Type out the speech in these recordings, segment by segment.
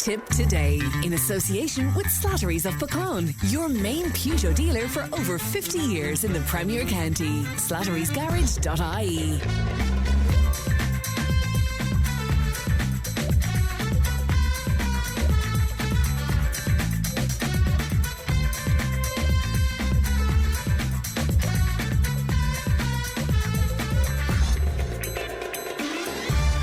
Tipp Today, in association with Slattery's of Pecan, your main Peugeot dealer for over 50 years in the Premier County. Slattery'sGarage.ie.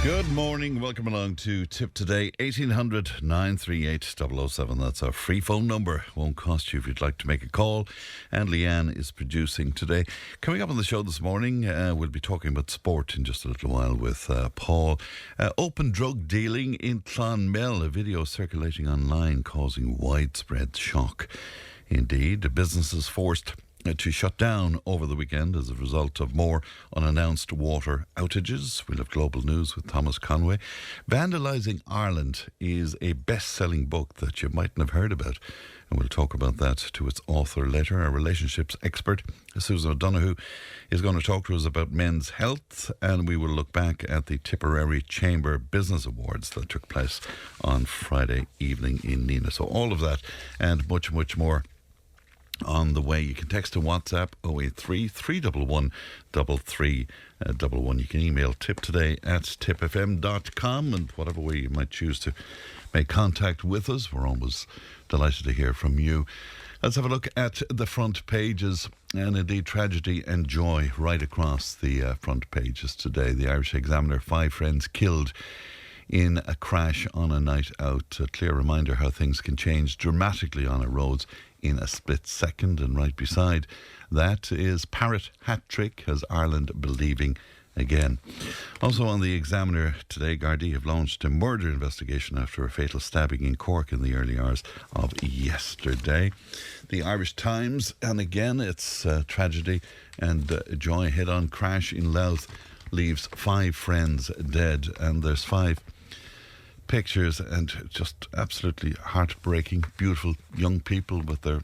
Good morning, welcome along to Tipp Today, 1800 938 007. That's our free phone number. Won't cost you if you'd like to make a call. And Leanne is producing today. Coming up on the show this morning, we'll be talking about sport in just a little while with Paul. Open drug dealing in Clonmel, a video circulating online causing widespread shock. Indeed, businesses forced to shut down over the weekend as a result of more unannounced water outages. We'll have global news with Thomas Conway. Vandalising Ireland is a best-selling book that you mightn't have heard about, and we'll talk about that to its author later. Our relationships expert, Susan O'Donoghue, is going to talk to us about men's health, and we will look back at the Tipperary Chamber Business Awards that took place on Friday evening in Nina. So all of that and much, much more on the way. You can text to WhatsApp 083 311 3311. You can email tiptoday@tippfm.com, and whatever way you might choose to make contact with us, we're always delighted to hear from you. Let's have a look at the front pages, and indeed tragedy and joy right across the front pages today. The Irish Examiner, 5 friends killed in a crash on a night out. A clear reminder how things can change dramatically on our roads in a split second. And right beside that is Parrot hat-trick, has Ireland believing again. Also on the Examiner today, Gardaí have launched a murder investigation after a fatal stabbing in Cork in the early hours of yesterday. The Irish Times, and again it's tragedy and joy. Head-on crash in Louth leaves 5 friends dead, and there's 5 pictures, and just absolutely heartbreaking. Beautiful young people with their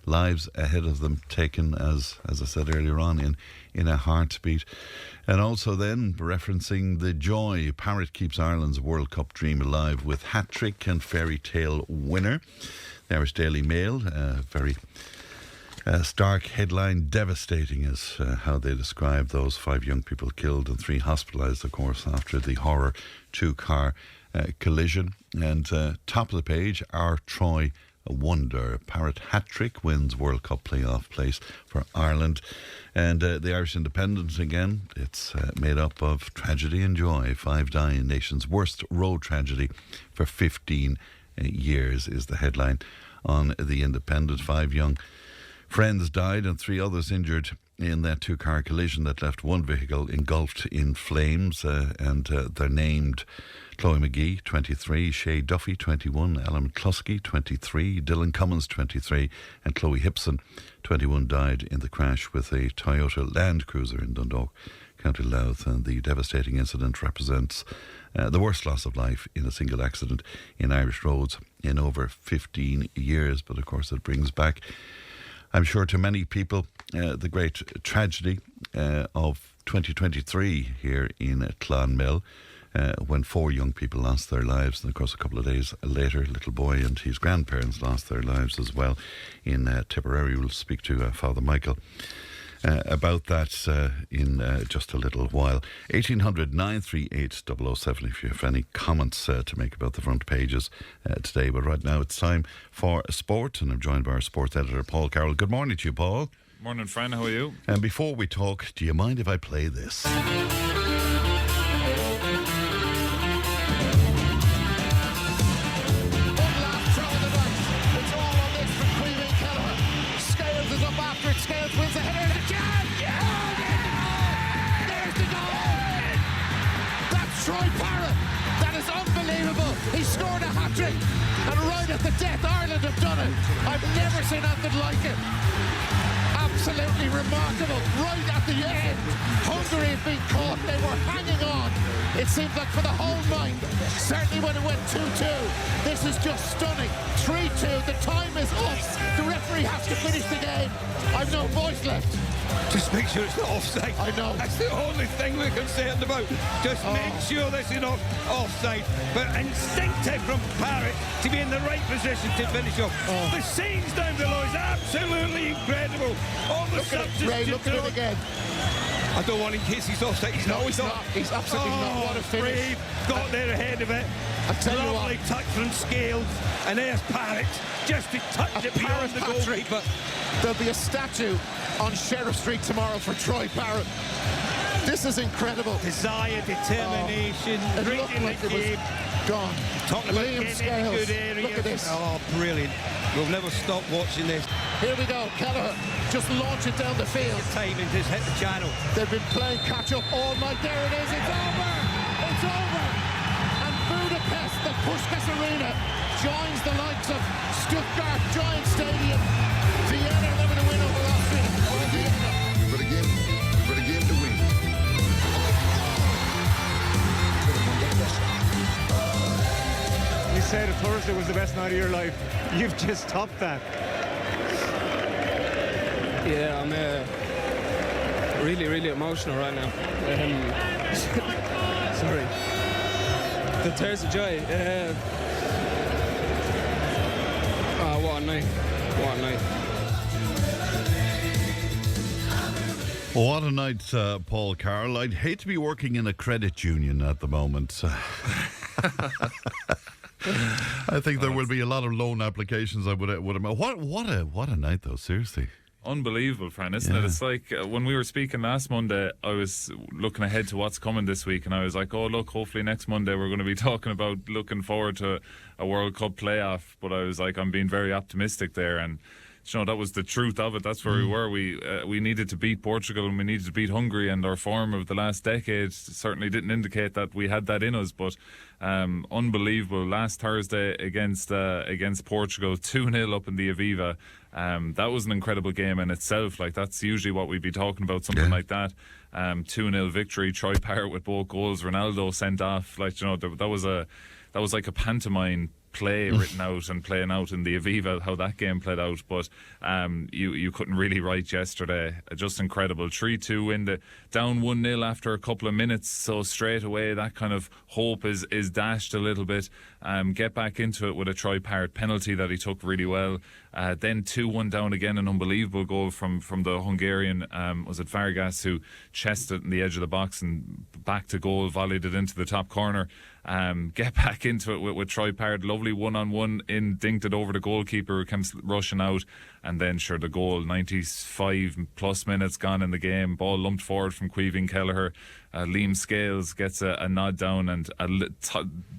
lives ahead of them, taken as I said earlier on, in a heartbeat. And also then referencing the joy. Parrot keeps Ireland's World Cup dream alive with hat-trick and fairy tale winner. The Irish Daily Mail, very stark headline, devastating is how they describe those 5 young people killed and 3 hospitalised, of course, after the horror 2-car collision. And top of the page, our Troy wonder. Parrot hat-trick wins World Cup playoff place for Ireland. And the Irish Independent, again, it's made up of tragedy and joy. 5 die in nation's worst road tragedy for 15 years is the headline on the Independent. 5 young friends died and 3 others injured in that 2-car collision that left 1 vehicle engulfed in flames, and they're named Chloe McGee, 23, Shay Duffy, 21, Alan McCluskey, 23, Dylan Cummins, 23, and Chloe Hipson, 21, died in the crash with a Toyota Land Cruiser in Dundalk, County Louth. And the devastating incident represents the worst loss of life in a single accident in Irish roads in over 15 years. But of course it brings back, I'm sure, to many people, the great tragedy of 2023 here in Clonmel, when 4 young people lost their lives. And of course a couple of days later, little boy and his grandparents lost their lives as well in Tipperary. We'll speak to Father Michael about that in just a little while. 1800 938 007 if you have any comments to make about the front pages today. But right now it's time for sport, and I'm joined by our sports editor Paul Carroll. Good morning to you, Paul. Morning, friend. How are you? And before we talk, do you mind if I play this? Scales wins the header, the jam! Yeah! There's the goal! That's Troy Parrott. That is unbelievable. He scored a hat-trick, and right at the death, Ireland have done it. I've never seen anything like it. Absolutely remarkable. Right at the end, Hungary have been caught. They were hanging on. It seemed like for the whole night. Certainly when it went 2-2. This is just stunning. 3-2. The time is up. The referee has to finish the game. I've no voice left. Just make sure it's not offside. I know. That's the only thing we're concerned about. Just make sure this is not offside. But instinctive from Parrott to be in the right position to finish off. The scenes down below is absolutely incredible. All the substitutes. Ray, look at it again. I don't want in case he's offside. He's not. He's not. He's absolutely not. What a finish. Brave, got there ahead of it. I tell you Lovely what. touch from Scales. And there's Parrott just to touch it beyond the goalkeeper. There'll be a statue on Sheriff Street tomorrow for Troy Parrott. This is incredible. Desire, determination, It great looked in like the it was game. gone. Talking about Liam getting in Scales. good areas. Look at this. Oh, brilliant. We'll never stop watching this. Here we go. Kelleher just launch it down the field. Timing just hit the channel. They've been playing catch-up all night. There it is. It's over. It's over. And Budapest, the Puskás Arena, joins the likes of Stuttgart, Giant Stadium. Vienna living a win over Austria. We've got a game to win. You said Thursday was the best night of your life. You've just topped that. Yeah, I'm really, really emotional right now. Sorry. The tears of joy. What a night. What a night. What a night, Paul Carroll. I'd hate to be working in a credit union at the moment. I think there will be a lot of loan applications. I would what a night though. Seriously, unbelievable, Fran, isn't it? It's like when we were speaking last Monday, I was looking ahead to what's coming this week, and I was like, oh look, hopefully next Monday we're going to be talking about looking forward to a World Cup playoff. But I was like, I'm being very optimistic there, and you know, that was the truth of it. That's where we were. We needed to beat Portugal and we needed to beat Hungary, and our form of the last decade certainly didn't indicate that we had that in us. But unbelievable. Last Thursday against Portugal, 2-0 up in the Aviva. That was an incredible game in itself. Like, that's usually what we'd be talking about, something like that. 2-0 victory. Troy Parrott with both goals. Ronaldo sent off. Like, you know, that was like a pantomime play written out and playing out in the Aviva, how that game played out. But you couldn't really write yesterday. Just incredible. 3-2 win, down 1-0 after a couple of minutes, so straight away that kind of hope is dashed a little bit. Get back into it with a Troy Parrott penalty that he took really well. Then 2-1 down again, an unbelievable goal from the Hungarian, was it Vargas, who chested it in the edge of the box and back to goal, volleyed it into the top corner. Get back into it with Troy Parrott, lovely one-on-one in, dinked it over the goalkeeper who comes rushing out, and then sure the goal, 95 plus minutes gone in the game, ball lumped forward from Caoimhín Kelleher. Liam Scales gets a nod down, and a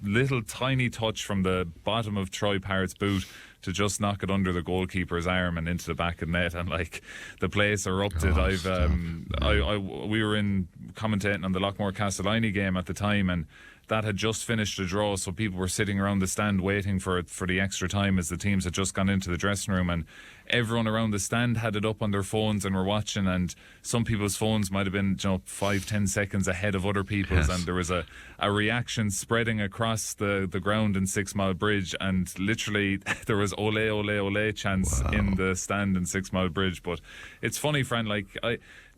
little tiny touch from the bottom of Troy Parrott's boot to just knock it under the goalkeeper's arm and into the back of the net, and like the place erupted. We were in commentating on the Lockmore Castellini game at the time, and that had just finished a draw, so people were sitting around the stand waiting for the extra time as the teams had just gone into the dressing room, and everyone around the stand had it up on their phones and were watching, and some people's phones might have been 5-10 seconds ahead of other people's, and there was a reaction spreading across the ground in 6 Mile Bridge, and literally there was ole ole ole chants in the stand in 6 Mile Bridge. But it's funny, friend, like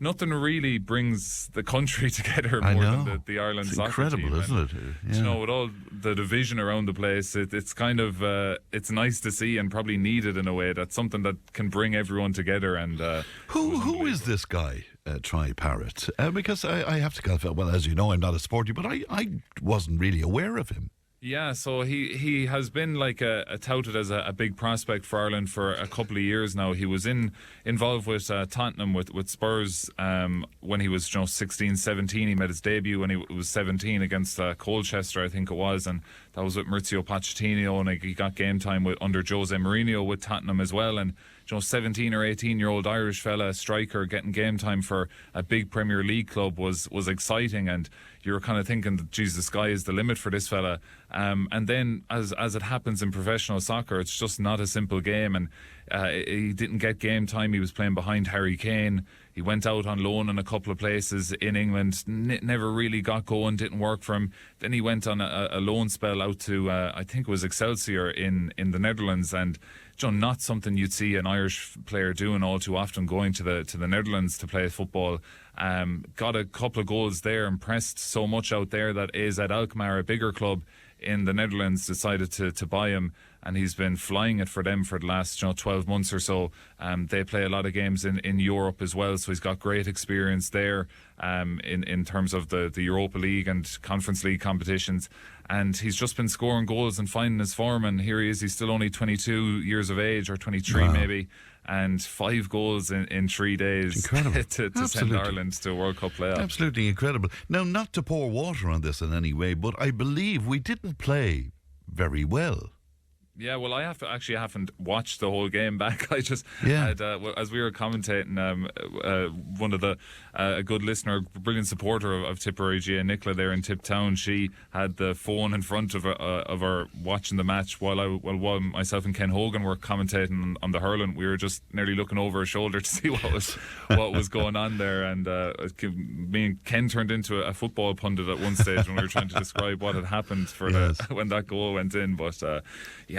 nothing really brings the country together more than the Ireland it's soccer team. incredible, isn't it? Yeah. You know, with all the division around the place, it's kind of it's nice to see, and probably needed in a way. That's something that can bring everyone together. And who is this guy, Troy Parrott? Because I have to confess, well, as you know, I'm not a sporty, but I wasn't really aware of him. Yeah, so he has been like touted as a big prospect for Ireland for a couple of years now. He was involved with Tottenham with Spurs when he was 16, 17. He made his debut when he was 17 against Colchester, I think it was, and that was with Maurizio Pochettino, and he got game time under Jose Mourinho with Tottenham as well. And 17 or 18-year-old Irish fella, striker, getting game time for a big Premier League club was exciting, and you were kind of thinking, geez, the sky is the limit for this fella. And then, as it happens in professional soccer, it's just not a simple game, and he didn't get game time. He was playing behind Harry Kane. He went out on loan in a couple of places in England, never really got going, didn't work for him. Then he went on a loan spell out to, I think it was Excelsior in the Netherlands, and not something you'd see an Irish player doing all too often, going to the Netherlands to play football. Got a couple of goals there, impressed so much out there that AZ Alkmaar, a bigger club in the Netherlands, decided to buy him, and he's been flying it for them for the last 12 months or so. They play a lot of games in Europe as well, so he's got great experience there in terms of the Europa League and Conference League competitions, and he's just been scoring goals and finding his form, and here he is. He's still only 22 years of age, or 23 maybe, and 5 goals in 3 days to send Ireland to a World Cup playoff. Absolutely incredible. Now, not to pour water on this in any way, but I believe we didn't play very well. Yeah, well, I haven't watched the whole game back. I just had, as we were commentating, one of a good listener, brilliant supporter of Tipperary, Nicola there in Tiptown, she had the phone in front of her watching the match while myself and Ken Hogan were commentating on the hurling. We were just nearly looking over her shoulder to see what was going on there, and me and Ken turned into a football pundit at one stage when we were trying to describe what had happened for when that goal went in. But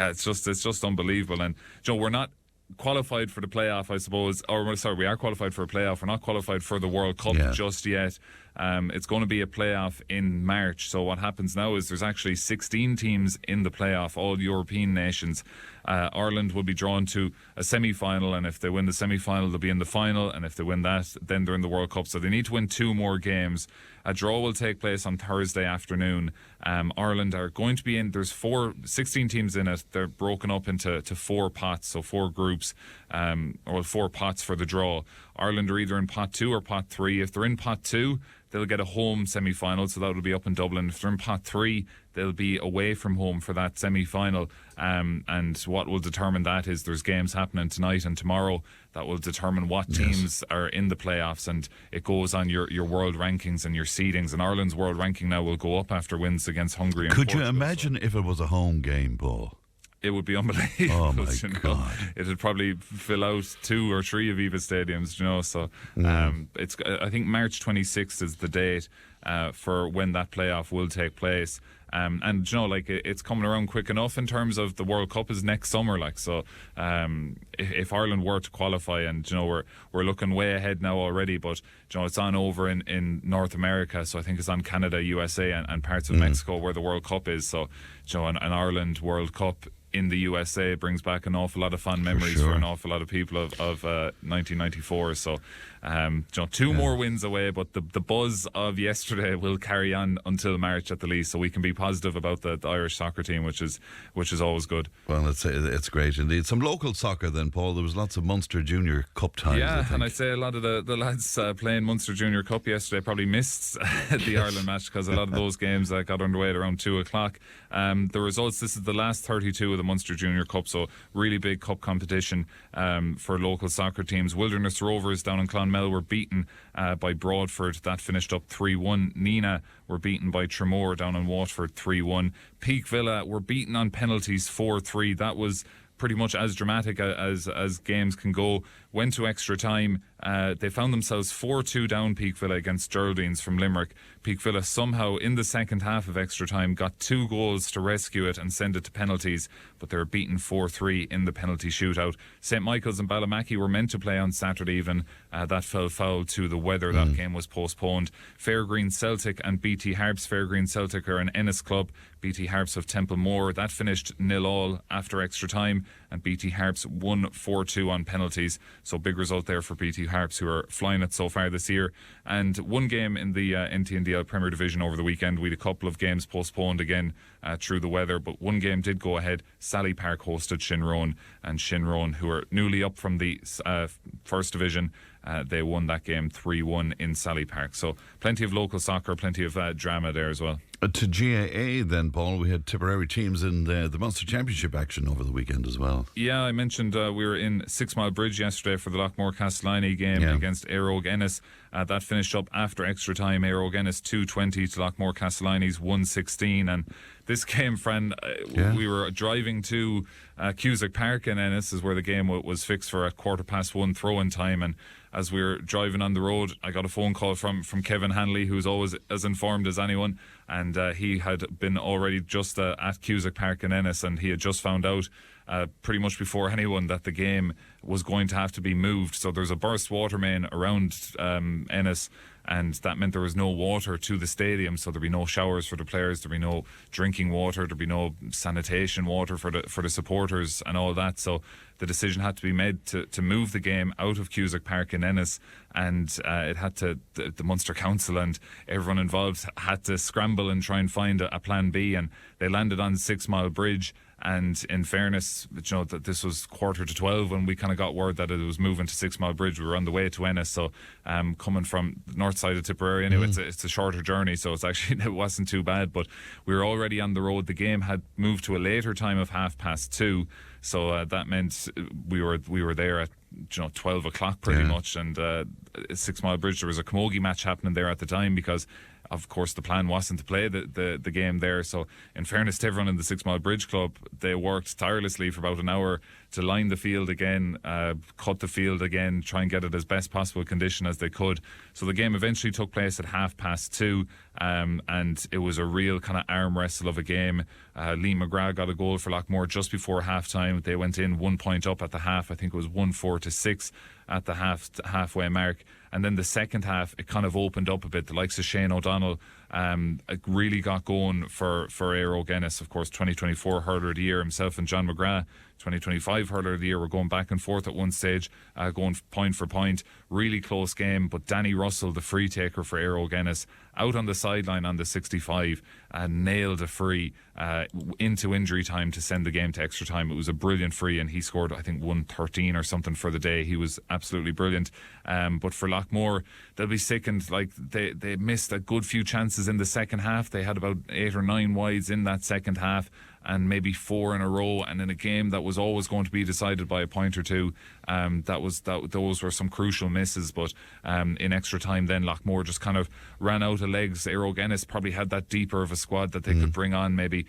it's just unbelievable. And we're not qualified for the playoff, I suppose, or sorry, we are qualified for a playoff. We're not qualified for the World Cup just yet. It's going to be a playoff in March. So what happens now is there's actually 16 teams in the playoff, all European nations. Ireland will be drawn to a semi-final, and if they win the semi-final, they'll be in the final, and if they win that, then they're in the World Cup. So they need to win 2 more games. A draw will take place on Thursday afternoon. Ireland are going to be in. There's 16 teams in it. They're broken up into 4 pots, so 4 groups, or 4 pots for the draw. Ireland are either in pot 2 or pot 3. If they're in pot 2, they'll get a home semi-final, so that will be up in Dublin. If they're in pot 3, they'll be away from home for that semi-final. And what will determine that is there's games happening tonight and tomorrow that will determine what teams are in the playoffs, and it goes on your world rankings and your seedings. And Ireland's world ranking now will go up after wins against Hungary and Portugal. Could you imagine if it was a home game, Paul? It would be unbelievable. Oh my God! It'd probably fill out 2 or 3 Aviva stadiums, So it's. I think March 26th is the date for when that playoff will take place. And it's coming around quick enough in terms of the World Cup is next summer. If Ireland were to qualify, and we're looking way ahead now already, but it's on over in North America. So I think it's on Canada, USA, and parts of Mexico where the World Cup is. So an Ireland World Cup in the USA brings back an awful lot of fond memories for an awful lot of people of 1994. So 2 more wins away, but the buzz of yesterday will carry on until March at the least, so we can be positive about the Irish soccer team, which is always good. Well, it's great indeed. Some local soccer then, Paul. There was lots of Munster Junior Cup times. And I'd say a lot of the lads playing Munster Junior Cup yesterday probably missed the Ireland match, because a lot of those games got underway at around 2 o'clock. The results, this is the last 32 of the Munster Junior Cup, so really big cup competition for local soccer teams. Wilderness Rovers down in Clonmel were beaten by Broadford. That finished up 3-1. Nina were beaten by Tremor down in Waterford 3-1. Peak Villa were beaten on penalties 4-3. That was pretty much as dramatic as games can go. Went to extra time. They found themselves 4-2 down, Peak Villa, against Geraldines from Limerick. Peak Villa somehow in the second half of extra time got 2 goals to rescue it and send it to penalties, but they were beaten 4-3 in the penalty shootout. St Michael's and Ballymackey were meant to play on Saturday even. That fell foul to the weather. That game was postponed. Fairgreen Celtic and BT Harps. Fairgreen Celtic are an Ennis club. BT Harps of Templemore. That finished 0-0 after extra time, and BT Harps won 4-2 on penalties. So big result there for BT Harps, who are flying it so far this year. And one game in the NTNDL Premier Division over the weekend. We had a couple of games postponed again through the weather, but one game did go ahead. Sally Park hosted Shinrone, and Shinrone, who are newly up from the First Division, they won that game 3-1 in Sally Park. So plenty of local soccer, plenty of drama there as well. To GAA then, Paul, we had Tipperary teams in the Munster Championship action over the weekend as well. Yeah, I mentioned we were in 6 Mile Bridge yesterday for the Lockmore-Castellani game against Éire Ennis. That finished up after extra time. Éire Ennis 2-20 to Lockmore-Castellani's 1-16. And this game, Fran, we were driving to Cusack Park in Ennis, is where the game was fixed for a 1:15 throw-in time. And as we were driving on the road, I got a phone call from Kevin Hanley, who's always as informed as anyone, and he had been already just at Cusack Park in Ennis, and he had just found out pretty much before anyone that the game was going to have to be moved. So there's a burst water main around Ennis, and that meant there was no water to the stadium, so there'd be no showers for the players, there'd be no drinking water, there'd be no sanitation water for the supporters and all that. So the decision had to be made to move the game out of Cusack Park in Ennis, and it had to, the Munster Council and everyone involved had to scramble and try and find a plan B, and they landed on 6 Mile Bridge. And in fairness, that this was 11:45 when we kind of got word that it was moving to 6 Mile Bridge. We were on the way to Ennis, so coming from the north side of Tipperary, anyway, it's a shorter journey, so it wasn't too bad. But we were already on the road. The game had moved to a later time of 2:30, so that meant we were there at 12 o'clock pretty much. And 6 Mile Bridge, there was a camogie match happening there at the time because, of course, the plan wasn't to play the game there. So in fairness to everyone in the 6 Mile Bridge Club, they worked tirelessly for about an hour to line the field again, cut the field again, try and get it as best possible condition as they could. So the game eventually took place at 2:30, and it was a real kind of arm wrestle of a game. Lee McGrath got a goal for Lockmore just before half-time. They went in 1 point up at the half. I think it was 1-4-6 at the halfway mark. And then the second half, it kind of opened up a bit. The likes of Shane O'Donnell really got going for Éire Ennis. Of course, 2024 Hurler of the Year, himself and John McGrath. 2025 Hurler of the Year were going back and forth at one stage, going point for point. Really close game, but Danny Russell, the free taker for Éire Ennis, out on the sideline on the 65, nailed a free into injury time to send the game to extra time. It was a brilliant free, and he scored, I think, 113 or something for the day. He was absolutely brilliant. But for Lockmore, they'll be sickened. Like they missed a good few chances in the second half. They had about 8 or 9 wides in that second half, and maybe 4 in a row, and in a game that was always going to be decided by a point or two. Those were some crucial misses. But in extra time then, Lockmore just kind of ran out of legs. Éire Ennis probably had that deeper of a squad that they could bring on, maybe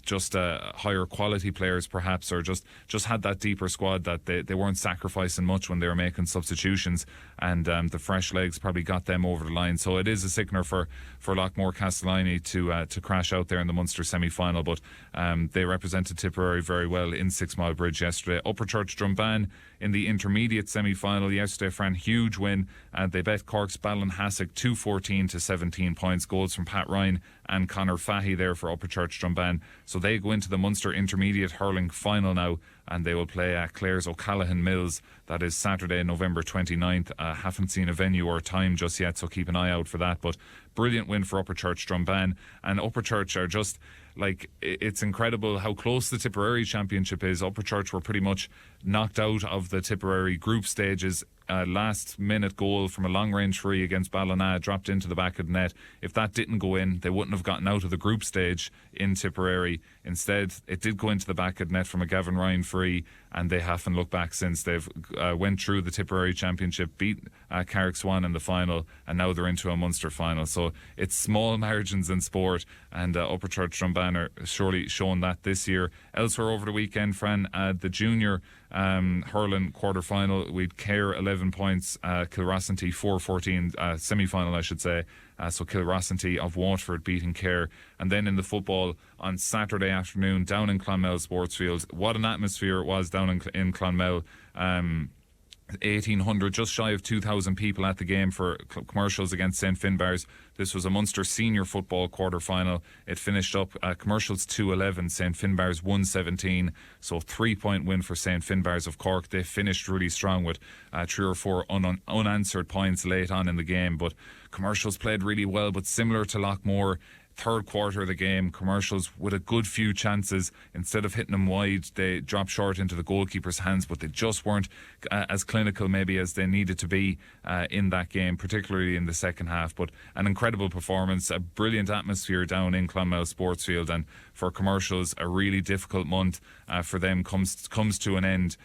just higher quality players perhaps, or just had that deeper squad that they weren't sacrificing much when they were making substitutions, and the fresh legs probably got them over the line. So it is a sickener for Lockmore Castellani to crash out there in the Munster semi-final, but they represented Tipperary very well in 6 Mile Bridge yesterday. Upperchurch Drumban in the intermediate semi-final yesterday, Fran, huge win. They bet Cork's Ballinhassig 2-14 to 17 points. Goals from Pat Ryan and Conor Fahy there for Upperchurch Drumban. So they go into the Munster intermediate hurling final now, and they will play at Clare's O'Callaghan Mills. That is Saturday, November 29th. Haven't seen a venue or time just yet, so keep an eye out for that. But brilliant win for Upperchurch Drumban. And Upperchurch are just, like, it's incredible how close the Tipperary Championship is. Upperchurch were pretty much knocked out of the Tipperary group stages. Last minute goal from a long range free against Ballina dropped into the back of the net. If that didn't go in, they wouldn't have gotten out of the group stage in Tipperary. Instead, it did go into the back of the net from a Gavin Ryan free, and they haven't looked back since. They've went through the Tipperary Championship, beat Carrick Swan in the final, and now they're into a Munster final. So it's small margins in sport, and Upperchurch Drumban are surely showing that this year. Elsewhere over the weekend, Fran, the junior hurling quarter-final, we'd Care 11 points, Kilrossenty 4-14, semi-final I should say. So Kilrossenty of Waterford beating Care. And then in the football on Saturday afternoon down in Clonmel Sportsfield, what an atmosphere it was down in Clonmel. 1,800, just shy of 2,000 people at the game for Commercials against St Finbarrs. This was a Munster senior football quarter-final. It finished up Commercials 2-11, St Finbarrs 1-17. So 3-point win for St Finbarrs of Cork. They finished really strong with 3 or 4 unanswered points late on in the game. But Commercials played really well, but similar to Lockmore, third quarter of the game, Commercials with a good few chances. Instead of hitting them wide, they dropped short into the goalkeeper's hands, but they just weren't as clinical maybe as they needed to be in that game, particularly in the second half. But an incredible performance, a brilliant atmosphere down in Clonmel Sportsfield, and for Commercials, a really difficult month for them comes to an end.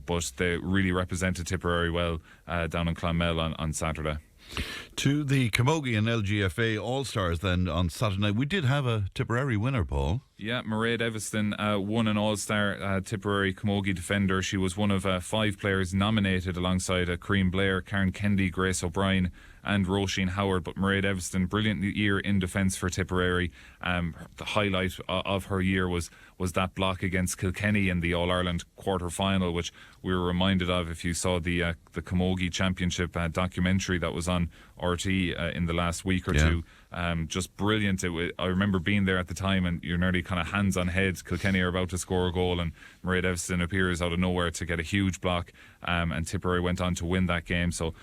But they really represented Tipperary well down in Clonmel on Saturday. To the Camogie and LGFA All-Stars then on Saturday night. We did have a Tipperary winner, Paul. Yeah, Mairead Eviston won an All-Star Tipperary Camogie defender. She was one of 5 players nominated alongside Corinne Blair, Karen Kendi, Grace O'Brien and Roisin Howard. But Mairead Eviston, brilliant year in defence for Tipperary. The highlight of her year was that block against Kilkenny in the All-Ireland quarter-final, which we were reminded of if you saw the Camogie Championship documentary that was on RT in the last week or two. Just brilliant. I remember being there at the time, and you're nearly kind of hands on head. Kilkenny are about to score a goal, and Mairead Eviston appears out of nowhere to get a huge block, and Tipperary went on to win that game. So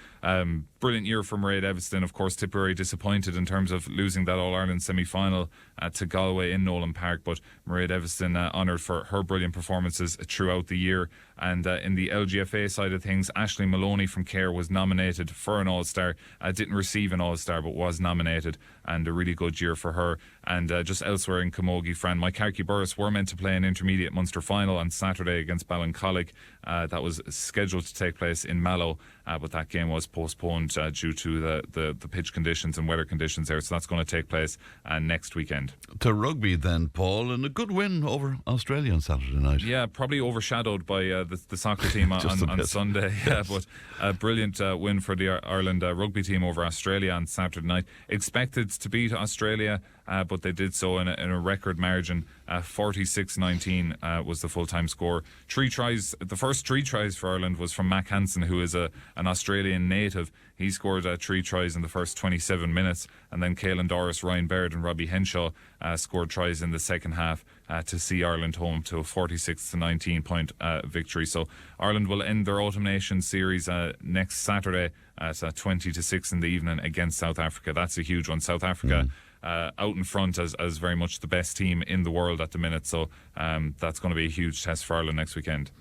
brilliant year for Mairead Eviston. Of course, Tipperary disappointed in terms of losing that All-Ireland semi-final to Galway in Nolan Park, but Mairead Eviston honoured for her brilliant performances throughout the year. And in the LGFA side of things, Aisling Maloney from Care was nominated for an All-Star. Didn't receive an All-Star, but was nominated, and a really good year for her. And just elsewhere in Camogie, Fran, Mike Burris were meant to play an intermediate Munster final on Saturday against Ballincollig. That was scheduled to take place in Mallow, but that game was postponed due to the pitch conditions and weather conditions there. So that's going to take place next weekend. To rugby then, Paul, and a good win over Australia on Saturday night. Yeah, probably overshadowed by the soccer team on Sunday. Yeah, but a brilliant win for the Ireland rugby team over Australia on Saturday night. Expected to beat Australia, but they did so in a record margin. 46-19 was the full-time score. 3 tries. The first 3 tries for Ireland was from Mac Hansen, who is an Australian native. He scored 3 tries in the first 27 minutes, and then Caelan Doris, Ryan Baird and Robbie Henshaw scored tries in the second half to see Ireland home to a 46-19 point victory. So Ireland will end their Autumn Nations series next Saturday at 20-6 in the evening against South Africa. That's a huge one. South Africa out in front as very much the best team in the world at the minute. So that's going to be a huge test for Ireland next weekend.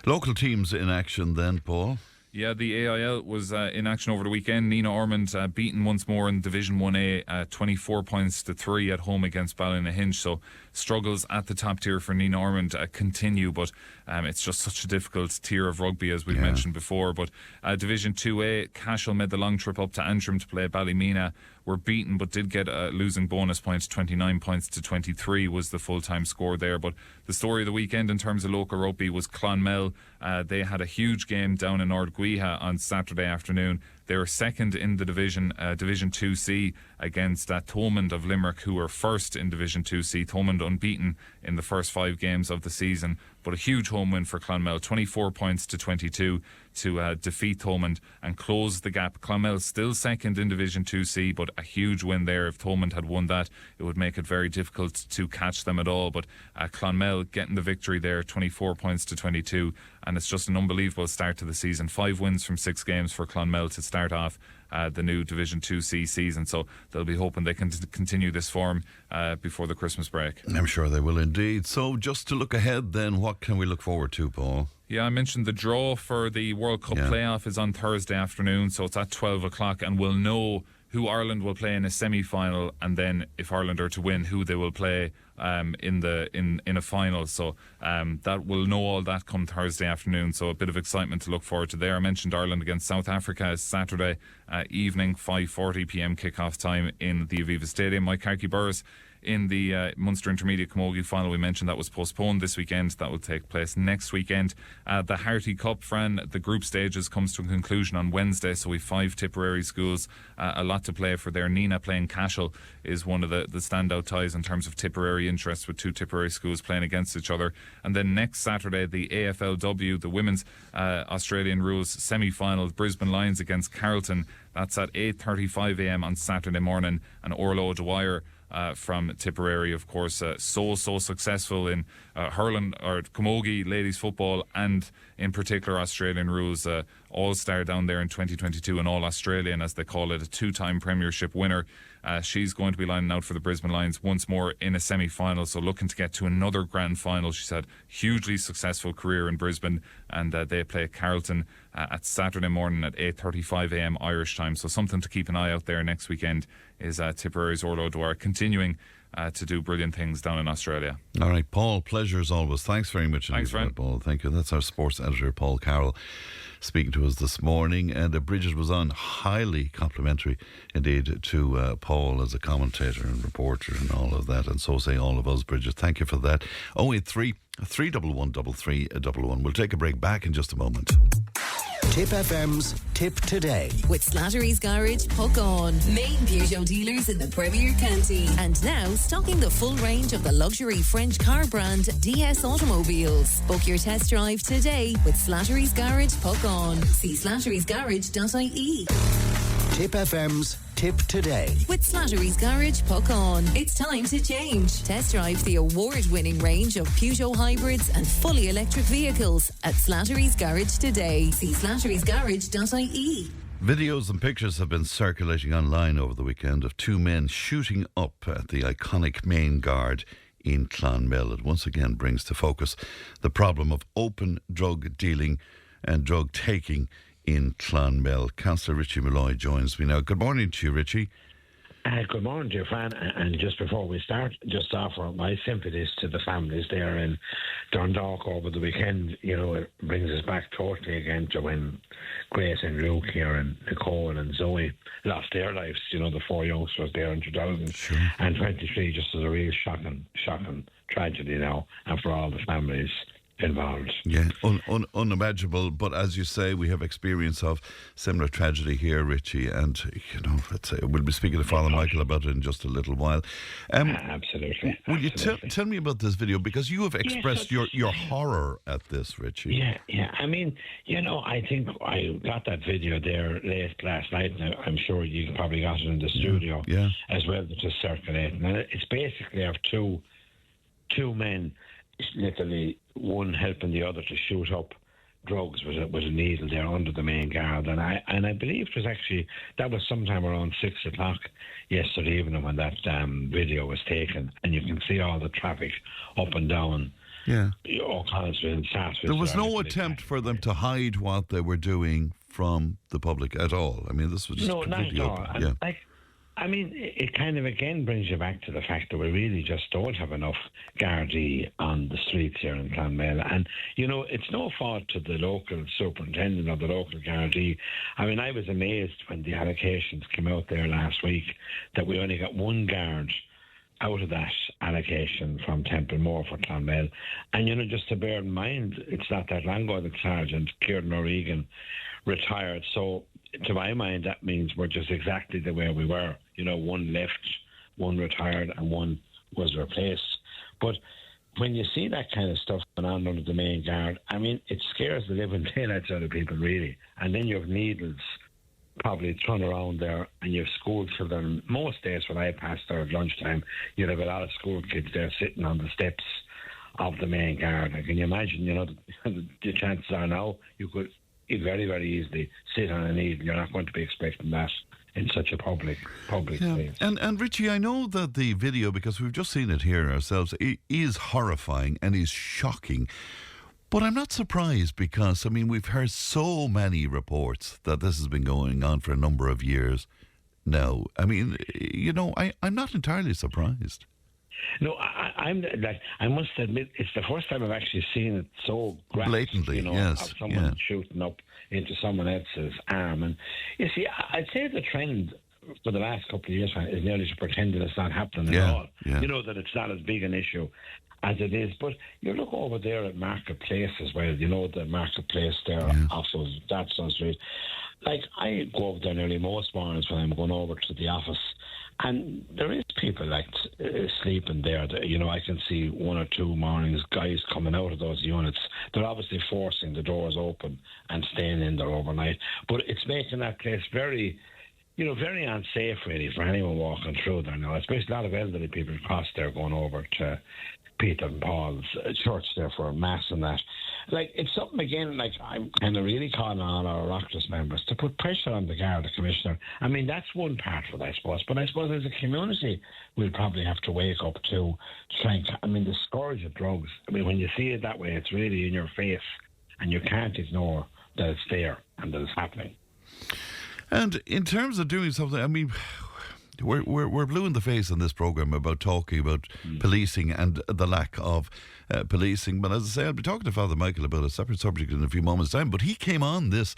Local teams in action then, Paul. Yeah, the AIL was in action over the weekend. Nina Ormond beaten once more in Division 1A, 24 points to 3 at home against Ballynahinch. So struggles at the top tier for Nina Ormond continue, but it's just such a difficult tier of rugby, as we've mentioned before. But Division 2A, Cashel made the long trip up to Antrim to play Ballymena. Were beaten but did get a losing bonus points. 29 points to 23 was the full-time score there. But the story of the weekend in terms of local rugby was Clonmel. They had a huge game down in Ardguiha on Saturday afternoon. They were second in the division, Division 2C, against Thomond of Limerick, who were first in Division 2C. Thomond unbeaten in the first 5 games of the season, but a huge home win for Clonmel, 24 points to 22 to defeat Thomond and close the gap. Clonmel still second in Division 2C, but a huge win there. If Thomond had won that, it would make it very difficult to catch them at all. But Clonmel getting the victory there, 24 points to 22, and it's just an unbelievable start to the season. 5 wins from 6 games for Clonmel to start off the new Division 2C season, so they'll be hoping they can continue this form before the Christmas break. I'm sure they will indeed. So just to look ahead then, what can we look forward to, Paul? Yeah, I mentioned the draw for the World Cup playoff is on Thursday afternoon, so it's at 12 o'clock, and we'll know who Ireland will play in a semi-final, and then if Ireland are to win, who they will play in a final. So that we'll know all that come Thursday afternoon. So a bit of excitement to look forward to there. I mentioned Ireland against South Africa is Saturday evening, 5:40 p.m. kickoff time in the Aviva Stadium. Mike Burris in the Munster Intermediate Camogie final. We mentioned that was postponed this weekend. That will take place next weekend. The Harty Cup, Fran, the group stages comes to a conclusion on Wednesday, so we've 5 Tipperary schools, a lot to play for there. Nina playing Cashel is one of the standout ties in terms of Tipperary interest, with 2 Tipperary schools playing against each other. And then next Saturday, the AFLW, the women's Australian rules semi-final, Brisbane Lions against Carrollton. That's at 8:35 a.m. on Saturday morning. And Orla Dwyer from Tipperary, of course, so successful in hurling or camogie, ladies football, and in particular Australian rules. All-star down there in 2022, an All-Australian, as they call it, a 2-time premiership winner. She's going to be lining out for the Brisbane Lions once more in a semi-final, so looking to get to another grand final. She's had hugely successful career in Brisbane, and they play Carrollton at Saturday morning at 8:35am Irish time, so something to keep an eye out there next weekend is Tipperary's Orlo Dwyer continuing to do brilliant things down in Australia. All right, Paul, pleasure as always. Thanks very much. Thanks, friend. Paul. Thank you. That's our sports editor, Paul Carroll, speaking to us this morning. And Bridget was on, highly complimentary indeed to Paul as a commentator and reporter and all of that. And so say all of us, Bridget. Thank you for that. 083 311 3311. We'll take a break. Back in just a moment. Tip FM's Tip Today. With Slattery's Garage, Puck On. Main Peugeot dealers in the Premier County. And now stocking the full range of the luxury French car brand DS Automobiles. Book your test drive today with Slattery's Garage, Puck On. See slatterysgarage.ie. Tip FM's Tip Today. With Slattery's Garage, Puck On. It's time to change. Test drive the award-winning range of Peugeot hybrids and fully electric vehicles at Slattery's Garage today. See slatterysgarage.ie. Videos and pictures have been circulating online over the weekend of two men shooting up at the iconic Main Guard in Clonmel. It once again brings to focus the problem of open drug dealing and drug taking in Clonmel. Councillor Richie Malloy joins me now. Good morning to you, Richie. Good morning, dear Fran. And just before we start, just offer my sympathies to the families there in Dundalk over the weekend. You know, it brings us back totally again to when Grace and Luke here and Nicole and Zoe lost their lives. You know, the four youngsters there in 2023, just as a real shocking tragedy now, and for all the families involved. Yeah, unimaginable. But as you say, we have experience of similar tragedy here, Richie, and we'll be speaking to Father Michael about it in just a little while. Absolutely. Will you tell me about this video, because you have expressed your horror at this, Richie? Yeah. I mean, I think I got that video there late last night. Now, I'm sure you probably got it in the studio as well, just circulating. And it's basically of two men, literally one helping the other to shoot up drugs with a needle there under the Main Guard, and I believe it was actually, that was sometime around 6 o'clock yesterday evening when that video was taken, and you can see all the traffic up and down. Yeah, O'Connellsville and Sassville. There was no attempt for them to hide what they were doing from the public at all. I mean, this was just completely open. I mean, it kind of again brings you back to the fact that we really just don't have enough Gardaí on the streets here in Clonmel. And, it's no fault to the local superintendent or the local Gardaí. I mean, I was amazed when the allocations came out there last week that we only got one guard out of that allocation from Templemore for Clonmel. And, just to bear in mind, it's not that long ago that Sergeant Kieran O'Regan retired. So, to my mind, that means we're just exactly the way we were. One left, one retired, and one was replaced. But when you see that kind of stuff going on under the Main Guard, I mean, it scares the living daylights out of people, really. And then you have needles probably thrown around there, and you have school children. Most days when I pass there at lunchtime, you'd have a lot of school kids there sitting on the steps of the Main Guard. And can you imagine, the chances are now you could very, very easily sit on a needle. You're not going to be expecting that in such a public place. And Richie, I know that the video, because we've just seen it here ourselves, it is horrifying and is shocking. But I'm not surprised, because, I mean, we've heard so many reports that this has been going on for a number of years now. I mean, I'm not entirely surprised. No, I must admit, it's the first time I've actually seen it so blatantly, yes, of someone shooting up into someone else's arm. And you see, I'd say the trend for the last couple of years is nearly to pretend that it's not happening at all. Yeah. That it's not as big an issue as it is. But you look over there at Marketplace as well, the Marketplace there off of Dadson Street. Like, I go over there nearly most mornings when I'm going over to the office, and there is people sleeping there. I can see one or two mornings guys coming out of those units. They're obviously forcing the doors open and staying in there overnight. But it's making that place very, very unsafe really for anyone walking through there now. Especially a lot of elderly people across there going over to Peter and Paul's church there for Mass and that. like, it's something, again, like, I'm kind of really calling on our Oireachtas members to put pressure on the Garda Commissioner. I mean, that's one part of it, I suppose. But I suppose as a community, we'll probably have to wake up to try and, I mean, the scourge of drugs. I mean, when you see it that way, it's really in your face, and you can't ignore that it's there and that it's happening. And in terms of doing something, I mean, we're blue in the face on this programme about talking about policing and the lack of policing. But as I say, I'll be talking to Father Michael about a separate subject in a few moments' time. But he came on this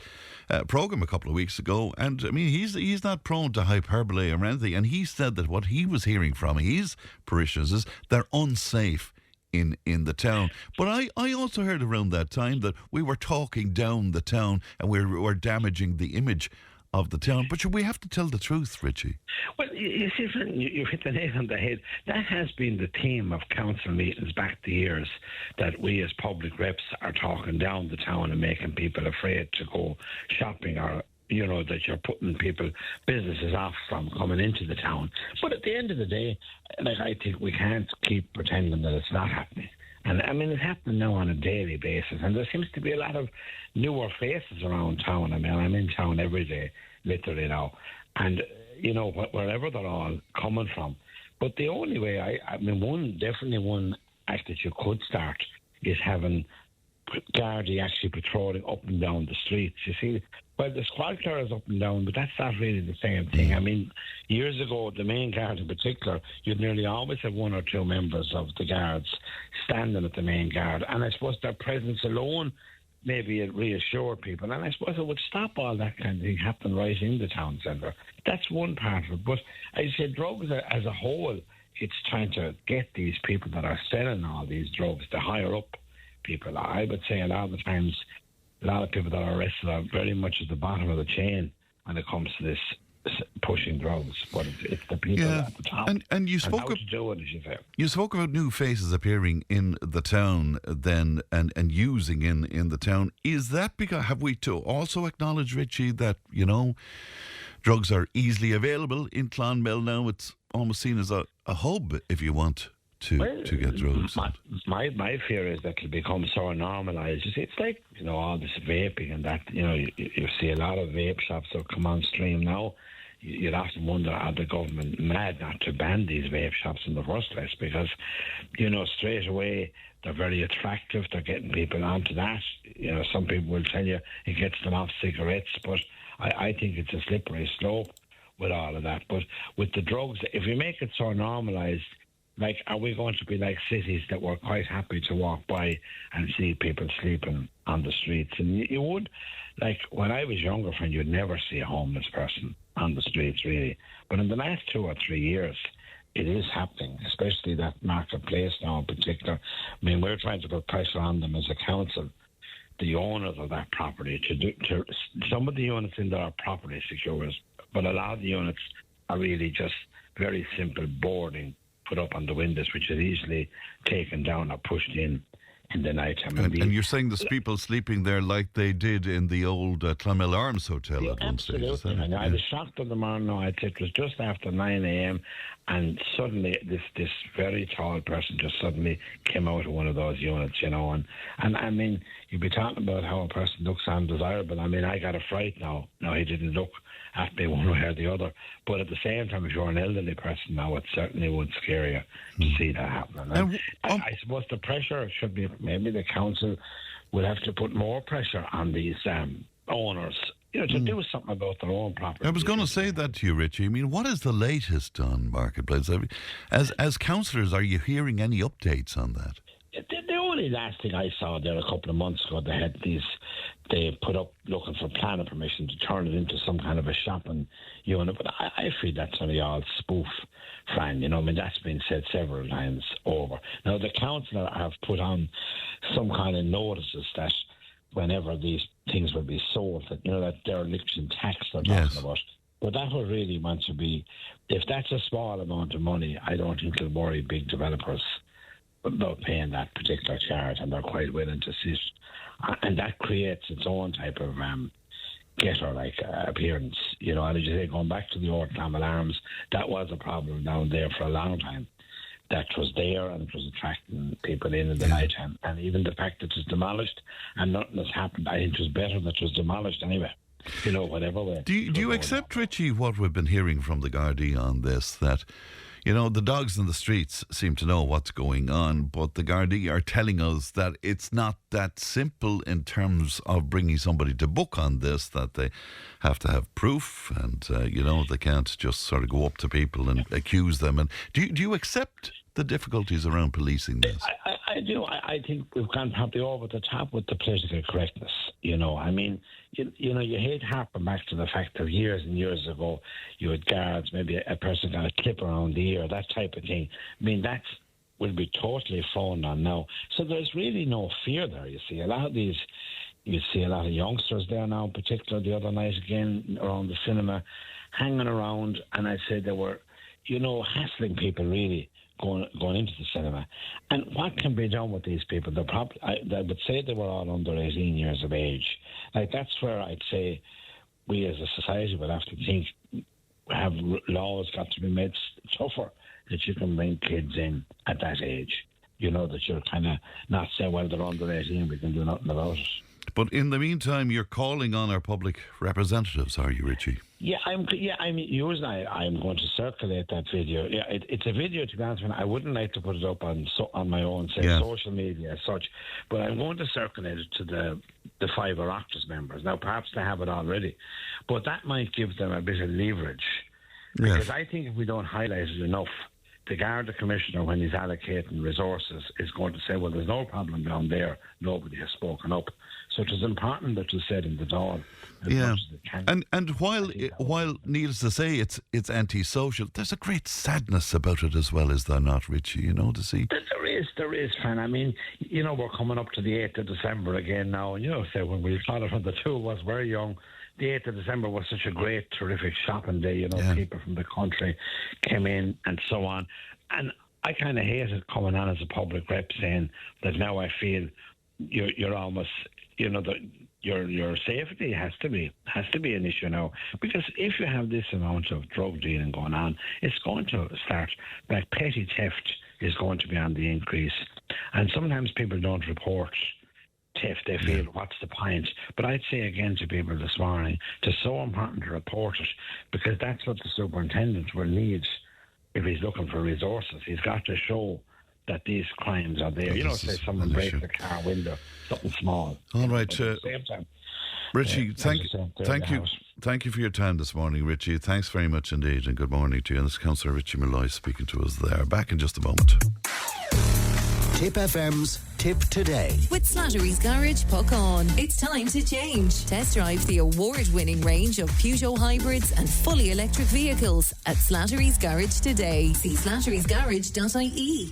programme a couple of weeks ago, and I mean, he's not prone to hyperbole or anything. And he said that what he was hearing from his parishioners is they're unsafe in the town. But I also heard around that time that we were talking down the town and we were damaging the image of the town. But should we have to tell the truth, Richie? Well, you see, you hit the nail on the head. That has been the theme of council meetings back the years, that we as public reps are talking down the town and making people afraid to go shopping, or, you know, that you're putting businesses off from coming into the town. But at the end of the day, like, I think we can't keep pretending that it's not happening. And I mean, it's happening now on a daily basis, and there seems to be a lot of newer faces around town. I mean, I'm in town every day, literally now, and, you know, wherever they're all coming from. But the only way, I mean, one act that you could start is having Gardaí actually patrolling up and down the streets. You see, well, the squad car is up and down, but that's not really the same thing. I mean, years ago, the main guard in particular, you'd nearly always have one or two members of the guards standing at the main guard, and I suppose their presence alone maybe it reassured people, and I suppose it would stop all that kind of thing happening right in the town centre. That's one part of it. But I say drugs as a whole, it's trying to get these people that are selling all these drugs to higher up people. I would say a lot of the times, a lot of people that are arrested are very much at the bottom of the chain when it comes to this pushing drugs, but it's the people at the top. And you spoke how to do it, as you say. You spoke about new faces appearing in the town then and using in the town. Is that because, have we to also acknowledge, Richie, that, you know, drugs are easily available in Clonmel now? It's almost seen as a hub, if you want to get drugs. My fear is that it'll become so normalised. You see, it's like, you know, all this vaping and that, you know, you see a lot of vape shops that come on stream now. You'd often wonder, are the government mad not to ban these vape shops in the first place? Because, you know, straight away, they're very attractive. They're getting people onto that. You know, some people will tell you it gets them off cigarettes, but I think it's a slippery slope with all of that. But with the drugs, if you make it so normalised, like, are we going to be like cities that we're quite happy to walk by and see people sleeping on the streets? And you would, like, when I was younger, friend, you'd never see a homeless person on the streets, really. But in the last 2 or 3 years, it is happening, especially that marketplace now in particular. I mean, we're trying to put pressure on them as a council, the owners of that property, to some of the units in there are property secures, but a lot of the units are really just very simple boarding put up on the windows, which is easily taken down or pushed in the night time. And you're saying there's people sleeping there like they did in the old Clonmel Arms Hotel at one stage? Absolutely. I was shocked in the morning. I'd say it was just after 9 a.m. and suddenly this very tall person just suddenly came out of one of those units, you know. And I mean, you'd be talking about how a person looks undesirable. I mean, I got a fright now. No, he didn't look at me one way or the other. But at the same time, if you're an elderly person now, it certainly would scare you to see that happening. And I suppose the pressure should be, maybe the council will have to put more pressure on these owners, you know, to do something about their own property. I was going to say that to you, Richie. I mean, what is the latest on Marketplace? I mean, as councillors, are you hearing any updates on that? The only last thing I saw there a couple of months ago, they put up looking for planning permission to turn it into some kind of a shopping unit. But I feel that's only all spoof, Fran. You know, I mean, that's been said several times over. Now, the council have put on some kind of notices that whenever these things will be sold, that, you know, that dereliction tax they're talking about. But that would really want to be, if that's a small amount of money, I don't think it'll worry big developers about paying that particular charge, and they're quite willing to sit. And that creates its own type of getter-like appearance. You know, and as you say, going back to the old Clonmel Arms, that was a problem down there for a long time. that was there and it was attracting people in the night time. And even the fact that it was demolished and nothing has happened, I think it was better that it was demolished anyway. Whatever way. Do you accept, Richie, what we've been hearing from the Gardaí on this, that, the dogs in the streets seem to know what's going on, but the Gardaí are telling us that it's not that simple in terms of bringing somebody to book on this, that they have to have proof and, they can't just sort of go up to people and accuse them. And do you accept the difficulties around policing this? I do. I think we've gone probably over the top with the political correctness. I mean, you hate harping back to the fact of years and years ago, you had guards, maybe a person got a clip around the ear, that type of thing. I mean, that will be totally phoned on now. So there's really no fear there. You see a lot of youngsters there now, in particular the other night again around the cinema, hanging around, and I'd say they were, hassling people really. Going into the cinema. And what can be done with these people? I would say they were all under 18 years of age. Like, that's where I'd say we as a society would have to think, have laws got to be made tougher that you can bring kids in at that age. That you're kind of not say, well, they're under 18, we can do nothing about it. But in the meantime, you're calling on our public representatives, are you, Richie? I'm going to circulate that video. Yeah, it's a video, to be honest with you. I wouldn't like to put it up on my own social media as such, but I'm going to circulate it to the five Oireachtas members. Now, perhaps they have it already, but that might give them a bit of leverage. Because I think if we don't highlight it enough, the Garda Commissioner, when he's allocating resources, is going to say, well, there's no problem down there. Nobody has spoken up. So it is important that you said in the dawn. And while needless to say, it's antisocial, there's a great sadness about it as well, is there not, Richie, to see? There is, Fran. I mean, we're coming up to the 8th of December again now. And, say when we thought it when the two of us were young, the 8th of December was such a great, terrific shopping day. People from the country came in and so on. And I kind of hate it coming on as a public rep saying that now I feel you're almost, that your safety has to be an issue now. Because if you have this amount of drug dealing going on, it's going to start, like petty theft is going to be on the increase. And sometimes people don't report theft, they feel, what's the point? But I'd say again to people this morning, it's so important to report it, because that's what the superintendent will need if he's looking for resources. He's got to show that these crimes are there. Say someone breaks the car window, something small. All right. Richie, thank you for your time this morning, Richie. Thanks very much indeed, and good morning to you. And this is Councillor Richie Malloy speaking to us there. Back in just a moment. Tipp FM's Tipp Today. With Slattery's Garage, puck on. It's time to change. Test drive the award-winning range of Peugeot hybrids and fully electric vehicles at Slattery's Garage today. See slatterysgarage.ie.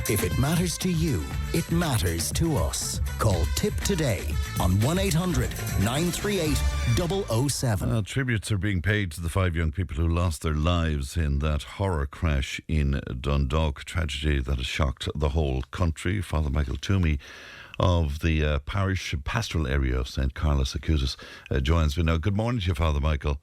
If it matters to you, it matters to us. Call Tipp Today on 1-800-938-007. Tributes are being paid to the 5 young people who lost their lives in that horror crash in Dundalk, tragedy that has shocked the whole country. Father Michael Toomey of the parish pastoral area of St. Carlos Acutis joins me now. Good morning to you, Father Michael.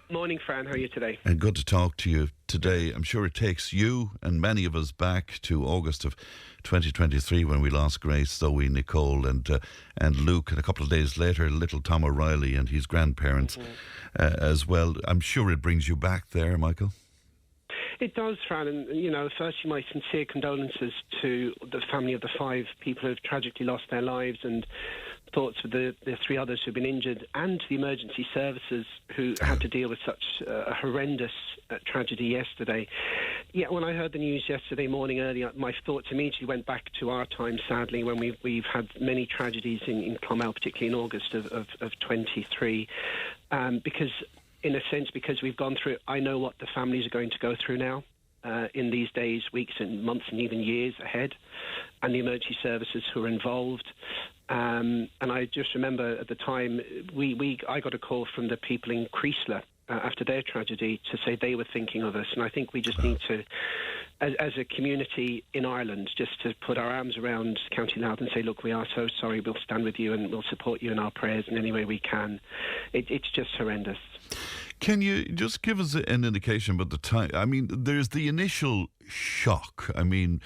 Morning, Fran. How are you today? And good to talk to you today. I'm sure it takes you and many of us back to August of 2023 when we lost Grace, Zoe, Nicole and Luke, and a couple of days later little Tom O'Reilly and his grandparents as well. I'm sure it brings you back there, Michael. It does, Fran, and firstly my sincere condolences to the family of the 5 people who have tragically lost their lives, and thoughts for the 3 others who've been injured, and the emergency services who had to deal with such a horrendous tragedy yesterday. Yeah, when I heard the news yesterday morning early, my thoughts immediately went back to our time, sadly, when we've had many tragedies in Clonmel, particularly in August of 23, because we've gone through it. I know what the families are going to go through now. In these days, weeks and months and even years ahead, and the emergency services who are involved. And I just remember at the time, I got a call from the people in Creasler after their tragedy to say they were thinking of us. And I think we just need to, as a community in Ireland, just to put our arms around County Louth and say, look, we are so sorry, we'll stand with you and we'll support you in our prayers in any way we can. It's just horrendous. Can you just give us an indication about the time? I mean, there's the initial shock. I mean,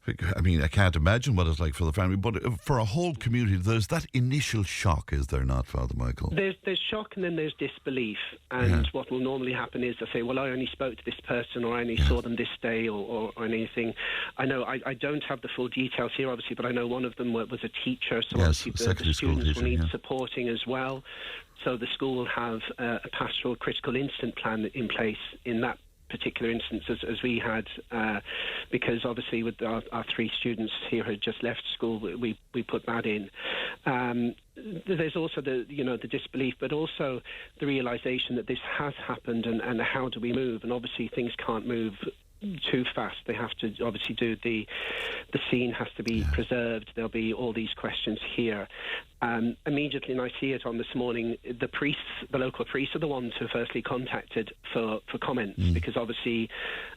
I can't imagine what it's like for the family, but for a whole community, there's that initial shock, is there not, Father Michael? There's shock and then there's disbelief. And what will normally happen is they say, well, I only spoke to this person or I only saw them this day or anything. I know I don't have the full details here, obviously, but I know one of them was a teacher, so obviously the students will need supporting as well. So the school will have a pastoral critical incident plan in place in that particular instance as we had, because obviously with our 3 students here who had just left school, we put that in. There's also the disbelief, but also the realisation that this has happened and how do we move? And obviously things can't move too fast. They have to obviously do the scene has to be preserved. There'll be all these questions here. Immediately, and I see it on this morning, the local priests are the ones who firstly contacted for comments, because obviously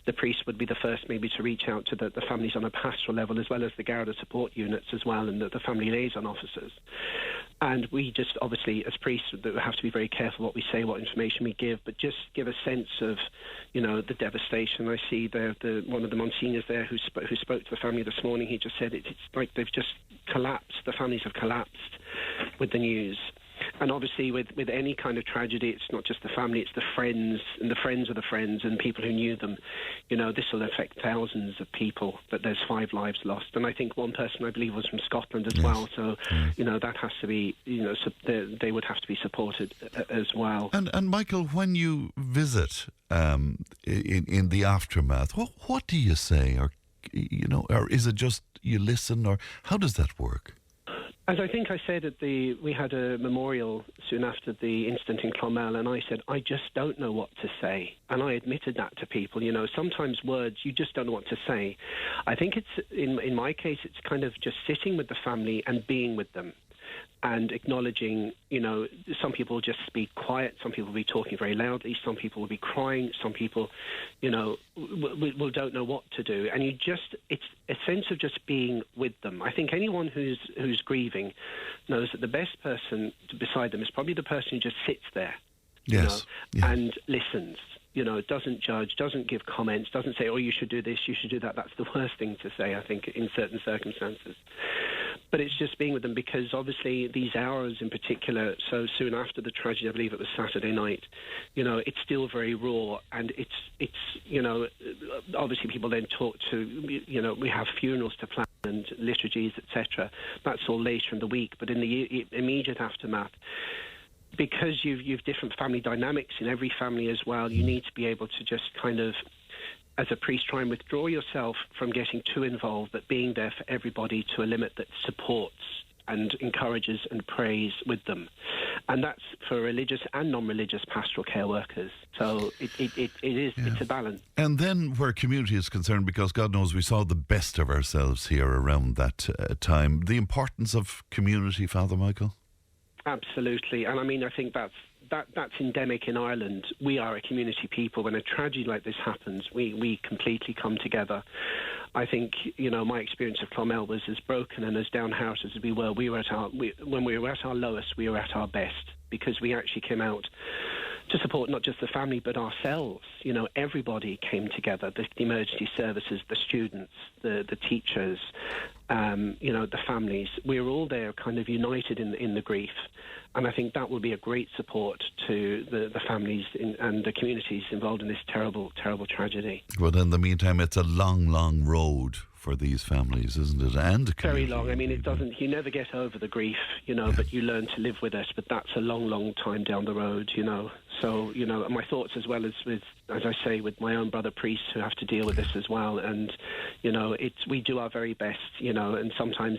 the priest would be the first maybe to reach out to the families on a pastoral level, as well as the Garda support units as well, and the family liaison officers. And we just, obviously, as priests, have to be very careful what we say, what information we give, but just give a sense of, the devastation. I see one of the monsignors there who spoke to the family this morning. He just said it's like they've just collapsed. The families have collapsed with the news. And obviously with any kind of tragedy, it's not just the family, it's the friends and the friends of the friends and people who knew them. This will affect thousands of people, but there's 5 lives lost. And I think one person, I believe, was from Scotland as well. So, that has to be, they would have to be supported as well. And Michael, when you visit in the aftermath, what do you say? Or is it just you listen, or how does that work? As I think I said we had a memorial soon after the incident in Clonmel, and I said, I just don't know what to say. And I admitted that to people. Sometimes words, you just don't know what to say. I think it's, in my case, it's kind of just sitting with the family and being with them. And acknowledging, some people just speak quiet, some people will be talking very loudly, some people will be crying, some people, will don't know what to do. And it's a sense of just being with them. I think anyone who's grieving knows that the best person beside them is probably the person who just sits there, and listens. Doesn't judge, doesn't give comments, doesn't say, oh, you should do this, you should do that. That's the worst thing to say, I think, in certain circumstances. But it's just being with them, because obviously these hours in particular, so soon after the tragedy, I believe it was Saturday night, it's still very raw, and it's obviously people then talk to, we have funerals to plan and liturgies, etc. That's all later in the week, but in the immediate aftermath, because you've different family dynamics in every family as well, you need to be able to just kind of, as a priest, try and withdraw yourself from getting too involved, but being there for everybody to a limit that supports and encourages and prays with them. And that's for religious and non-religious pastoral care workers. So it's a balance. And then where community is concerned, because God knows we saw the best of ourselves here around that time, the importance of community, Father Michael? Absolutely. And I mean, I think that's endemic in Ireland. We are a community people. When a tragedy like this happens, we completely come together. I think, my experience of Clonmel was as broken and as downhearted as we were. When we were at our lowest, we were at our best, because we actually came out to support not just the family but ourselves. Everybody came together, the emergency services, the students, the teachers, the families. We were all there kind of united in the grief. And I think that will be a great support to the families and the communities involved in this terrible, terrible tragedy. Well, in the meantime, it's a long, long road for these families, isn't it? And very long. I mean, it doesn't. You never get over the grief, but you learn to live with it. But that's a long, long time down the road, So, my thoughts as well as with, as I say, with my own brother priests who have to deal with this as well. And, we do our very best, and sometimes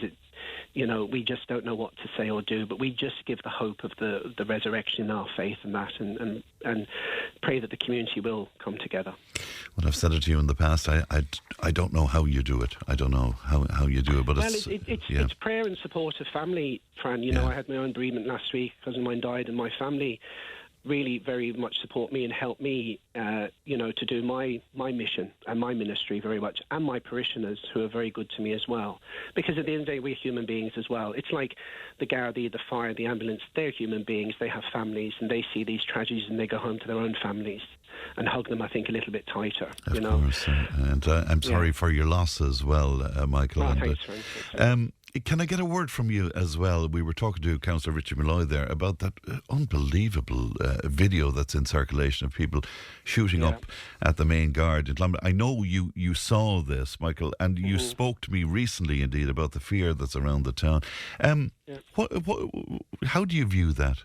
we just don't know what to say or do, but we just give the hope of the resurrection in our faith and that, and pray that the community will come together. Well, I've said it to you in the past. I don't know how you do it. I don't know how you do it, but it's prayer and support of family, Fran. I had my own bereavement last week. A cousin of mine died, and my family really very much support me and help me, to do my mission and my ministry very much, and my parishioners who are very good to me as well. Because at the end of the day, we're human beings as well. It's like the Gardaí, the fire, the ambulance, they're human beings. They have families, and they see these tragedies and they go home to their own families and hug them, I think, a little bit tighter. Of course. And I'm sorry for your loss as well, Michael. Thanks, Frank. Can I get a word from you as well? We were talking to Councillor Richard Malloy there about that unbelievable video that's in circulation of people shooting up at the main guard in Clonmel. I know you saw this, Michael, and you spoke to me recently, indeed, about the fear that's around the town. How do you view that?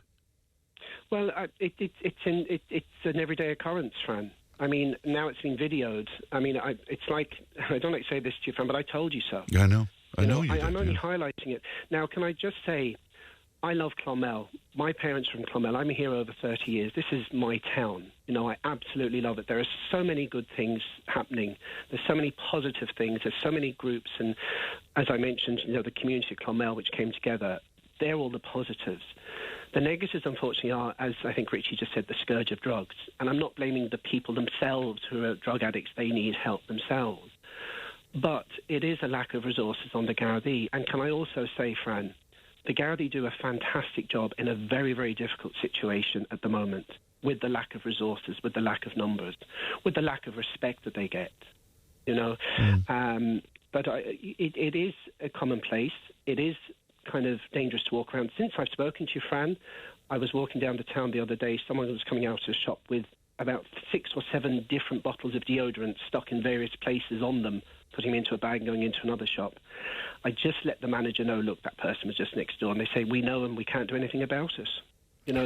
Well, it's an everyday occurrence, Fran. I mean, now it's been videoed. I mean, it's like, I don't like to say this to you, Fran, but I told you so. Yeah, I know. I'm only highlighting it. Now, can I just say, I love Clonmel. My parents are from Clonmel. I'm here over 30 years. This is my town. I absolutely love it. There are so many good things happening. There's so many positive things. There's so many groups. And as I mentioned, the community of Clonmel, which came together, they're all the positives. The negatives, unfortunately, are, as I think Richie just said, the scourge of drugs. And I'm not blaming the people themselves who are drug addicts. They need help themselves. But it is a lack of resources on the Gardaí. And can I also say, Fran, the Gardaí do a fantastic job in a very, very difficult situation at the moment, with the lack of resources, with the lack of numbers, with the lack of respect that they get, But it is a commonplace. It is kind of dangerous to walk around. Since I've spoken to you, Fran, I was walking down the town the other day. Someone was coming out of a shop with about 6 or 7 different bottles of deodorant stuck in various places on them, putting them into a bag and going into another shop. I just let the manager know, look, that person was just next door. And they say, we know and we can't do anything about it.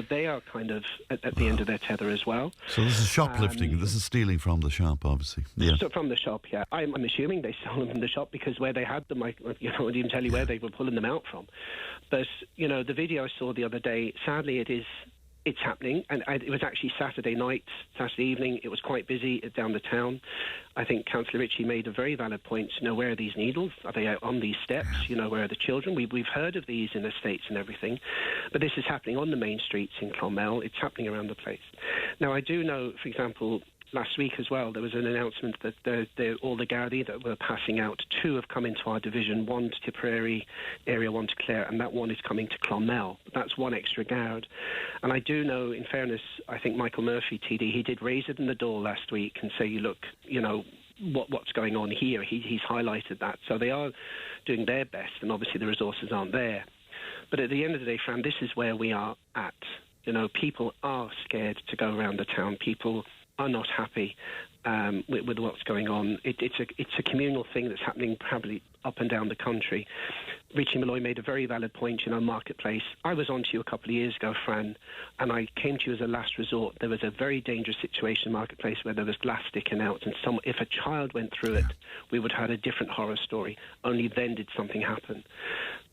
They are kind of at the end of their tether as well. So this is shoplifting. This is stealing from the shop, obviously. Yeah. So from the shop, yeah. I'm assuming they stole them from the shop, because where they had them, I won't even tell you where they were pulling them out from. But, the video I saw the other day, sadly it's happening, and it was actually Saturday night, Saturday evening. It was quite busy down the town. I think Councillor Ritchie made a very valid point. Where are these needles? Are they out on these steps? Where are the children? We've heard of these in the States and everything, but this is happening on the main streets in Clonmel. It's happening around the place. Now, I do know, for example, last week as well, there was an announcement that all the Gardaí that were passing out, 2 have come into our division, 1 to Tipperary area, 1 to Clare, and that 1 is coming to Clonmel. That's 1 extra guard. And I do know, in fairness, I think Michael Murphy, TD, he did raise it in the door last week and say, look, what's going on here. He's highlighted that. So they are doing their best, and obviously the resources aren't there. But at the end of the day, Fran, this is where we are at. People are scared to go around the town. People are not happy with what's going on. It's a communal thing that's happening probably up and down the country. Richie Malloy made a very valid point, Marketplace. I was on to you a couple of years ago, Fran, and I came to you as a last resort. There was a very dangerous situation in Marketplace where there was glass sticking out, and if a child went through it, we would have had a different horror story. Only then did something happen.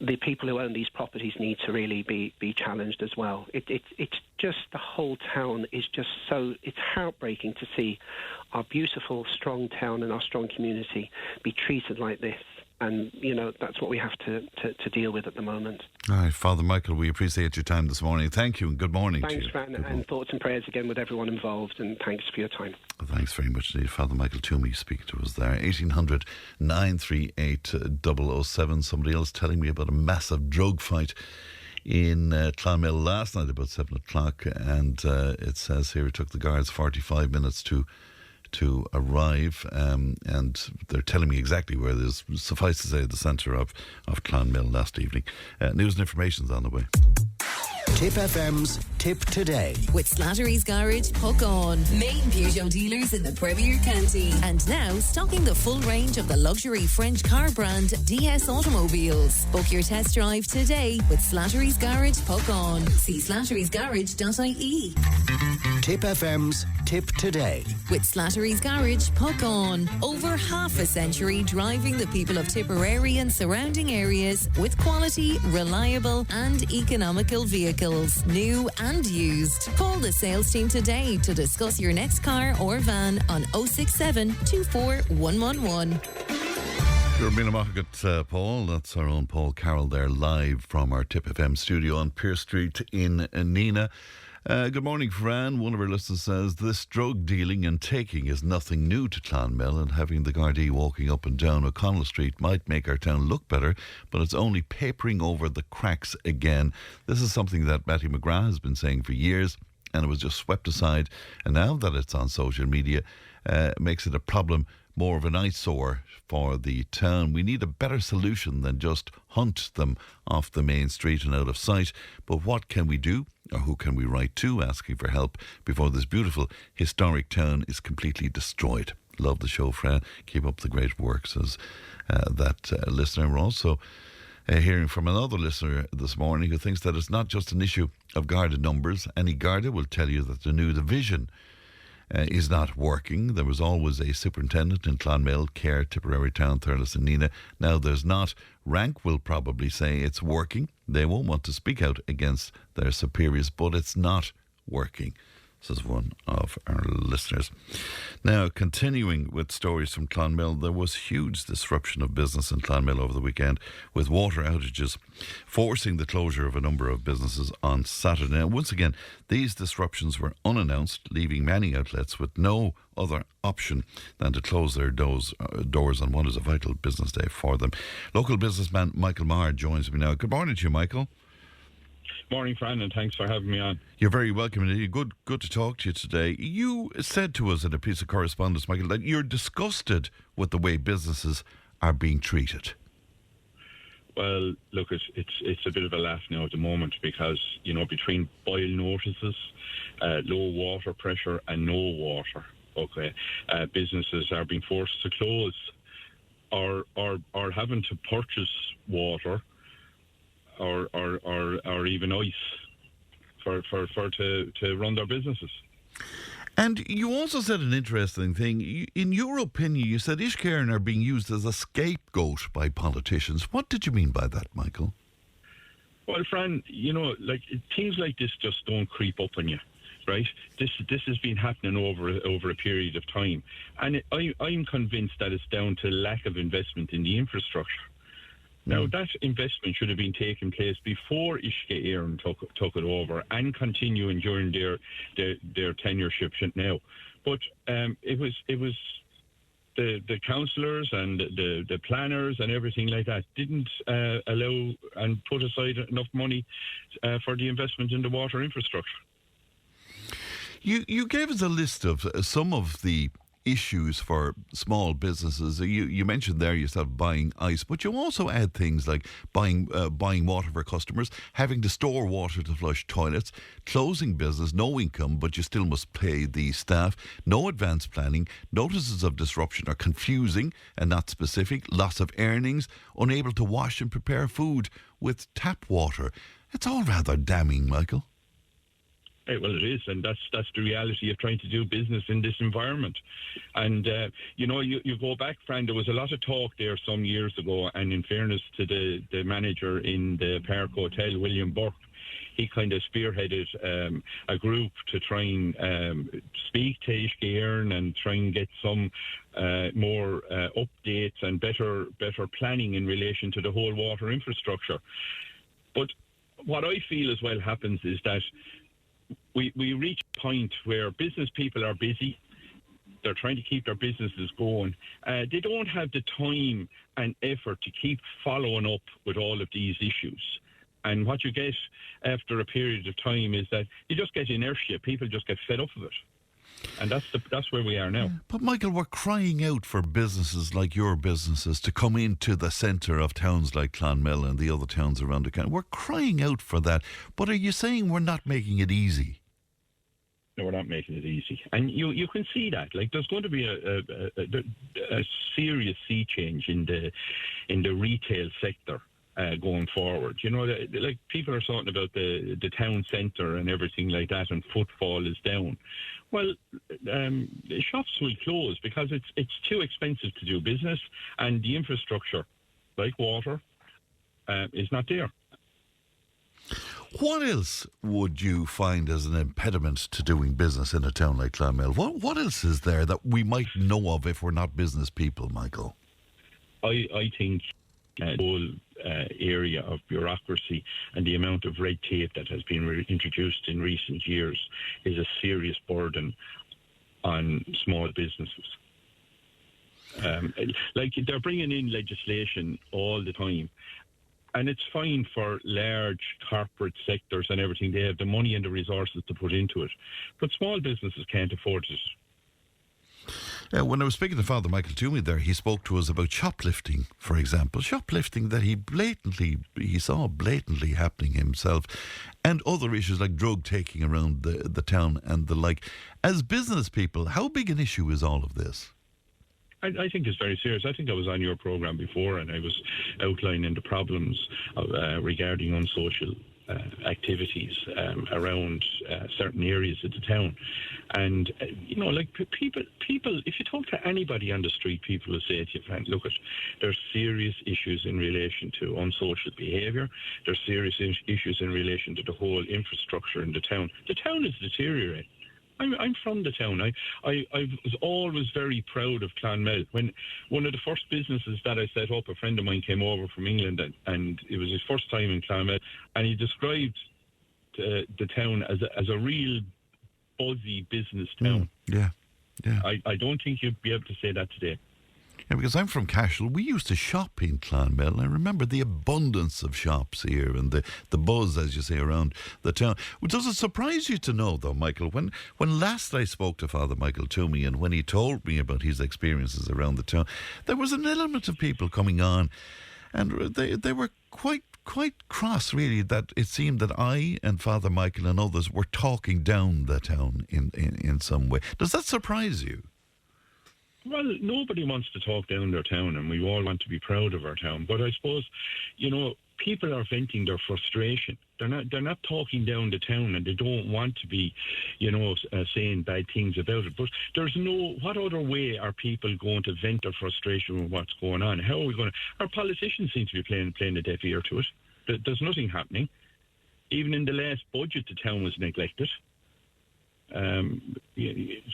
The people who own these properties need to really be challenged as well. It's just, the whole town is just so, it's heartbreaking to see our beautiful, strong town and our strong community be treated like this. And, that's what we have to deal with at the moment. All right, Father Michael, we appreciate your time this morning. Thank you and good morning to you. Thanks, Fran, and thoughts and prayers again with everyone involved, and thanks for your time. Thanks very much indeed. Father Michael Toomey speaking to us there. 1800 938 007. Somebody else telling me about a massive drug fight in Clonmel last night about 7 o'clock, and it says here it took the guards 45 minutes to arrive, and they're telling me exactly where it is. Suffice to say, the centre of Clonmel last evening. News and information's on the way. Tipp FM's Tipp Today. With Slattery's Garage, Puck On. Main Peugeot dealers in the Premier County. And now stocking the full range of the luxury French car brand DS Automobiles. Book your test drive today with Slattery's Garage, Puck On. See slatterysgarage.ie. Tipp FM's Tipp Today. With Slattery's Garage, Puck On. Over half a century driving the people of Tipperary and surrounding areas with quality, reliable and economical vehicles, new and used. Call the sales team today to discuss your next car or van on 067 24 111. You're being a Paul. That's our own Paul Carroll there, live from our Tipp FM studio on Pearse Street in Nina. Good morning, Fran. One of our listeners says this drug dealing and taking is nothing new to Clonmel, and having the Gardaí walking up and down O'Connell Street might make our town look better, but it's only papering over the cracks again. This is something that Matthew McGrath has been saying for years, and it was just swept aside. And now that it's on social media, makes it a problem, more of an eyesore for the town. We need a better solution than just hunt them off the main street and out of sight. But what can we do, or who can we write to asking for help before this beautiful historic town is completely destroyed? Love the show, Fran. Keep up the great work, says that listener. We're also hearing from another listener this morning who thinks that it's not just an issue of Garda numbers. Any Garda will tell you that the new division is not working. There was always a superintendent in Clonmel, Care, Tipperary Town, Thurles and Nina. Now there's not. Rank will probably say it's working. They won't want to speak out against their superiors, but it's not working, says one of our listeners. Now, continuing with stories from Clonmel, there was huge disruption of business in Clonmel over the weekend, with water outages forcing the closure of a number of businesses on Saturday. Now, once again, these disruptions were unannounced, leaving many outlets with no other option than to close their doors on what is a vital business day for them. Local businessman Michael Maher joins me now. Good morning to you, Michael. Morning, Fran, and thanks for having me on. You're very welcome. Good to talk to you today. You said to us in a piece of correspondence, Michael, that you're disgusted with the way businesses are being treated. Well, look, it's a bit of a laugh now at the moment because, you know, between boil notices, low water pressure and no water, businesses are being forced to close or having to purchase water or even ice to run their businesses. And you also said an interesting thing. In your opinion, you said Ishcairn are being used as a scapegoat by politicians. What did you mean by that, Michael? Well, Fran, you know, like things like this just don't creep up on you, right? This has been happening over a period of time, and I'm convinced that it's down to lack of investment in the infrastructure. Now, that investment should have been taking place before Ishcairn took it over and continuing during their tenureship now. But it was the councillors and the planners and everything like that didn't allow and put aside enough money for the investment in the water infrastructure. You gave us a list of some of the issues for small businesses. You mentioned there yourself buying ice, but you also add things like buying water for customers, having to store water to flush toilets, closing business, no income, but you still must pay the staff, no advance planning, notices of disruption are confusing and not specific, loss of earnings, unable to wash and prepare food with tap water. It's all rather damning, Michael. Well, it is, and that's the reality of trying to do business in this environment. And, you know, you go back, Fran, there was a lot of talk there some years ago, and in fairness to the manager in the Park Hotel, William Burke, he kind of spearheaded a group to try and speak to Ishcairn and try and get some more updates and better planning in relation to the whole water infrastructure. But what I feel as well happens is that we reach a point where business people are busy. They're trying to keep their businesses going. They don't have the time and effort to keep following up with all of these issues. And what you get after a period of time is that you just get inertia. People just get fed up of it. And that's where we are now. But Michael, we're crying out for businesses like your businesses to come into the centre of towns like Clonmel and the other towns around the county. We're crying out for that. But are you saying we're not making it easy? No, we're not making it easy. And you can see that. Like, there's going to be a serious sea change in the retail sector going forward. You know, like people are talking about the town centre and everything like that, and footfall is down. Well, shops will close because it's too expensive to do business, and the infrastructure, like water, is not there. What else would you find as an impediment to doing business in a town like Clonmel? What else is there that we might know of if we're not business people, Michael? I think whole area of bureaucracy and the amount of red tape that has been introduced in recent years is a serious burden on small businesses. Like they're bringing in legislation all the time, and it's fine for large corporate sectors and everything. They have the money and the resources to put into it, but small businesses can't afford it. When I was speaking to Father Michael Toomey there, he spoke to us about shoplifting, for example. Shoplifting that he saw blatantly happening himself, and other issues like drug taking around the town and the like. As business people, how big an issue is all of this? I think it's very serious. I think I was on your programme before and I was outlining the problems regarding unsocial activities around certain areas of the town. And, like people, if you talk to anybody on the street, people will say to you, Frank, look, there's serious issues in relation to unsocial behaviour. There's serious issues in relation to the whole infrastructure in the town. The town is deteriorating. I'm from the town. I was always very proud of Clonmel. When one of the first businesses that I set up, a friend of mine came over from England and it was his first time in Clonmel, and he described the town as a real buzzy business town. Yeah. I don't think you'd be able to say that today. Yeah, because I'm from Cashel. We used to shop in Clonmel. I remember the abundance of shops here and the buzz, as you say, around the town. Does it surprise you to know, though, Michael, when last I spoke to Father Michael Toomey and when he told me about his experiences around the town, there was an element of people coming on and they were quite cross, really, that it seemed that I and Father Michael and others were talking down the town in some way. Does that surprise you? Well, nobody wants to talk down their town, and we all want to be proud of our town. But I suppose, people are venting their frustration. They're not talking down the town, and they don't want to be, saying bad things about it. But what other way are people going to vent their frustration with what's going on? How are we going to? Our politicians seem to be playing a deaf ear to it. There's nothing happening. Even in the last budget, the town was neglected.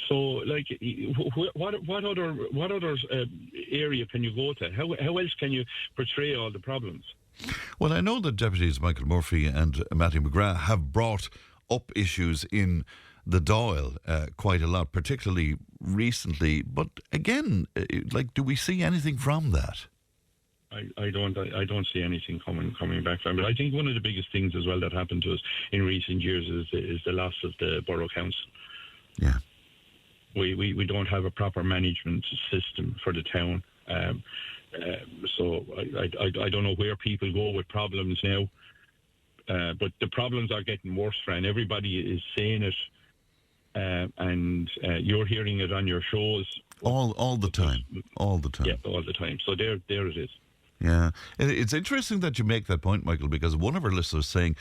So, like, what other area can you go to? How else can you portray all the problems? Well, I know that Deputies Michael Murphy and Matthew McGrath have brought up issues in the Dáil quite a lot, particularly recently. But again, do we see anything from that? I don't see anything coming back from it. I think one of the biggest things as well that happened to us in recent years is the loss of the borough council. Yeah, we don't have a proper management system for the town. So I don't know where people go with problems now, but the problems are getting worse, Fran. Everybody is saying it, and you're hearing it on your shows all the time. Yeah, all the time. So there it is. Yeah, it's interesting that you make that point, Michael, because one of our listeners is saying,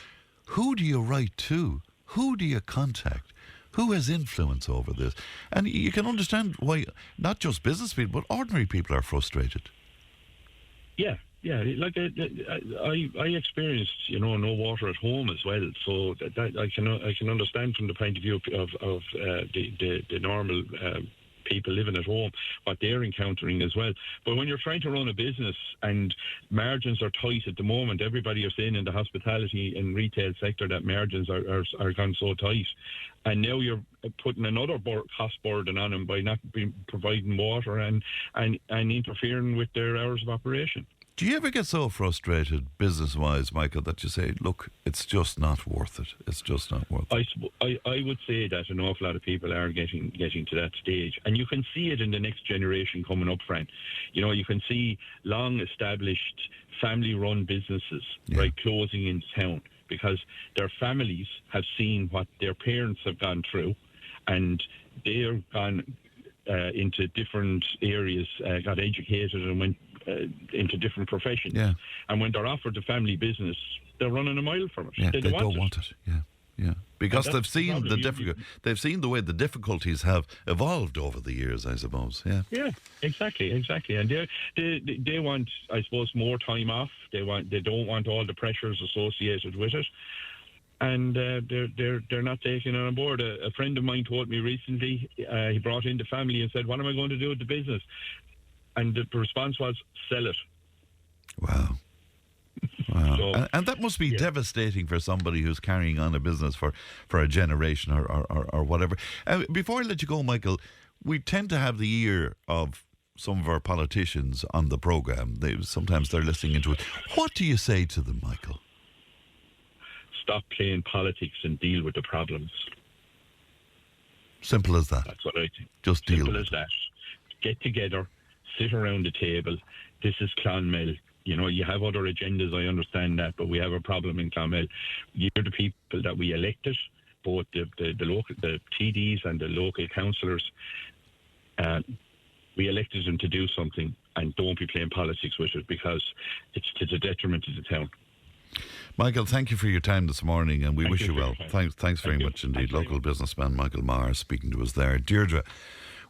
who do you write to? Who do you contact? Who has influence over this? And you can understand why not just business people, but ordinary people are frustrated. Yeah. Like I experienced, no water at home as well. So that I can understand from the point of view of the normal people living at home, what they're encountering as well. But when you're trying to run a business and margins are tight at the moment, everybody are saying in the hospitality and retail sector that margins are gone so tight. And now you're putting another cost burden on them by not providing water and interfering with their hours of operation. Do you ever get so frustrated, business-wise, Michael, that you say, look, it's just not worth it? It's just not worth it. I would say that an awful lot of people are getting to that stage. And you can see it in the next generation coming up, Frank. You can see long-established family-run businesses, right, closing in town because their families have seen what their parents have gone through and they're gone into different areas, got educated and went into different professions. Yeah. And when they're offered the family business, they're running a mile from it. Yeah, they don't want it. Yeah. Because they've seen they've seen the way the difficulties have evolved over the years, I suppose. Yeah, exactly. And they want, I suppose, more time off. They don't want all the pressures associated with it. And they're not taking it on board. A friend of mine told me recently, he brought in the family and said, what am I going to do with the business? And the response was, sell it. Wow. Wow. So, and that must be devastating for somebody who's carrying on a business for a generation or whatever. Before I let you go, Michael, we tend to have the ear of some of our politicians on the programme. Sometimes they're listening into it. What do you say to them, Michael? Stop playing politics and deal with the problems. Simple as that. That's what I think. Just deal Simple with as it. that. Get together, sit around the table. This is Clonmel. You know, you have other agendas, I understand that, but we have a problem in Clonmel. You're the people that we elected, both the TDs and the local councillors. We elected them to do something, and don't be playing politics with it, because it's to the detriment of the town. Michael, thank you for your time this morning, and we wish you well. Thanks very much indeed. Local businessman Michael Maher speaking to us there. Deirdre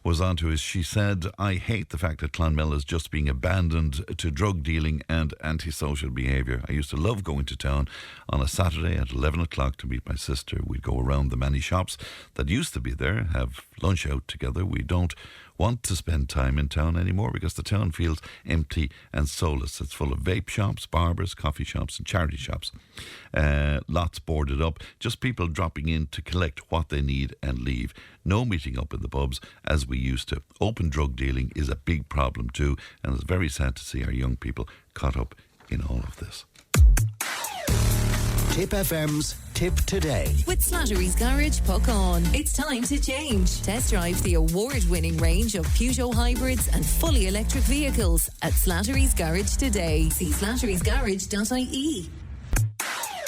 was on to us. She said, I hate the fact that Clonmel is just being abandoned to drug dealing and antisocial behaviour. I used to love going to town on a Saturday at 11 o'clock to meet my sister. We'd go around the many shops that used to be there, have lunch out together. We don't want to spend time in town anymore because the town feels empty and soulless. It's full of vape shops, barbers, coffee shops and charity shops. Lots boarded up, just people dropping in to collect what they need and leave. No meeting up in the pubs as we used to. Open drug dealing is a big problem too, and it's very sad to see our young people caught up in all of this. Tip FM's Tip Today. With Slattery's Garage, puck on. It's time to change. Test drive the award-winning range of Peugeot hybrids and fully electric vehicles at Slattery's Garage today. See slatterysgarage.ie.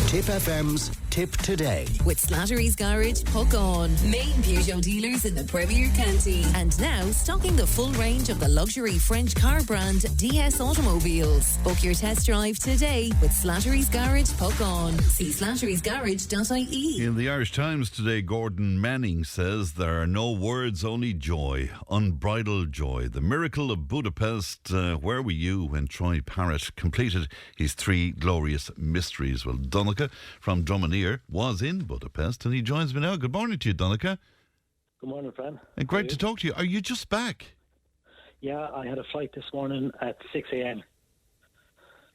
Tip FM's Tip Today. With Slattery's Garage, puck on. Main Peugeot dealers in the Premier County. And now stocking the full range of the luxury French car brand DS Automobiles. Book your test drive today with Slattery's Garage, puck on. See slatterysgarage.ie. In the Irish Times today, Gordon Manning says there are no words, only joy, unbridled joy. The miracle of Budapest. Where were you when Troy Parrott completed his 3 glorious mysteries? Well, Donncha from Drummondere was in Budapest, and he joins me now. Good morning to you, Donncha. Good morning, Fran. And great to talk to you. Are you just back? Yeah, I had a flight this morning at 6 a.m.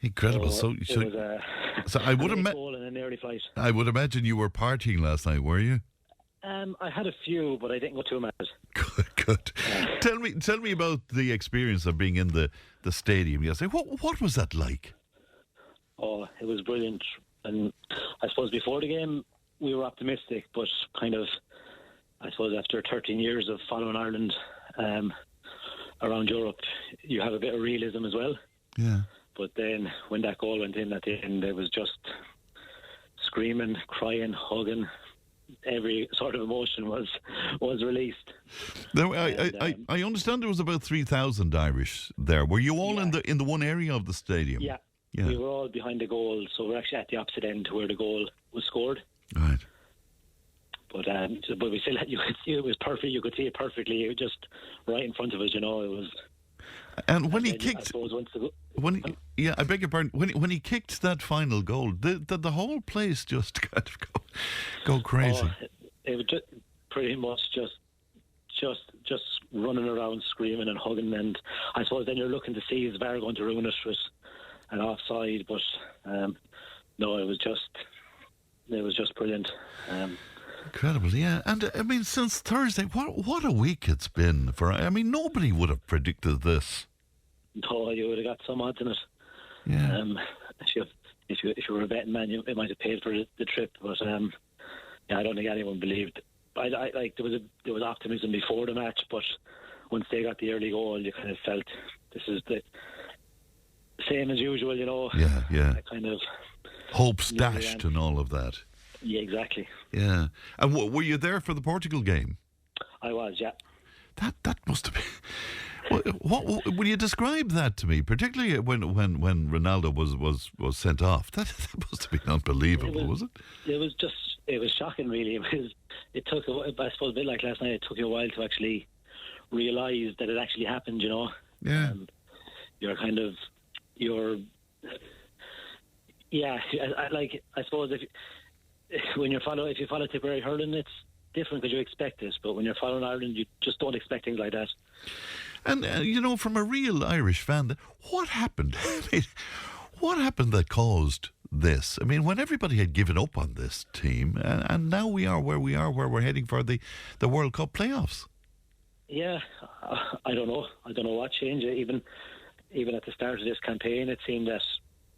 Incredible. So I would an early flight. I would imagine you were partying last night, were you? I had a few, but I didn't go too mad. Good. Tell me about the experience of being in the stadium yesterday. What was that like? Oh, it was brilliant. And I suppose before the game, we were optimistic, but kind of, I suppose after 13 years of following Ireland around Europe, you have a bit of realism as well. Yeah. But then when that goal went in at the end, it was just screaming, crying, hugging. Every sort of emotion was released. Now, I understand there was about 3,000 Irish there. Were you all in the one area of the stadium? Yeah. We were all behind the goal, so we're actually at the opposite end to where the goal was scored. Right. But we still you could see it was perfect. You could see it perfectly. It was just right in front of us. You know, it was. And when he kicked, I suppose once I beg your pardon. When he kicked that final goal, did the whole place just kind of go crazy? Oh, it was just pretty much just running around, screaming and hugging. And I suppose then you're looking to see is VAR going to ruin it with an offside, but no, it was just brilliant. Incredible, yeah. And I mean, since Thursday, what a week it's been for. I mean, nobody would have predicted this. No, you would have got some odds in it. Yeah. If you were a betting man, it might have paid for the trip, but yeah, I don't think anyone believed. I like there was optimism before the match, but once they got the early goal, you kind of felt this is the same as usual, you know. Yeah. Kind of hopes dashed and all of that. Yeah, exactly. Yeah. And were you there for the Portugal game? I was, yeah. That must have been. What will you describe that to me? Particularly when Ronaldo was sent off. That must have been unbelievable, was it? It was shocking, really. It took, I suppose, a bit like last night. It took you a while to actually realise that it actually happened. You know. Yeah. I suppose if you follow Tipperary hurling, it's different because you expect it. But when you're following Ireland, you just don't expect things like that. And, from a real Irish fan, what happened? I mean, what happened that caused this? I mean, when everybody had given up on this team, and now we are where we're heading for the World Cup playoffs. Yeah, I don't know. I don't know what changed. Even at the start of this campaign, it seemed that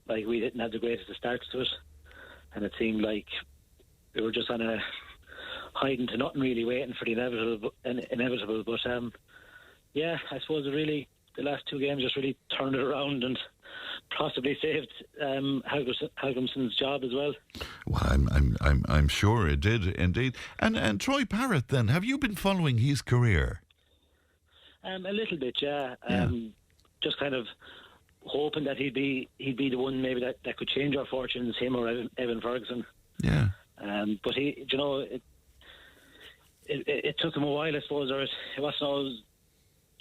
like we didn't have the greatest of starts to it, and it seemed like we were just on a hiding to nothing, really, waiting for the inevitable. But yeah, I suppose the last two games just really turned it around and possibly saved Helgumson's job as well. Well, I'm sure it did indeed. And Troy Parrott, then, have you been following his career? A little bit, yeah. Just kind of hoping that he'd be the one maybe that could change our fortunes, him or Evan Ferguson. Yeah. But he, it took him a while, I suppose, or it wasn't always,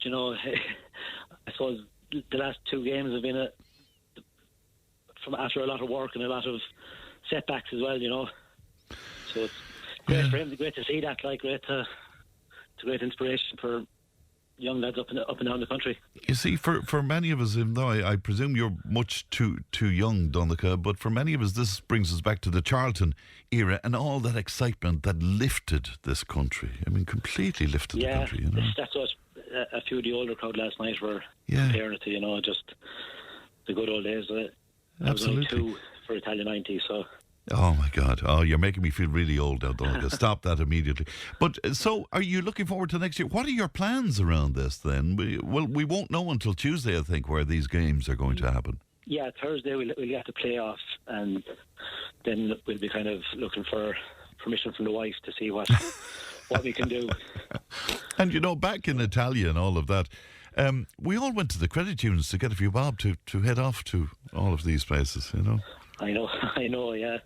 I suppose the last two games have been from after a lot of work and a lot of setbacks as well, So it's great for him, great to see that, like it's a great inspiration for young lads up and down the country. You see, for many of us, even though I presume you're much too young, Donncha, but for many of us, this brings us back to the Charlton era and all that excitement that lifted this country. I mean, completely lifted the country. That's what a few of the older crowd last night were comparing it to. Just the good old days. I was only 2 for Italian 90, so. Oh my God! Oh, you're making me feel really old now, Donncha. Stop that immediately. But so, are you looking forward to next year? What are your plans around this then? We won't know until Tuesday, I think, where these games are going to happen. Yeah, Thursday we'll get the playoff, and then we'll be kind of looking for permission from the wife to see what we can do. And back in Italia and all of that, we all went to the credit unions to get a few bob to head off to all of these places. I know, yeah.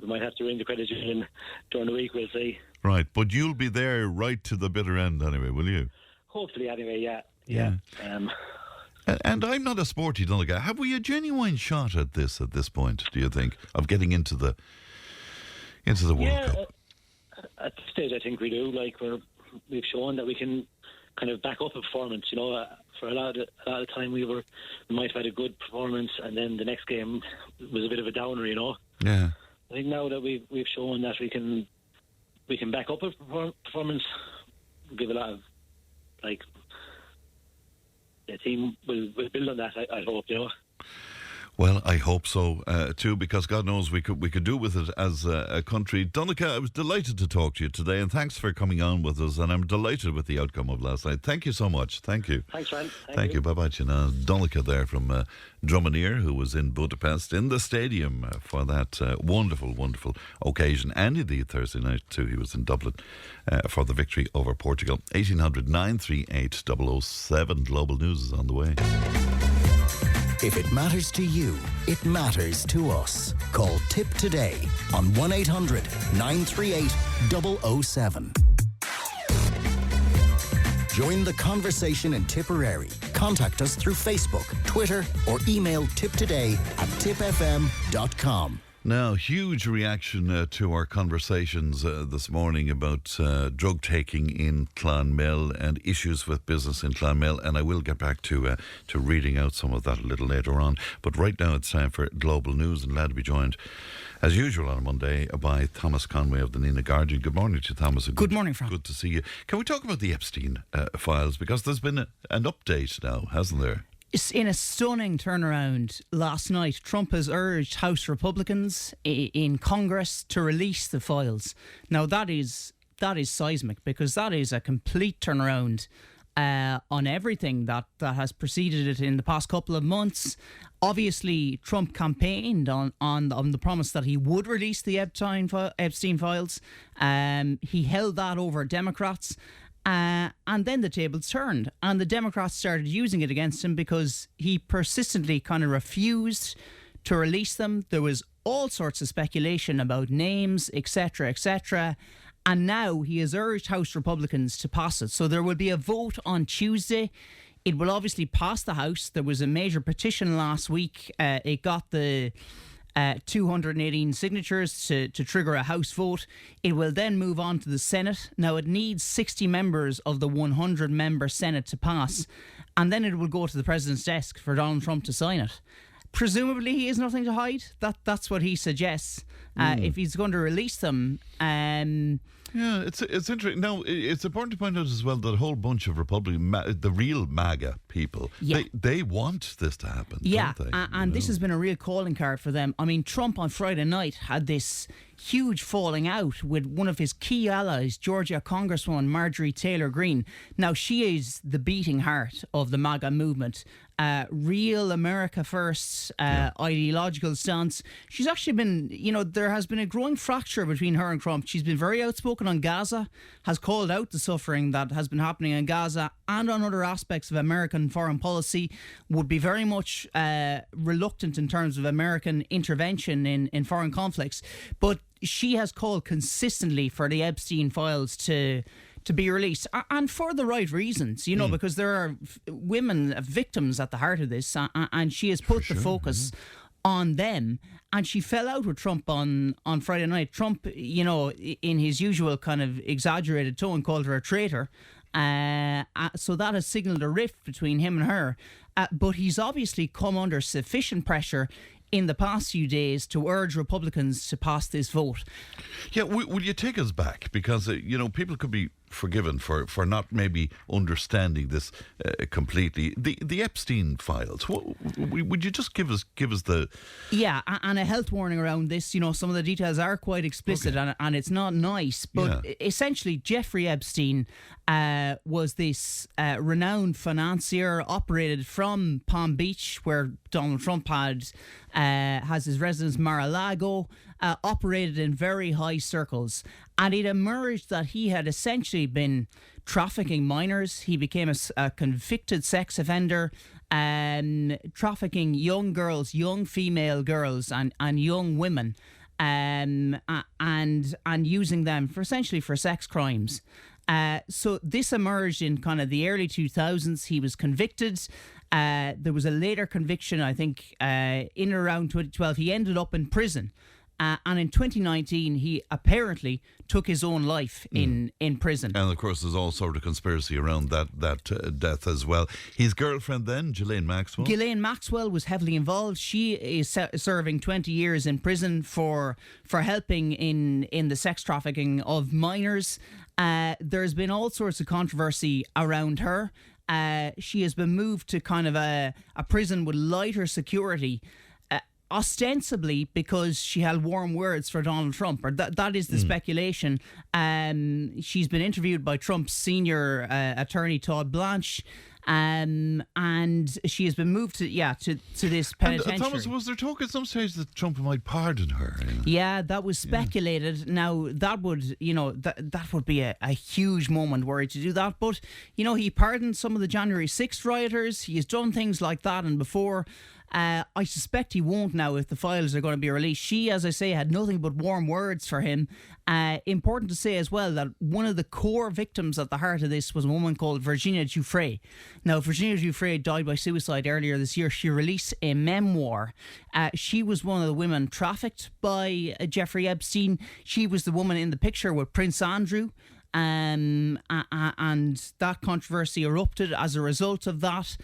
We might have to ring the credit union during the week, we'll see. Right, but you'll be there right to the bitter end anyway, will you? Hopefully anyway, yeah. And I'm not a sporty Donncha. Have we a genuine shot at this point, do you think, of getting into the World Cup? At this stage I think we do. Like we've shown that we can kind of back up a performance, for a lot of time we might have had a good performance, and then the next game was a bit of a downer, Yeah. I think now that we've shown that we can back up a performance, we'll give a lot of the team will build on that. I hope, Well, I hope so too, because God knows we could do with it as a country. Donncha, I was delighted to talk to you today, and thanks for coming on with us. And I'm delighted with the outcome of last night. Thank you so much. Thank you. Thanks, Ryan. Thank you. Bye bye. Donncha there from Drumineer, who was in Budapest in the stadium for that wonderful, wonderful occasion, and indeed Thursday night too. He was in Dublin for the victory over Portugal. 1800 938 007. Global News is on the way. If it matters to you, it matters to us. Call Tipp Today on 1800 938 007. Join the conversation in Tipperary. Contact us through Facebook, Twitter, or email tiptoday@tippfm.com. Now, huge reaction to our conversations this morning about drug taking in Clonmel and issues with business in Clonmel, and I will get back to reading out some of that a little later on. But right now it's time for Global News, and glad to be joined, as usual on a Monday, by Thomas Conway of the Nina Guardian. Good morning to you, Thomas. Good morning, Frank. Good to see you. Can we talk about the Epstein files? Because there's been an update now, hasn't there? In a stunning turnaround last night, Trump has urged House Republicans in Congress to release the files. Now that is seismic, because that is a complete turnaround on everything that has preceded it in the past couple of months. Obviously, Trump campaigned on the promise that he would release the Epstein files. He held that over Democrats. And then the tables turned, and the Democrats started using it against him because he persistently kind of refused to release them. There was all sorts of speculation about names, etc., etc. And now he has urged House Republicans to pass it. So there will be a vote on Tuesday. It will obviously pass the House. There was a major petition last week. It got the 218 signatures to trigger a House vote. It will then move on to the Senate. Now, it needs 60 members of the 100-member Senate to pass. and then it will go to the president's desk for Donald Trump to sign it. Presumably, he has nothing to hide. That's what he suggests. If he's going to release them. Yeah, it's interesting. Now, it's important to point out as well that a whole bunch of Republican, the real MAGA people, they want this to happen, don't they? And this has been a real calling card for them. I mean, Trump on Friday night had this huge falling out with one of his key allies, Georgia Congresswoman Marjorie Taylor Greene. Now, she is the beating heart of the MAGA movement. Real America first ideological stance. She's actually been, there has been a growing fracture between her and Trump. She's been very outspoken on Gaza, has called out the suffering that has been happening in Gaza and on other aspects of American foreign policy, would be very much reluctant in terms of American intervention in foreign conflicts. But she has called consistently for the Epstein files to be released, and for the right reasons, because there are women victims at the heart of this, and she has put the focus on them. And she fell out with Trump on Friday night. Trump, in his usual kind of exaggerated tone, called her a traitor. So that has signalled a rift between him and her. But he's obviously come under sufficient pressure in the past few days to urge Republicans to pass this vote. Yeah, will you take us back? Because, people could be forgiven for not maybe understanding this completely. The Epstein files, would you just give us the... Yeah, and a health warning around this. Some of the details are quite explicit, and it's not nice. But essentially, Jeffrey Epstein was this renowned financier, operated from Palm Beach, where Donald Trump has his residence, Mar-a-Lago, operated in very high circles. And it emerged that he had essentially been trafficking minors. He became a convicted sex offender, trafficking young girls, young female girls and young women, and using them for sex crimes. So this emerged in kind of the early 2000s. He was convicted. There was a later conviction, I think, in around 2012. He ended up in prison. And in 2019, he apparently took his own life in prison. And of course, there's all sort of conspiracy around that death as well. His girlfriend then, Ghislaine Maxwell? Ghislaine Maxwell was heavily involved. She is serving 20 years in prison for helping in the sex trafficking of minors. There's been all sorts of controversy around her. She has been moved to kind of a prison with lighter security, ostensibly because she had warm words for Donald Trump, or that is the speculation. She's been interviewed by Trump's senior attorney Todd Blanche, and she has been moved to this penitentiary. And, Thomas, was there talk at some stage that Trump might pardon her? Yeah, that was speculated. Now that would that would be a huge moment were he to do that. But he pardoned some of the January 6th rioters. He has done things like that and before. I suspect he won't now if the files are going to be released. She, as I say, had nothing but warm words for him. Important to say as well that one of the core victims at the heart of this was a woman called Virginia Giuffre. Now, Virginia Giuffre died by suicide earlier this year. She released a memoir. She was one of the women trafficked by Jeffrey Epstein. She was the woman in the picture with Prince Andrew. And that controversy erupted as a result of that.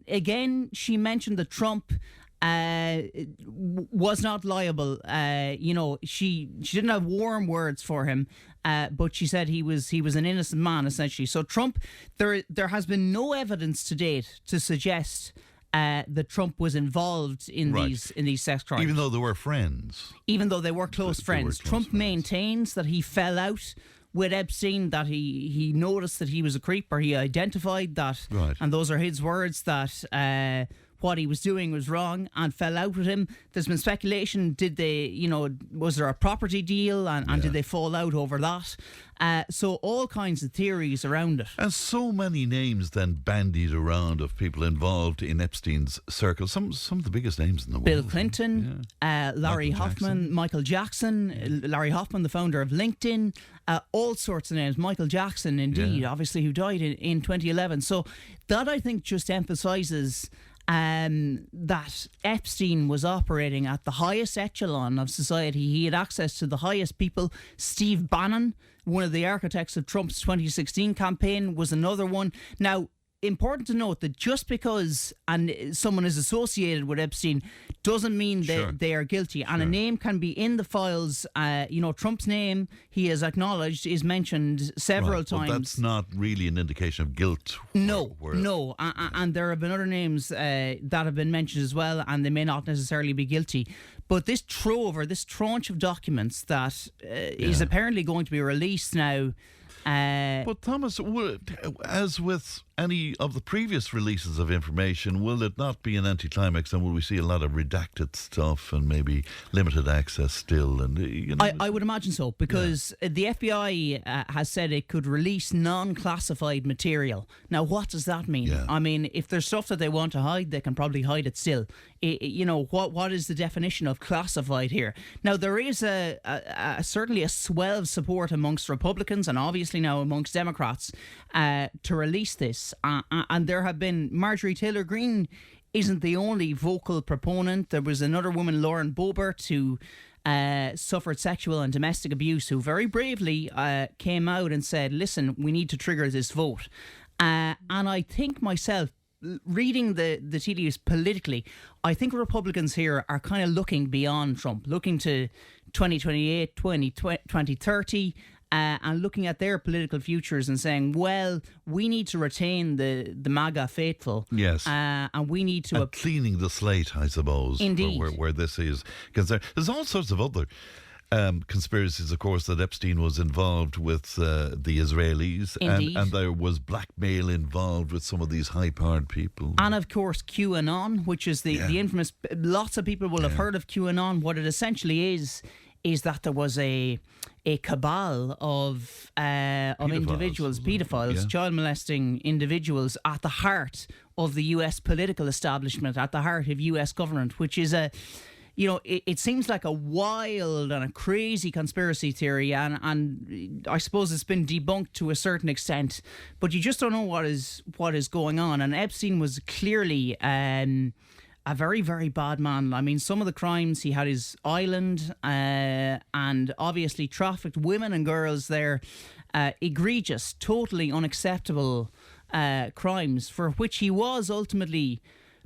Again, she mentioned that Trump was not liable. She didn't have warm words for him, but she said he was an innocent man, essentially. So Trump, there has been no evidence to date to suggest that Trump was involved in these sex crimes. Even though they were friends. Even though they were close friends. Trump maintains that he fell out with Epstein, that he noticed that he was a creep, or he identified that, and those are his words, that what he was doing was wrong, and fell out with him. There's been speculation, was there a property deal, and did they fall out over that? So all kinds of theories around it. And so many names then bandied around of people involved in Epstein's circle. Some of the biggest names in the world. Bill Clinton, Larry Hoffman, Michael Jackson, Larry Hoffman, the founder of LinkedIn, all sorts of names. Michael Jackson, indeed, obviously, who died in 2011. So that, I think, just emphasises that Epstein was operating at the highest echelon of society. He had access to the highest people. Steve Bannon, one of the architects of Trump's 2016 campaign, was another one. Now, important to note that just because someone is associated with Epstein doesn't mean that they are guilty. And a name can be in the files. Trump's name, he has acknowledged, is mentioned several times. But that's not really an indication of guilt. No. And there have been other names that have been mentioned as well, and they may not necessarily be guilty. But this tranche of documents that is apparently going to be released now. But Thomas, as with any of the previous releases of information, will it not be an anticlimax, and will we see a lot of redacted stuff and maybe limited access still? And I would imagine so, because the FBI has said it could release non-classified material. Now, what does that mean? I mean, if there's stuff that they want to hide, they can probably hide it still. What is the definition of classified here? Now, there is certainly a swell of support amongst Republicans and obviously now amongst Democrats to release this. And there have been, Marjorie Taylor Greene isn't the only vocal proponent. There was another woman, Lauren Boebert, who suffered sexual and domestic abuse, who very bravely came out and said, listen, we need to trigger this vote. And I think myself, reading the tea leaves politically, I think Republicans here are kind of looking beyond Trump, looking to 2028, 2030, and looking at their political futures and saying, well, we need to retain the MAGA faithful. Yes. And we need to... cleaning the slate, I suppose. Indeed. Where this is concerned. There's all sorts of other conspiracies, of course, that Epstein was involved with the Israelis. And there was blackmail involved with some of these high-powered people. And, of course, QAnon, which is the infamous... Lots of people will have heard of QAnon. What it essentially is that there was a cabal of individuals, paedophiles, child molesting individuals at the heart of the US political establishment, at the heart of US government, which is it seems like a wild and a crazy conspiracy theory, and I suppose it's been debunked to a certain extent, but you just don't know what is going on. And Epstein was clearly a very, very bad man. I mean, some of the crimes, he had his island and obviously trafficked women and girls there. Egregious, totally unacceptable crimes for which he was ultimately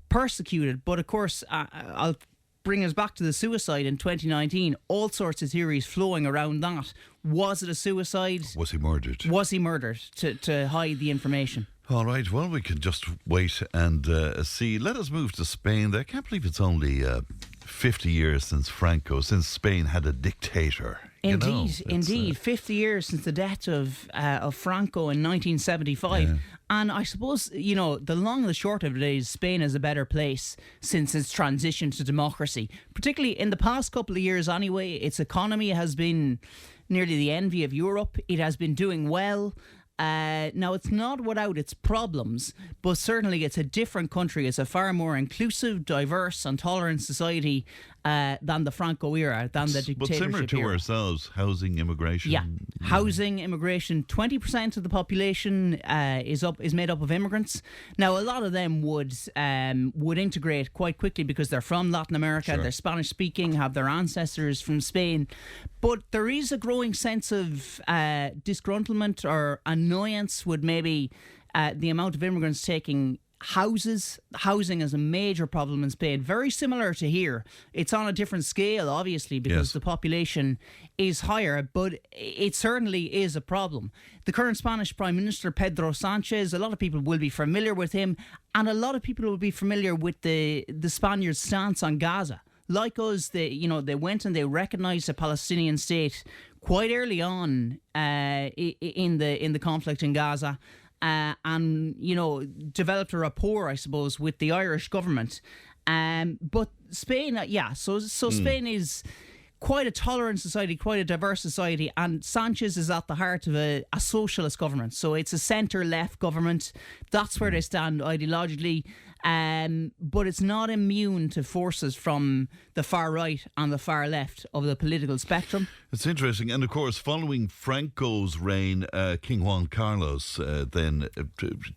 persecuted. But of course, I'll bring us back to the suicide in 2019. All sorts of theories flowing around that. Was it a suicide? Was he murdered? Was he murdered to hide the information? All right, well, we can just wait and see. Let us move to Spain. I can't believe it's only 50 years since Spain had a dictator. Indeed. 50 years since the death of Franco in 1975. Yeah. And I suppose, the long and the short of it is Spain is a better place since its transition to democracy. Particularly in the past couple of years anyway, its economy has been nearly the envy of Europe. It has been doing well. Now, it's not without its problems, but certainly it's a different country. It's a far more inclusive, diverse and tolerant society than the Franco era, than the dictatorship era. But similar to ourselves, housing, immigration. Yeah, housing, immigration. 20% of the population is made up of immigrants. Now, a lot of them would integrate quite quickly because they're from Latin America, they're Spanish speaking, have their ancestors from Spain. But there is a growing sense of disgruntlement or annoyance with maybe the amount of immigrants taking housing is a major problem in Spain, very similar to here. It's on a different scale, obviously, because the population is higher, but it certainly is a problem. The current Spanish Prime Minister, Pedro Sanchez, a lot of people will be familiar with him, and a lot of people will be familiar with the Spaniards' stance on Gaza. Like us, they went and they recognised a Palestinian state quite early on in the conflict in Gaza. And developed a rapport, I suppose, with the Irish government. But Spain, so Spain is quite a tolerant society, quite a diverse society, and Sanchez is at the heart of a socialist government. So it's a centre-left government. That's where they stand ideologically. But it's not immune to forces from the far right and the far left of the political spectrum. It's interesting. And of course, following Franco's reign, King Juan Carlos then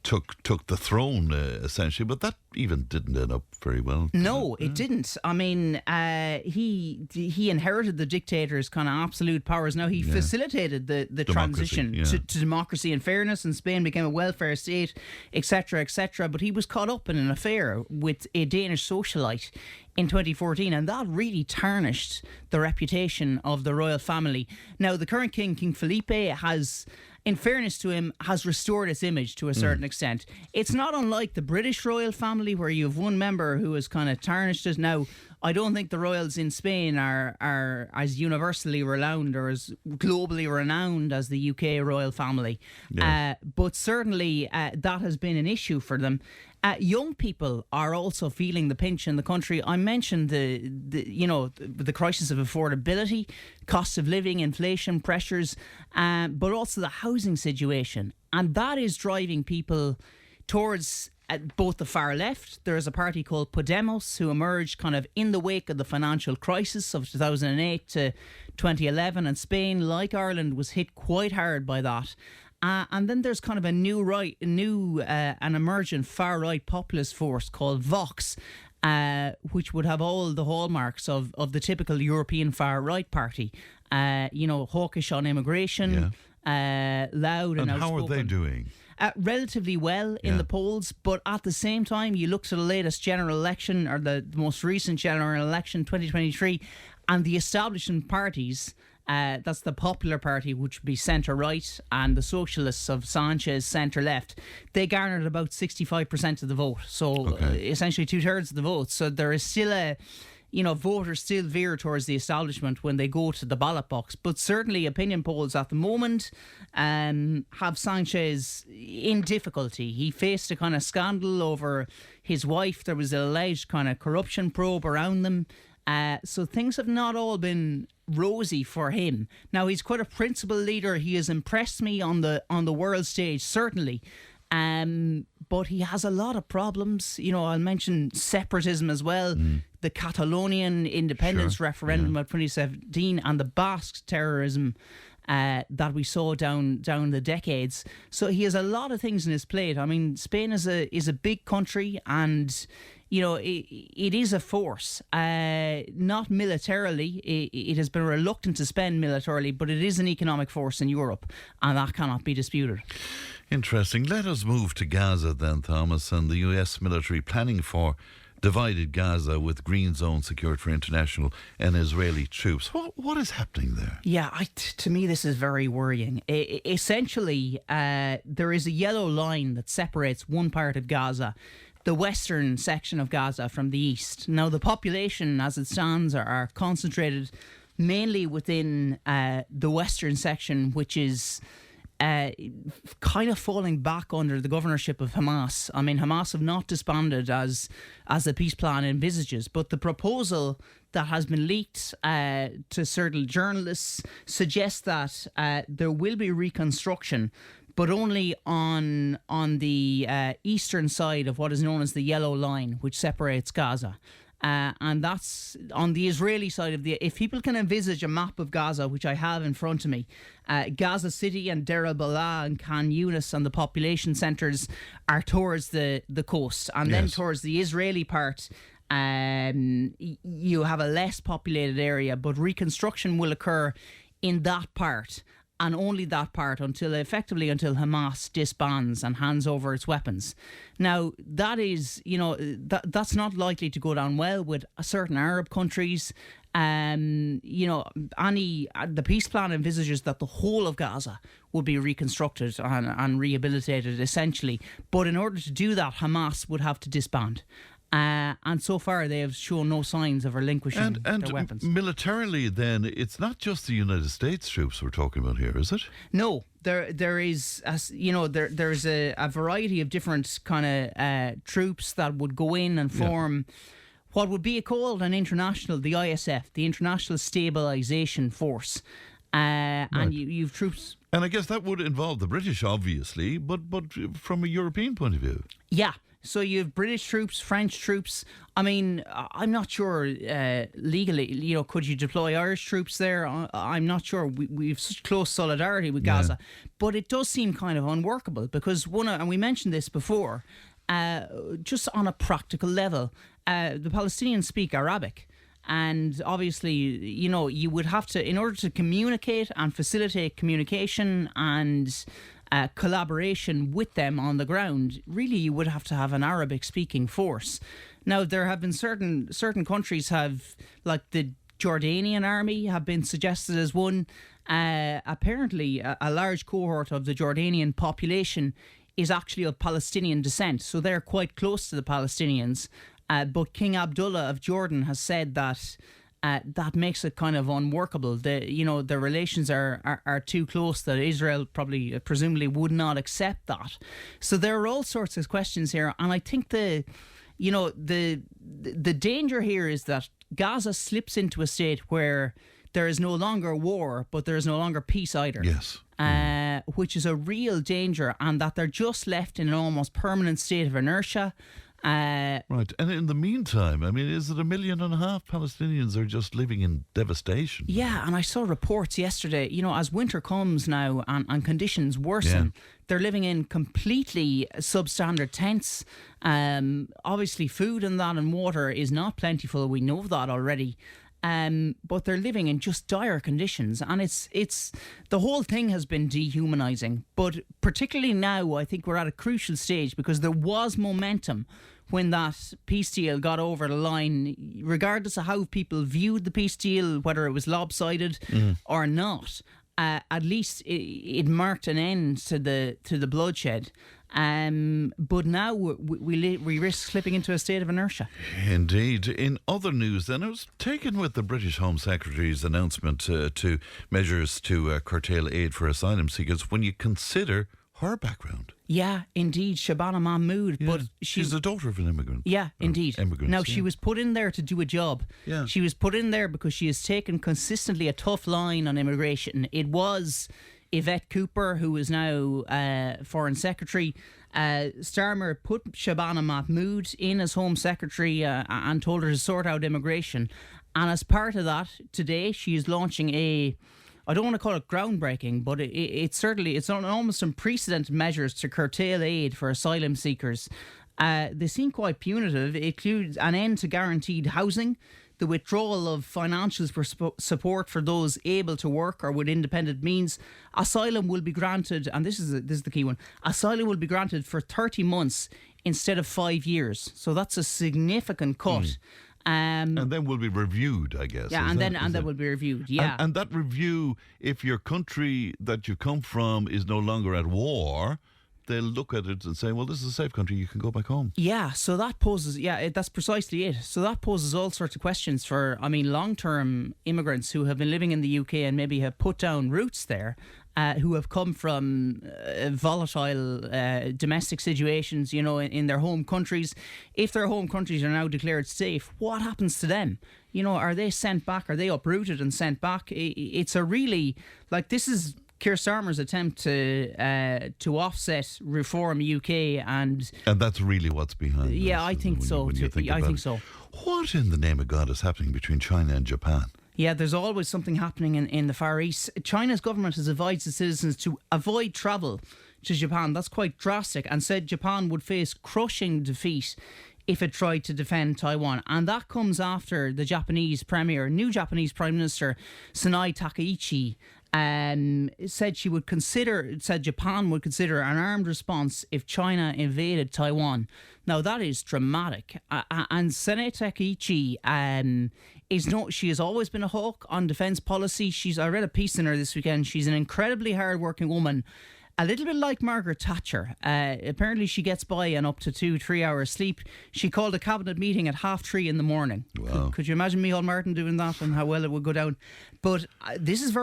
took the throne, essentially. But that even didn't end up very well. No, it didn't. I mean, he inherited the dictator's kind of absolute powers. Now, he facilitated the transition to democracy and fairness, and Spain became a welfare state, etc., etc. But he was caught up in an affair with a Danish socialite in 2014, and that really tarnished the reputation of the royal family. Now, the current king, King Felipe, has, in fairness to him, has restored its image to a certain extent. It's not unlike the British royal family, where you have one member who has kind of tarnished it. Now, I don't think the royals in Spain are as universally renowned or as globally renowned as the UK royal family. Yes. But certainly that has been an issue for them. Young people are also feeling the pinch in the country. I mentioned the crisis of affordability, cost of living, inflation pressures, but also the housing situation. And that is driving people towards both the far left. There is a party called Podemos who emerged kind of in the wake of the financial crisis of 2008 to 2011, and Spain, like Ireland, was hit quite hard by that. And then there's kind of an emergent far-right populist force called Vox, which would have all the hallmarks of the typical European far-right party. Hawkish on immigration, loud and outspoken. And how are they doing? Relatively well in the polls, but at the same time, you look to the latest general election, or the most recent general election, 2023, and the establishment parties, that's the Popular Party, which would be centre-right, and the Socialists of Sanchez, centre-left, they garnered about 65% of the vote. So essentially 2/3 of the vote. So there is still voters still veer towards the establishment when they go to the ballot box. But certainly opinion polls at the moment have Sanchez in difficulty. He faced a kind of scandal over his wife. There was an alleged kind of corruption probe around them. So things have not all been rosy for him. Now, he's quite a principled leader. He has impressed me on the world stage, certainly. But he has a lot of problems. I'll mention separatism as well. The Catalonian independence referendum of 2017, and the Basque terrorism that we saw down the decades. So he has a lot of things in his plate. I mean, Spain is a big country, and it is a force, not militarily. It has been reluctant to spend militarily, but it is an economic force in Europe, and that cannot be disputed. Interesting. Let us move to Gaza then, Thomas, and the US military planning for divided Gaza with green zone secured for international and Israeli troops. What is happening there? Yeah, to me this is very worrying. Essentially, there is a yellow line that separates one part of Gaza, the western section of Gaza, from the east. Now, the population as it stands are concentrated mainly within the western section, which is kind of falling back under the governorship of Hamas. I mean, Hamas have not disbanded as the peace plan envisages, but the proposal that has been leaked to certain journalists suggests that there will be reconstruction, but only on the eastern side of what is known as the yellow line, which separates Gaza. And that's on the Israeli side of if people can envisage a map of Gaza, which I have in front of me, Gaza City and Deir al-Balah and Khan Yunis and the population centres are towards the coast. And then towards the Israeli part, you have a less populated area, but reconstruction will occur in that part, and only that part until Hamas disbands and hands over its weapons. Now, that is, that's not likely to go down well with certain Arab countries. The peace plan envisages that the whole of Gaza would be reconstructed and rehabilitated, essentially. But in order to do that, Hamas would have to disband. And so far they have shown no signs of relinquishing their weapons. Militarily then, it's not just the United States troops we're talking about here, is it? No, there is there's a variety of different kind of troops that would go in and form what would be called the ISF, the International Stabilisation Force. And you've troops. And I guess that would involve the British, obviously, but from a European point of view. Yeah. So you have British troops, French troops. I mean, I'm not sure legally, could you deploy Irish troops there? I'm not sure. We've such close solidarity with Gaza. But it does seem kind of unworkable because and we mentioned this before, just on a practical level, the Palestinians speak Arabic. And obviously, you would have to, in order to communicate and facilitate communication and collaboration with them on the ground, really you would have to have an Arabic-speaking force. Now, there have been certain countries have, like the Jordanian army have been suggested as one. Apparently, a large cohort of the Jordanian population is actually of Palestinian descent, so they're quite close to the Palestinians. But King Abdullah of Jordan has said that that makes it kind of unworkable. The relations are too close that Israel presumably would not accept that. So there are all sorts of questions here, and I think the danger here is that Gaza slips into a state where there is no longer war, but there is no longer peace either. Yes. Which is a real danger, and that they're just left in an almost permanent state of inertia. Right, and in the meantime, I mean, is it 1.5 million Palestinians are just living in devastation? Yeah, and I saw reports yesterday, as winter comes now and conditions worsen, they're living in completely substandard tents. Obviously, food and water is not plentiful. We know that already. But they're living in just dire conditions, and it's the whole thing has been dehumanising. But particularly now, I think we're at a crucial stage because there was momentum when that peace deal got over the line, regardless of how people viewed the peace deal, whether it was lopsided or not. At least it marked an end to the bloodshed. But now we risk slipping into a state of inertia. Indeed. In other news, then, I was taken with the British Home Secretary's announcement to measures to curtail aid for asylum seekers when you consider her background. Yeah, indeed, Shabana Mahmood. Yeah. But she's the daughter of an immigrant. Yeah, indeed. Now, she was put in there to do a job. Yeah. She was put in there because she has taken consistently a tough line on immigration. It was Yvette Cooper, who is now Foreign Secretary. Starmer put Shabana Mahmood in as Home Secretary and told her to sort out immigration. And as part of that, today she is launching I don't want to call it groundbreaking, but it's an almost unprecedented measures to curtail aid for asylum seekers. They seem quite punitive. It includes an end to guaranteed housing, the withdrawal of financial support for those able to work or with independent means. Asylum will be granted, and this is the key one, asylum will be granted for 30 months instead of 5 years. So that's a significant cut. And then will be reviewed, I guess. Yeah, and then will be reviewed. Yeah, and that review, if your country that you come from is no longer at war, they'll look at it and say, well, this is a safe country, you can go back home. Yeah, so that poses, that's precisely it. So that poses all sorts of questions for, long-term immigrants who have been living in the UK and maybe have put down roots there, who have come from volatile domestic situations, in their home countries. If their home countries are now declared safe, what happens to them? Are they sent back? Are they uprooted and sent back? It's a really, this is Keir Starmer's attempt to offset Reform UK, and that's really what's behind. Yeah, I think so. I think so. What in the name of God is happening between China and Japan? Yeah, there's always something happening in the Far East. China's government has advised its citizens to avoid travel to Japan. That's quite drastic, and said Japan would face crushing defeat if it tried to defend Taiwan. And that comes after the new Japanese Prime Minister Sanae Takaichi said Japan would consider an armed response if China invaded Taiwan. Now that is dramatic. And Sanae Takaichi she has always been a hawk on defence policy. I read a piece in her this weekend. She's an incredibly hard-working woman, a little bit like Margaret Thatcher. Apparently she gets by on up to 2-3 hours sleep. She called a cabinet meeting at 3:30 in the morning. Wow. Could you imagine Micheál Martin doing that and how well it would go down? But this is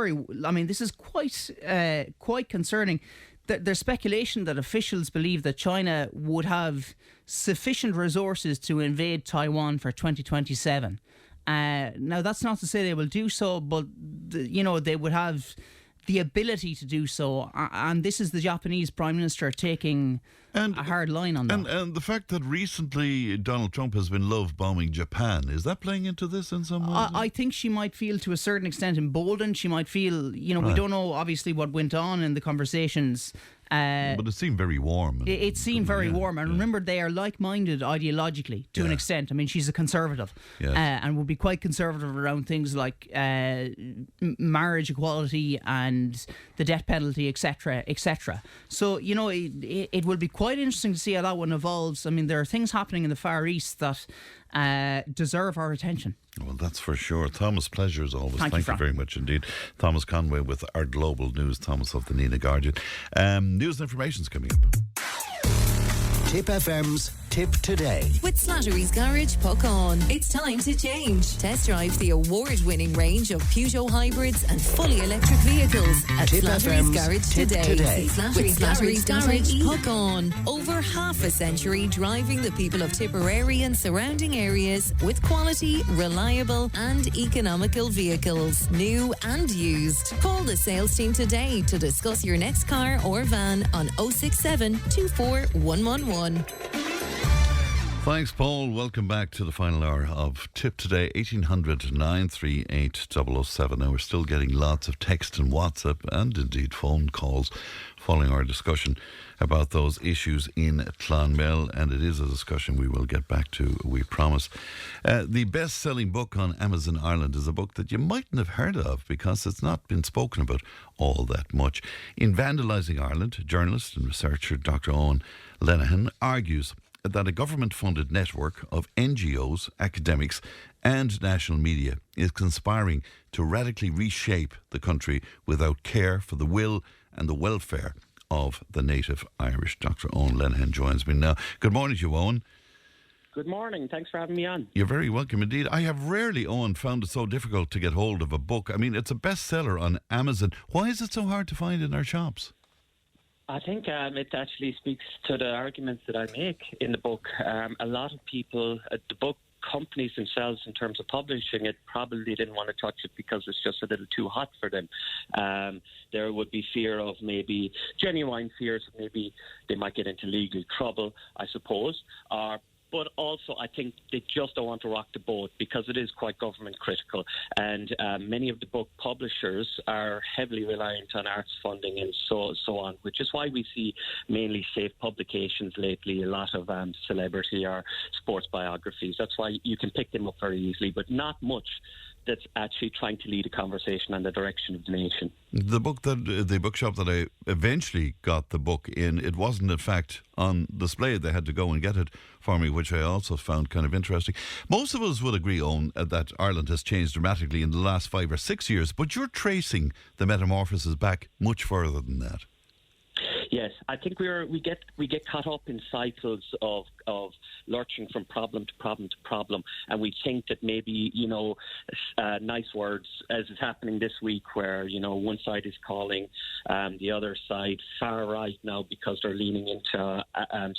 quite concerning. There's speculation that officials believe that China would have sufficient resources to invade Taiwan for 2027. Now, that's not to say they will do so, but they would have the ability to do so. And this is the Japanese Prime Minister taking a hard line on that. And the fact that recently Donald Trump has been love bombing Japan, is that playing into this in some way? I think she might feel to a certain extent emboldened. She might feel, we don't know obviously what went on in the conversations. But it seemed very warm. It seemed very warm. And remember, they are like-minded ideologically to an extent. I mean, she's a conservative and would be quite conservative around things like marriage equality and the death penalty, etc., etc. So, it will be quite interesting to see how that one evolves. I mean, there are things happening in the Far East that deserve our attention. Well, that's for sure. Thomas, pleasure as always. Thank you very much indeed. Thomas Conway with our global news. Thomas of the Nina Guardian. News and information is coming up. Tip FM's Tip Today. With Slattery's Garage, puck on. It's time to change. Test drive the award-winning range of Peugeot hybrids and fully electric vehicles at Tip Slattery's FM's Garage Tip Today. With Slattery's Garage, puck on. Over half a century driving the people of Tipperary and surrounding areas with quality, reliable and economical vehicles, new and used. Call the sales team today to discuss your next car or van on 067 24 111. Thanks, Paul. Welcome back to the final hour of Tip Today, 1800 938 007. Now, we're still getting lots of text and WhatsApp and indeed phone calls following our discussion about those issues in Clonmel, and it is a discussion we will get back to, we promise. The best-selling book on Amazon Ireland is a book that you mightn't have heard of because it's not been spoken about all that much. In Vandalising Ireland, journalist and researcher Dr. Owen Lenihan argues that a government-funded network of NGOs, academics and national media is conspiring to radically reshape the country without care for the will and the welfare of the native Irish. Dr. Owen Lenihan joins me now. Good morning to you, Owen. Good morning. Thanks for having me on. You're very welcome indeed. I have rarely, Owen, found it so difficult to get hold of a book. I mean, it's a bestseller on Amazon. Why is it so hard to find in our shops? I think it actually speaks to the arguments that I make in the book. A lot of people, the book companies themselves, in terms of publishing it, probably didn't want to touch it because it's just a little too hot for them. There would be fear of maybe genuine fears, maybe they might get into legal trouble, I suppose, but also I think they just don't want to rock the boat because it is quite government critical, and many of the book publishers are heavily reliant on arts funding and so on, which is why we see mainly safe publications lately, a lot of celebrity or sports biographies. That's why you can pick them up very easily, but not much that's actually trying to lead a conversation on the direction of the nation. The bookshop that I eventually got the book in, it wasn't in fact on display. They had to go and get it for me, which I also found kind of interesting. Most of us would agree, Owen, that Ireland has changed dramatically in the last 5 or 6 years, but you're tracing the metamorphosis back much further than that. Yes, I think we get caught up in cycles of lurching from problem to problem to problem, and we think that maybe nice words, as is happening this week, where one side is calling the other side far right now because they're leaning into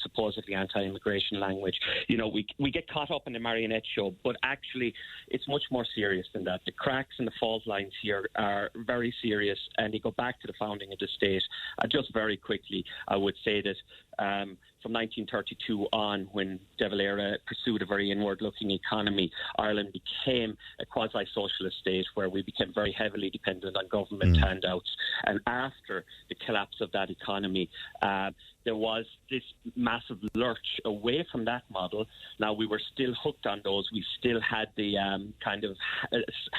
supposedly anti-immigration language. We get caught up in the marionette show, but actually it's much more serious than that. The cracks and the fault lines here are very serious, and they go back to the founding of the state. Just very quickly, I would say that from 1932 on, when De Valera pursued a very inward-looking economy, Ireland became a quasi-socialist state where we became very heavily dependent on government handouts. And after the collapse of that economy, there was this massive lurch away from that model. Now, we were still hooked on those. We still had the kind of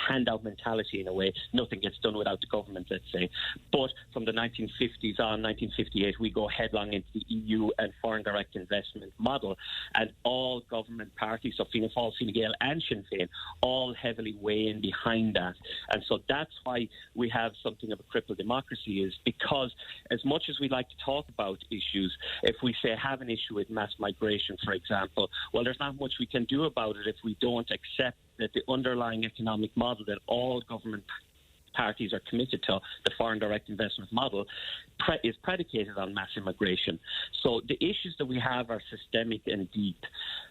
handout mentality in a way. Nothing gets done without the government, let's say. But from the 1950s on, 1958, we go headlong into the EU and foreign direct investment model, and all government parties, so Fianna Fáil, Fine Gael and Sinn Féin, all heavily weigh in behind that. And so that's why we have something of a crippled democracy, is because as much as we like to talk about issues, if we say have an issue with mass migration, for example, well, there's not much we can do about it if we don't accept that the underlying economic model that all government parties are committed to, the foreign direct investment model, is predicated on mass immigration. So the issues that we have are systemic and deep.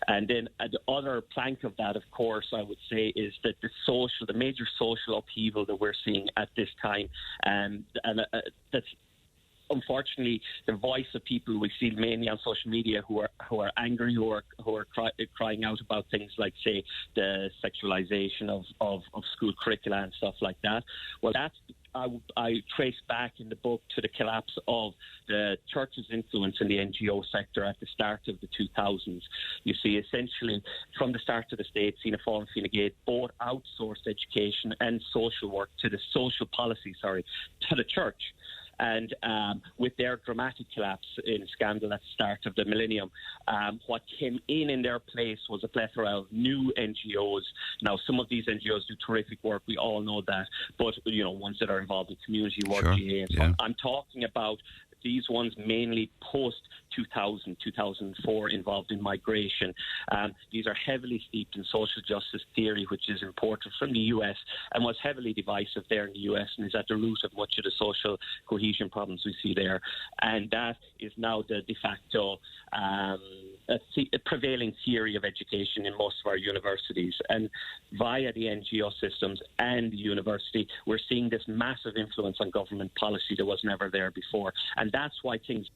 And then the other plank of that, of course, I would say, is that the major social upheaval that we're seeing at this time, and that's unfortunately the voice of people we see mainly on social media who are angry, who are crying out about things like, say, the sexualization of school curricula and stuff like that. Well, that's I trace back in the book to the collapse of the church's influence in the NGO sector at the start of the 2000s. You see, essentially, from the start of the state, Fianna Fáil and Fine Gael both outsourced education and social work to the to the church. And with their dramatic collapse in scandal at the start of the millennium, what came in their place was a plethora of new NGOs. Now, some of these NGOs do terrific work, we all know that, but, ones that are involved in community work, sure. GA and so on. I'm talking about these ones mainly post-2000, 2004, involved in migration. These are heavily steeped in social justice theory, which is imported from the US and was heavily divisive there in the US and is at the root of much of the social cohesion problems we see there. And that is now the de facto a prevailing theory of education in most of our universities. And via the NGO systems and the university, we're seeing this massive influence on government policy that was never there before. And that's why things,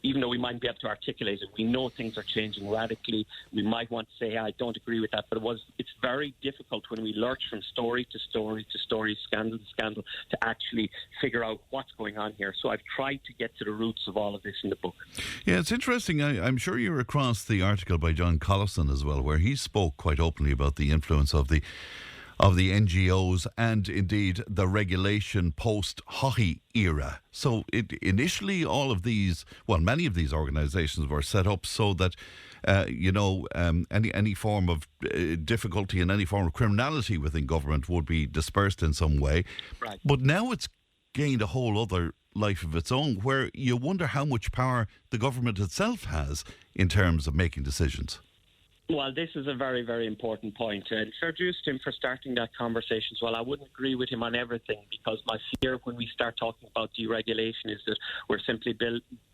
even though we mightn't be able to articulate it, we know things are changing radically. We might want to say, I don't agree with that, but it's very difficult when we lurch from story to story to story, scandal to scandal, to actually figure out what's going on here. So I've tried to get to the roots of all of this in the book. Yeah, it's interesting. I'm sure you're across the article by John Collison as well, where he spoke quite openly about the influence of the NGOs and indeed the regulation post-Haughey era. So initially all of these, many of these organisations were set up so that, any form of difficulty and any form of criminality within government would be dispersed in some way. Right. But now it's gained a whole other life of its own, where you wonder how much power the government itself has in terms of making decisions. Well, this is a very, very important point. And fair dues to him for starting that conversation as well. I wouldn't agree with him on everything, because my fear when we start talking about deregulation is that we're simply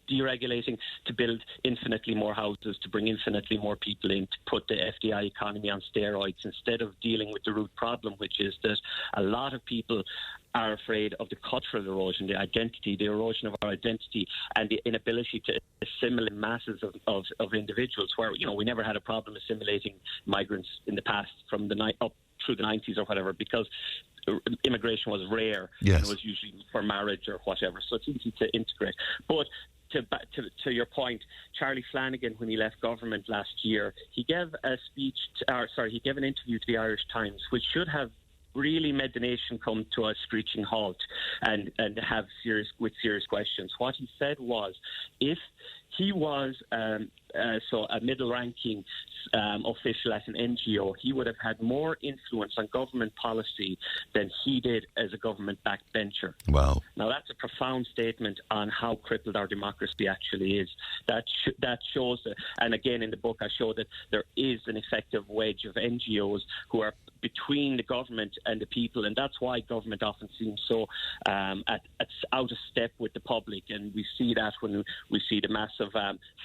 deregulating to build infinitely more houses, to bring infinitely more people in, to put the FDI economy on steroids, instead of dealing with the root problem, which is that a lot of people are afraid of the cultural erosion, the erosion of our identity, and the inability to assimilate masses of individuals, where, we never had a problem assimilating migrants in the past from up through the 90s or whatever, because immigration was rare. Yes. And it was usually for marriage or whatever, so it's easy to integrate. But to your point, Charlie Flanagan, when he left government last year, he gave he gave an interview to the Irish Times, which should have really made the nation come to a screeching halt and have serious questions. What he said was, if he was a middle-ranking official at an NGO, he would have had more influence on government policy than he did as a government backbencher. Wow. Now, that's a profound statement on how crippled our democracy actually is. That shows, and again in the book I show that there is an effective wedge of NGOs who are between the government and the people, and that's why government often seems so out of step with the public. And we see that when we see the massive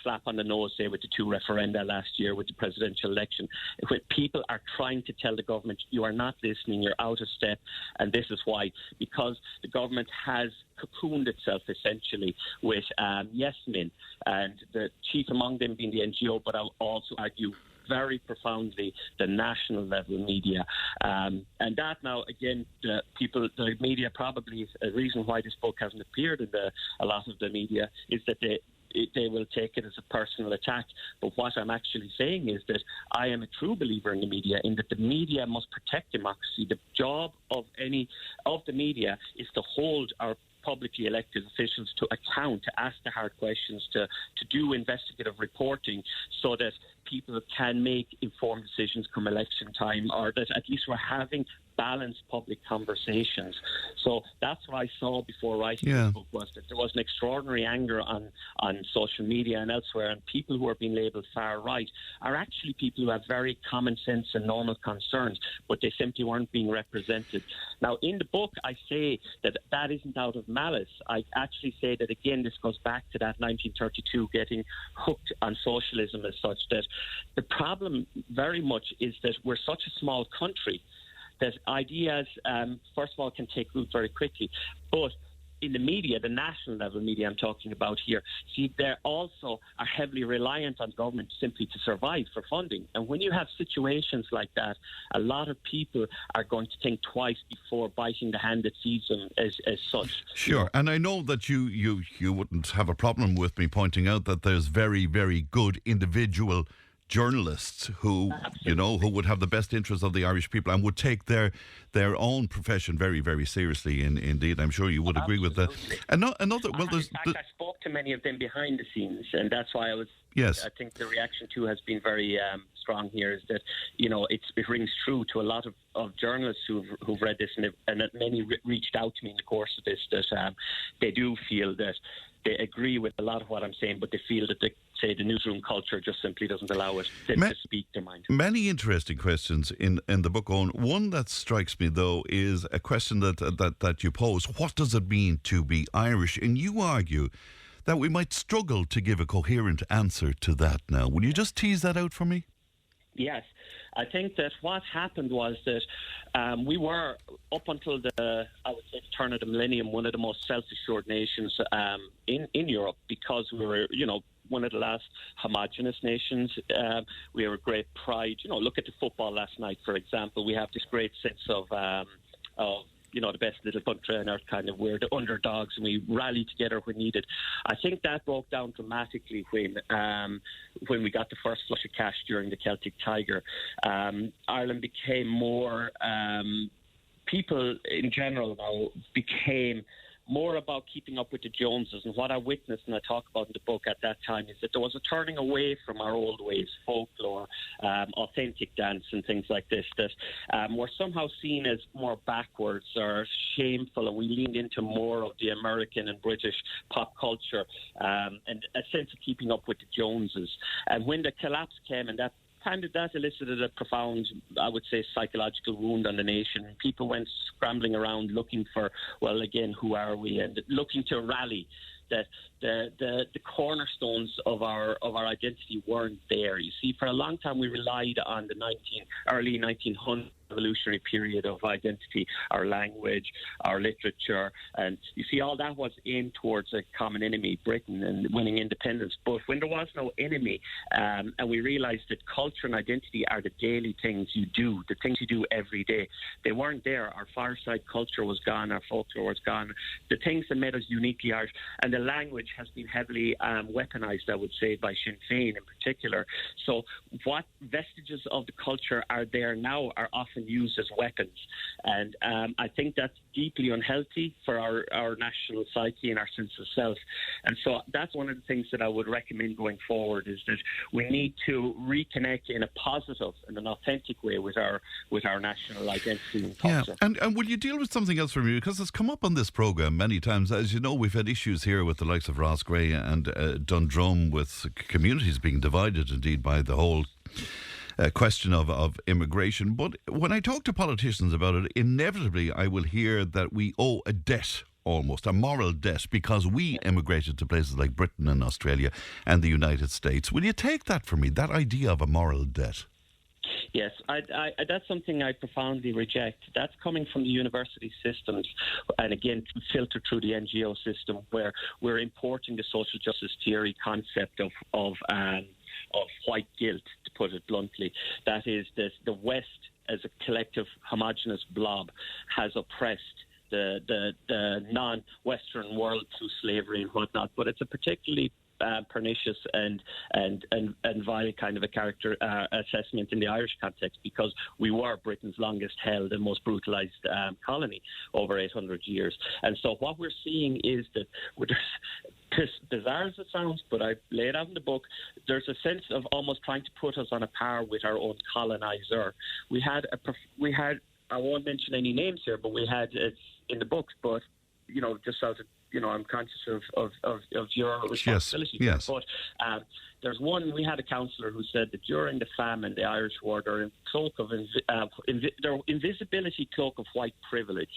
slap on the nose, say, with the two referenda last year with the presidential election, when people are trying to tell the government, you are not listening, you're out of step. And this is why, because the government has cocooned itself essentially with yes men, and the chief among them being the NGO, but I'll also argue very profoundly the national level media. And that now, again, the media probably, a reason why this book hasn't appeared in a lot of the media is that they will take it as a personal attack. But what I'm actually saying is that I am a true believer in the media, in that the media must protect democracy. The job of the media is to hold our publicly elected officials to account, to ask the hard questions, to do investigative reporting, so that people can make informed decisions come election time, or that at least we're having balanced public conversations. So that's what I saw before writing this book, was that there was an extraordinary anger on social media and elsewhere, and people who are being labelled far right are actually people who have very common sense and normal concerns, but they simply weren't being represented. Now, in the book, I say that isn't out of malice. I actually say that, again, this goes back to that 1932 getting hooked on socialism as such, that the problem very much is that we're such a small country that ideas, first of all, can take root very quickly. But in the media, the national level media I'm talking about here, see, they also are heavily reliant on government simply to survive for funding. And when you have situations like that, a lot of people are going to think twice before biting the hand that feeds them as such. Sure, and I know that you wouldn't have a problem with me pointing out that there's very, very good individual journalists who, who would have the best interests of the Irish people and would take their own profession very, very seriously. Indeed, I'm sure you would agree with that. I spoke to many of them behind the scenes, and that's why I was. Yes. I think the reaction too has been very strong here. Is that it rings true to a lot of journalists who've read this, and that many reached out to me in the course of this, that they do feel that they agree with a lot of what I'm saying, but they feel that the newsroom culture just simply doesn't allow it to speak their mind. Many interesting questions in the book, Owen. One that strikes me, though, is a question that you pose. What does it mean to be Irish? And you argue that we might struggle to give a coherent answer to that now. Will you just tease that out for me? Yes. I think that what happened was that we were, up until the turn of the millennium, one of the most self-assured nations in Europe, because we were, one of the last homogenous nations. We have a great pride. Look at the football last night, for example. We have this great sense of the best little country on earth, kind of. We're the underdogs, and we rally together when needed. I think that broke down dramatically when we got the first flush of cash during the Celtic Tiger. Ireland became more, people in general now became more about keeping up with the Joneses. And what I witnessed and I talk about in the book at that time is that there was a turning away from our old ways, folklore, authentic dance and things like this, that were somehow seen as more backwards or shameful, and we leaned into more of the American and British pop culture and a sense of keeping up with the Joneses. And when the collapse came, and that elicited a profound, I would say, psychological wound on the nation. People went scrambling around looking for, well, again, who are we? And looking to rally. That the cornerstones of our identity weren't there. You see, for a long time we relied on the early 1900s revolutionary period of identity, our language, our literature, and you see, all that was aimed towards a common enemy, Britain, and winning independence. But when there was no enemy, and we realised that culture and identity are the daily things you do, the things you do every day, they weren't there. Our fireside culture was gone, our folklore was gone, the things that made us uniquely Irish, and the language has been heavily weaponized, I would say, by Sinn Féin in particular. So what vestiges of the culture are there now are often used as weapons, and I think that's deeply unhealthy for our national psyche and our sense of self. And so that's one of the things that I would recommend going forward, is that we need to reconnect in a positive and an authentic way with our national identity and culture. Yeah, and will you deal with something else from you? Because it's come up on this programme many times. As you know, we've had issues here with the likes of Rossgrey and Dundrum, with communities being divided indeed by the whole question of immigration. But when I talk to politicians about it, inevitably I will hear that we owe a debt, almost a moral debt, because we emigrated to places like Britain and Australia and the United States. Will you take that from me, that idea of a moral debt? Yes, that's something I profoundly reject. That's coming from the university systems, and again, filtered through the NGO system, where we're importing the social justice theory concept of white guilt, to put it bluntly. That is, the West, as a collective homogenous blob, has oppressed the non-Western world through slavery and whatnot. But it's a particularly pernicious and vile kind of a character assessment in the Irish context, because we were Britain's longest held and most brutalised colony over 800 years. And so what we're seeing is that bizarre as it sounds, but I lay it out in the book, there's a sense of almost trying to put us on a par with our own colonizer. We had, I won't mention any names here, but we had, it's in the book, but, just out of, I'm conscious of your responsibility. Yes. But there's one, we had a councillor who said that during the famine, the Irish wore their cloak of, their invisibility cloak of white privilege.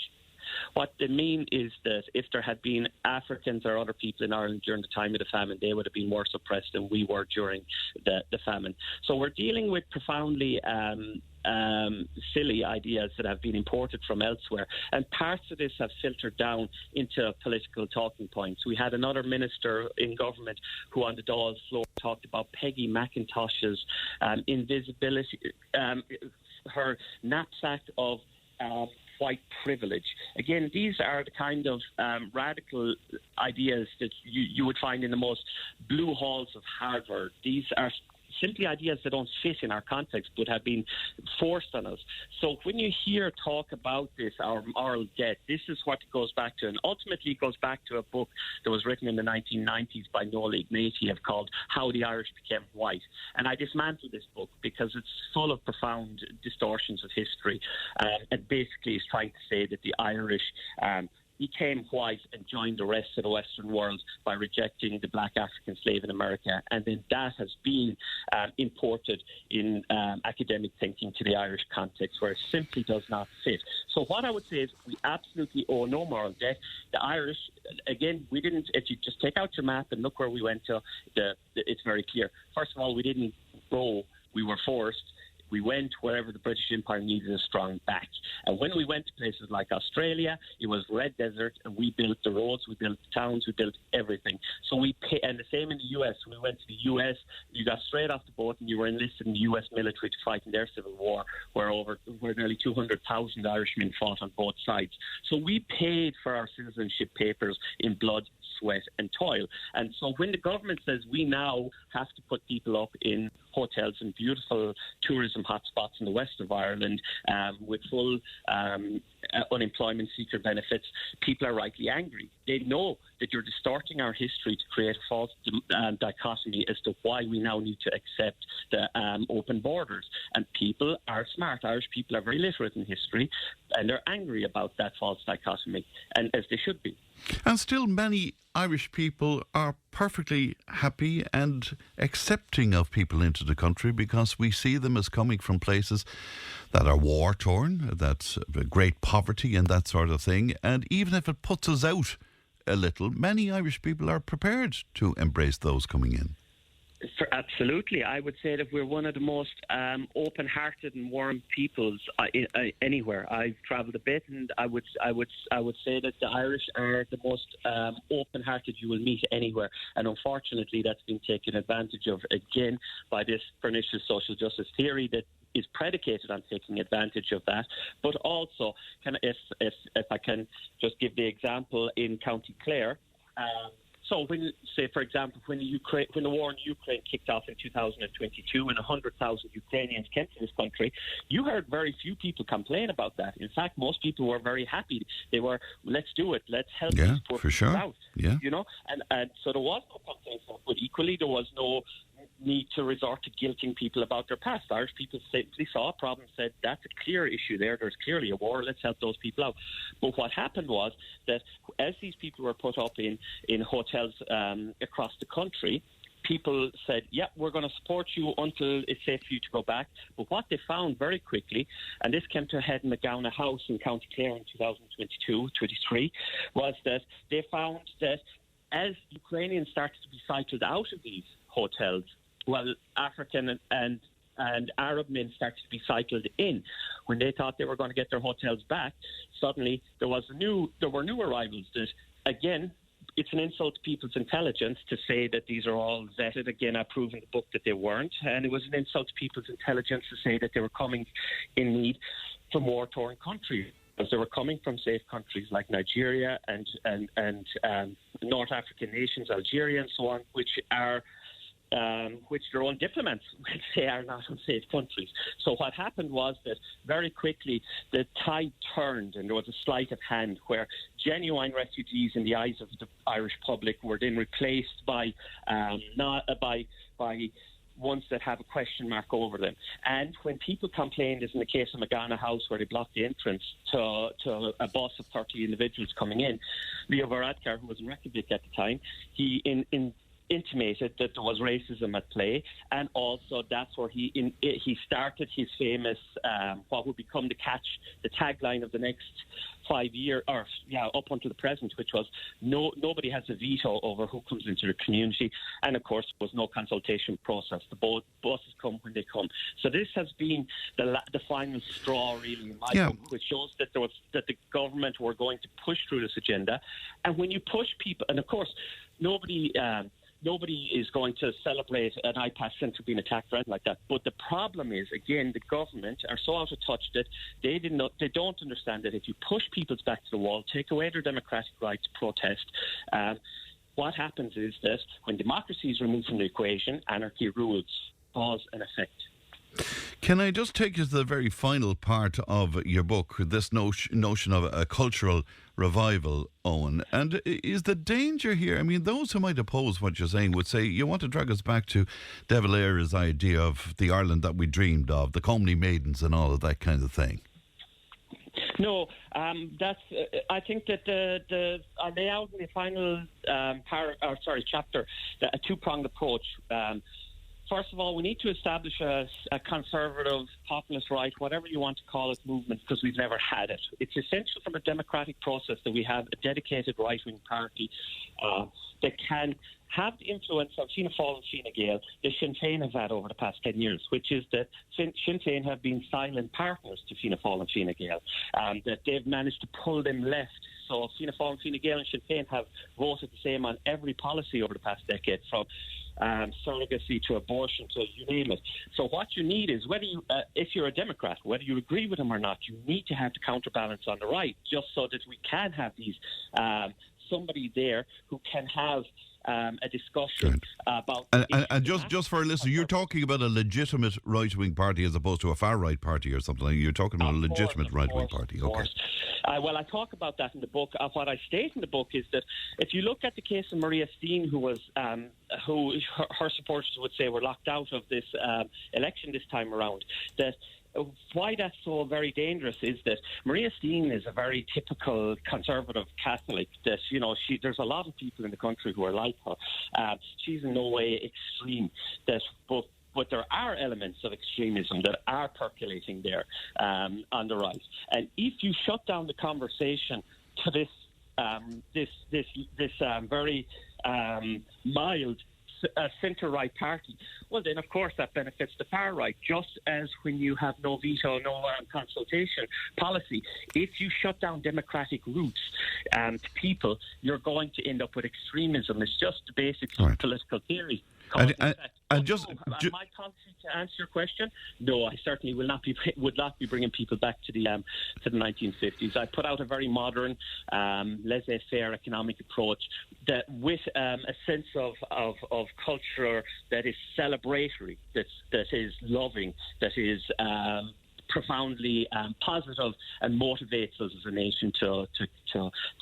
What they mean is that if there had been Africans or other people in Ireland during the time of the famine, they would have been more suppressed than we were during the famine. So we're dealing with profoundly silly ideas that have been imported from elsewhere, and parts of this have filtered down into political talking points. We had another minister in government who on the Dáil's floor talked about Peggy McIntosh's invisibility, her knapsack of white privilege. Again, these are the kind of radical ideas that you would find in the most blue halls of Harvard. These are simply ideas that don't fit in our context but have been forced on us. So when you hear talk about this, our moral debt, this is what it goes back to. And ultimately it goes back to a book that was written in the 1990s by Noel Ignatieff called How the Irish Became White. And I dismantled this book because it's full of profound distortions of history and basically is trying to say that the Irish became white and joined the rest of the Western world by rejecting the black African slave in America. And then that has been imported in academic thinking to the Irish context where it simply does not fit. So what I would say is we absolutely owe no moral debt. The Irish, again, we didn't, if you just take out your map and look where we went to, it's very clear. First of all, we didn't go, we were forced. We went wherever the British Empire needed a strong back. And when we went to places like Australia, it was red desert, and we built the roads, we built the towns, we built everything. So and the same in the US. When we went to the US, you got straight off the boat and you were enlisted in the US military to fight in their civil war, where nearly 200,000 Irishmen fought on both sides. So we paid for our citizenship papers in blood, sweat and toil. And so when the government says we now have to put people up in hotels in beautiful tourism hotspots in the west of Ireland with full unemployment seeker benefits, people are rightly angry. They know that you're distorting our history to create a false dichotomy as to why we now need to accept the open borders. And people are smart. Irish people are very literate in history, and they're angry about that false dichotomy, and as they should be. And still many Irish people are perfectly happy and accepting of people into the country because we see them as coming from places that are war-torn, that's great poverty and that sort of thing. And even if it puts us out a little, many Irish people are prepared to embrace those coming in. Absolutely. I would say that we're one of the most open-hearted and warm peoples anywhere. I've travelled a bit, and I would say that the Irish are the most open-hearted you will meet anywhere. And unfortunately, that's been taken advantage of again by this pernicious social justice theory that is predicated on taking advantage of that. But also, if I can just give the example in County Clare. So when, say, for example, when the war in Ukraine kicked off in 2022 and 100,000 Ukrainians came to this country, you heard very few people complain about that. In fact, most people were very happy. They were, let's do it. Let's help these poor people out. Yeah. And so there was no complaint, but equally there was no need to resort to guilting people about their past. Irish people simply saw a problem, said that's a clear issue there's clearly a war, let's help those people out. But what happened was that as these people were put up in hotels across the country, people said, yeah, we're going to support you until it's safe for you to go back. But what they found very quickly, and this came to a head in McGowan House in County Clare in 2022-23, was that they found that as Ukrainians started to be cycled out of these hotels, while African and Arab men started to be cycled in. When they thought they were going to get their hotels back, suddenly there were new arrivals that, again, it's an insult to people's intelligence to say that these are all vetted. Again, I prove in the book that they weren't. And it was an insult to people's intelligence to say that they were coming in need from war-torn countries. Because they were coming from safe countries like Nigeria and North African nations, Algeria and so on, which are which their own diplomats would say are not unsafe countries. So what happened was that very quickly the tide turned and there was a sleight of hand where genuine refugees in the eyes of the Irish public were then replaced by ones that have a question mark over them. And when people complained, as in the case of Magana House, where they blocked the entrance to a bus of 30 individuals coming in, Leo Varadkar, who was in Reykjavik at the time, he intimated that there was racism at play, and also that's where he started his famous what would become the tagline of the next 5 years, up until the present, which was nobody has a veto over who comes into the community, and of course there was no consultation process. The buses come when they come. So this has been the final straw, really, in my book, which shows that that the government were going to push through this agenda, and when you push people, and of course nobody is going to celebrate an iPass centre being attacked or anything like that. But the problem is, again, the government are so out of touch that they don't understand that if you push people's back to the wall, take away their democratic right to protest, what happens is that when democracy is removed from the equation, anarchy rules, cause and effect. Can I just take you to the very final part of your book, this notion of a cultural revival, Owen? And is the danger here, I mean, those who might oppose what you're saying would say, you want to drag us back to De Valera's idea of the Ireland that we dreamed of, the comely maidens and all of that kind of thing. No, that's. I think that I lay out in the final chapter a two-pronged approach. First of all, we need to establish a conservative, populist right, whatever you want to call it, movement, because we've never had it. It's essential from a democratic process that we have a dedicated right-wing party that can have the influence of Fianna Fáil and Fine Gael that Sinn Féin have had over the past 10 years, which is that Sinn Féin have been silent partners to Fianna Fáil and Fine Gael, that they've managed to pull them left. So Fianna Fáil and Fine Gael and Sinn Féin have voted the same on every policy over the past decade, from surrogacy to abortion to you name it. So what you need is, whether you, if you're a Democrat, whether you agree with them or not, you need to have the counterbalance on the right, just so that we can have these somebody there who can have a discussion about... And just for a listener, you're talking about a legitimate right-wing party as opposed to a far-right party or something. You're talking about a legitimate right-wing party. Okay. Well, I talk about that in the book. What I state in the book is that if you look at the case of Maria Steen, who was, her supporters would say were locked out of this election this time around, that why that's so very dangerous is that Maria Steen is a very typical conservative Catholic. That, you know, there's a lot of people in the country who are like her. She's in no way extreme. But there are elements of extremism that are percolating there on the right. And if you shut down the conversation to this very mild centre-right party, well then of course that benefits the far right, just as when you have no veto, no consultation policy. If you shut down democratic roots to people, you're going to end up with extremism. It's just basically political theory. Am I confident to answer your question? No, I certainly would not be bringing people back to the 1950s. I put out a very modern, laissez-faire economic approach that, with a sense of culture that is celebratory, that is loving, that is profoundly positive, and motivates us as a nation to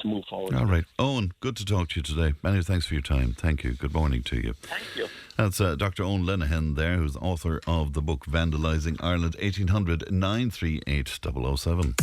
move forward. All right. Owen, good to talk to you today. Many thanks for your time. Thank you. Good morning to you. Thank you. That's Dr. Owen Lenihan there, who's author of the book Vandalising Ireland. 1800 938 007.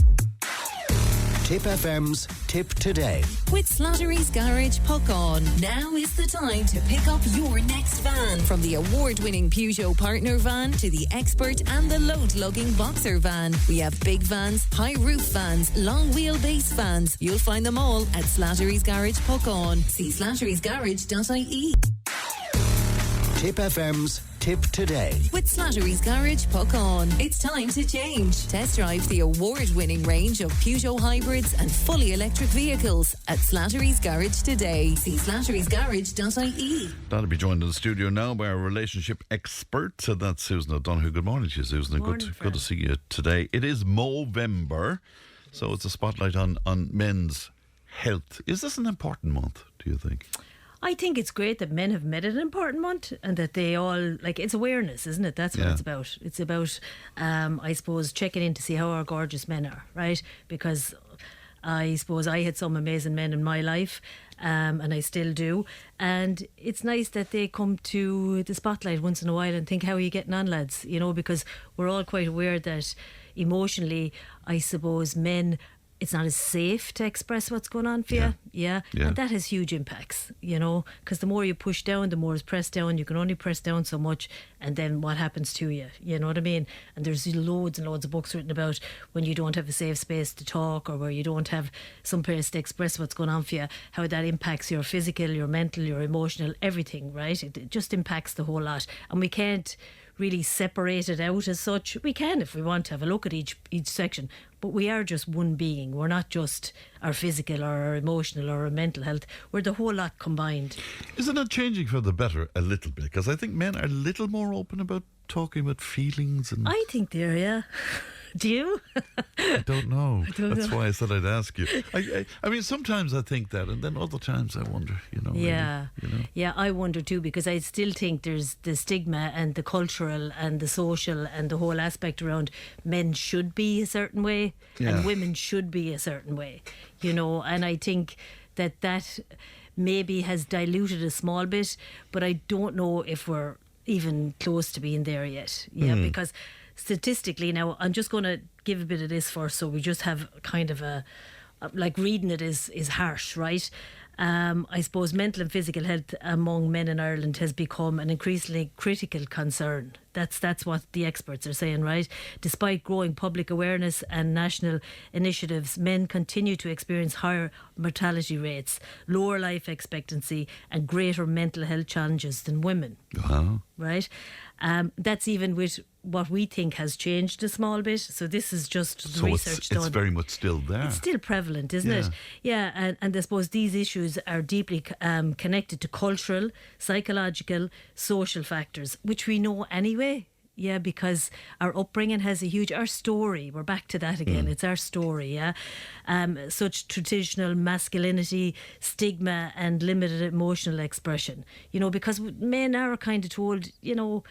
Tipp FM's Tipp Today. With Slattery's Garage Puck On. Now is the time to pick up your next van. From the award-winning Peugeot Partner van to the Expert and the load-lugging Boxer van. We have big vans, high-roof vans, long wheelbase vans. You'll find them all at Slattery's Garage Puck On. See slatterysgarage.ie. Tipp FM's Tipp Today. With Slattery's Garage Puck On. It's time to change. Test drive the award-winning range of Peugeot hybrids and fully electric vehicles at Slattery's Garage today. See slatterysgarage.ie. That'll be joined in the studio now by our relationship expert. That's Susan O'Donoghue. Good morning to you, Susan. Good to see you today. It is Movember, so it's a spotlight on men's health. Is this an important month, do you think? I think it's great that men have made it an important month and that they all, like, it's awareness, isn't it? That's what it's about. It's about, I suppose, checking in to see how our gorgeous men are, right? Because I suppose I had some amazing men in my life, and I still do. And it's nice that they come to the spotlight once in a while and think, how are you getting on, lads? You know, because we're all quite aware that emotionally, I suppose, men, it's not as safe to express what's going on for you. Yeah. And that has huge impacts, you know, because the more you push down, the more is pressed down. You can only press down so much, and then what happens to you? You know what I mean? And there's loads and loads of books written about when you don't have a safe space to talk, or where you don't have some place to express what's going on for you, how that impacts your physical, your mental, your emotional, everything, right? It just impacts the whole lot. And we can't really separate it out as such. We can if we want to have a look at each section, but we are just one being. We're not just our physical or our emotional or our mental health. We're the whole lot combined. Isn't it changing for the better a little bit? Because I think men are a little more open about talking about feelings. And I think they're, yeah. Do you? I don't know. That's why I said I'd ask you. I mean, sometimes I think that, and then other times I wonder, you know. Yeah. Maybe, you know? Yeah, I wonder too, because I still think there's the stigma and the cultural and the social and the whole aspect around men should be a certain way and women should be a certain way, you know. And I think that maybe has diluted a small bit, but I don't know if we're even close to being there yet. Yeah, because statistically, now I'm just going to give a bit of this first, so we just have kind of a, like, reading it is harsh, right? I suppose mental and physical health among men in Ireland has become an increasingly critical concern. That's what the experts are saying, right? Despite growing public awareness and national initiatives, men continue to experience higher mortality rates, lower life expectancy, and greater mental health challenges than women. Wow. Right? That's even with what we think has changed a small bit. So this is just the research done. It's very much still there. It's still prevalent, isn't it? Yeah, and I suppose these issues are deeply connected to cultural, psychological, social factors, which we know anyway. Yeah, because our upbringing has a huge... Our story, we're back to that again. It's our story, yeah. Such traditional masculinity, stigma and limited emotional expression. You know, because men are kind of told, you know,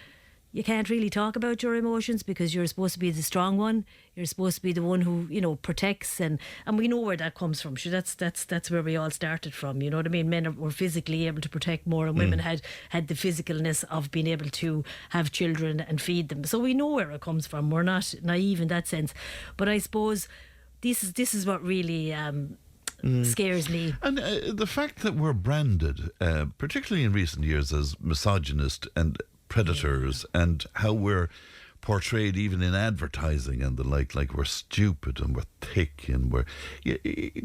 you can't really talk about your emotions because you're supposed to be the strong one. You're supposed to be the one who, you know, protects, and we know where that comes from. Sure, that's where we all started from. You know what I mean? Men were physically able to protect more, and women had the physicalness of being able to have children and feed them. So we know where it comes from. We're not naive in that sense. But I suppose this is what really scares me. And the fact that we're branded, particularly in recent years, as misogynist and predators, and how we're portrayed even in advertising and the like we're stupid and we're thick and we're...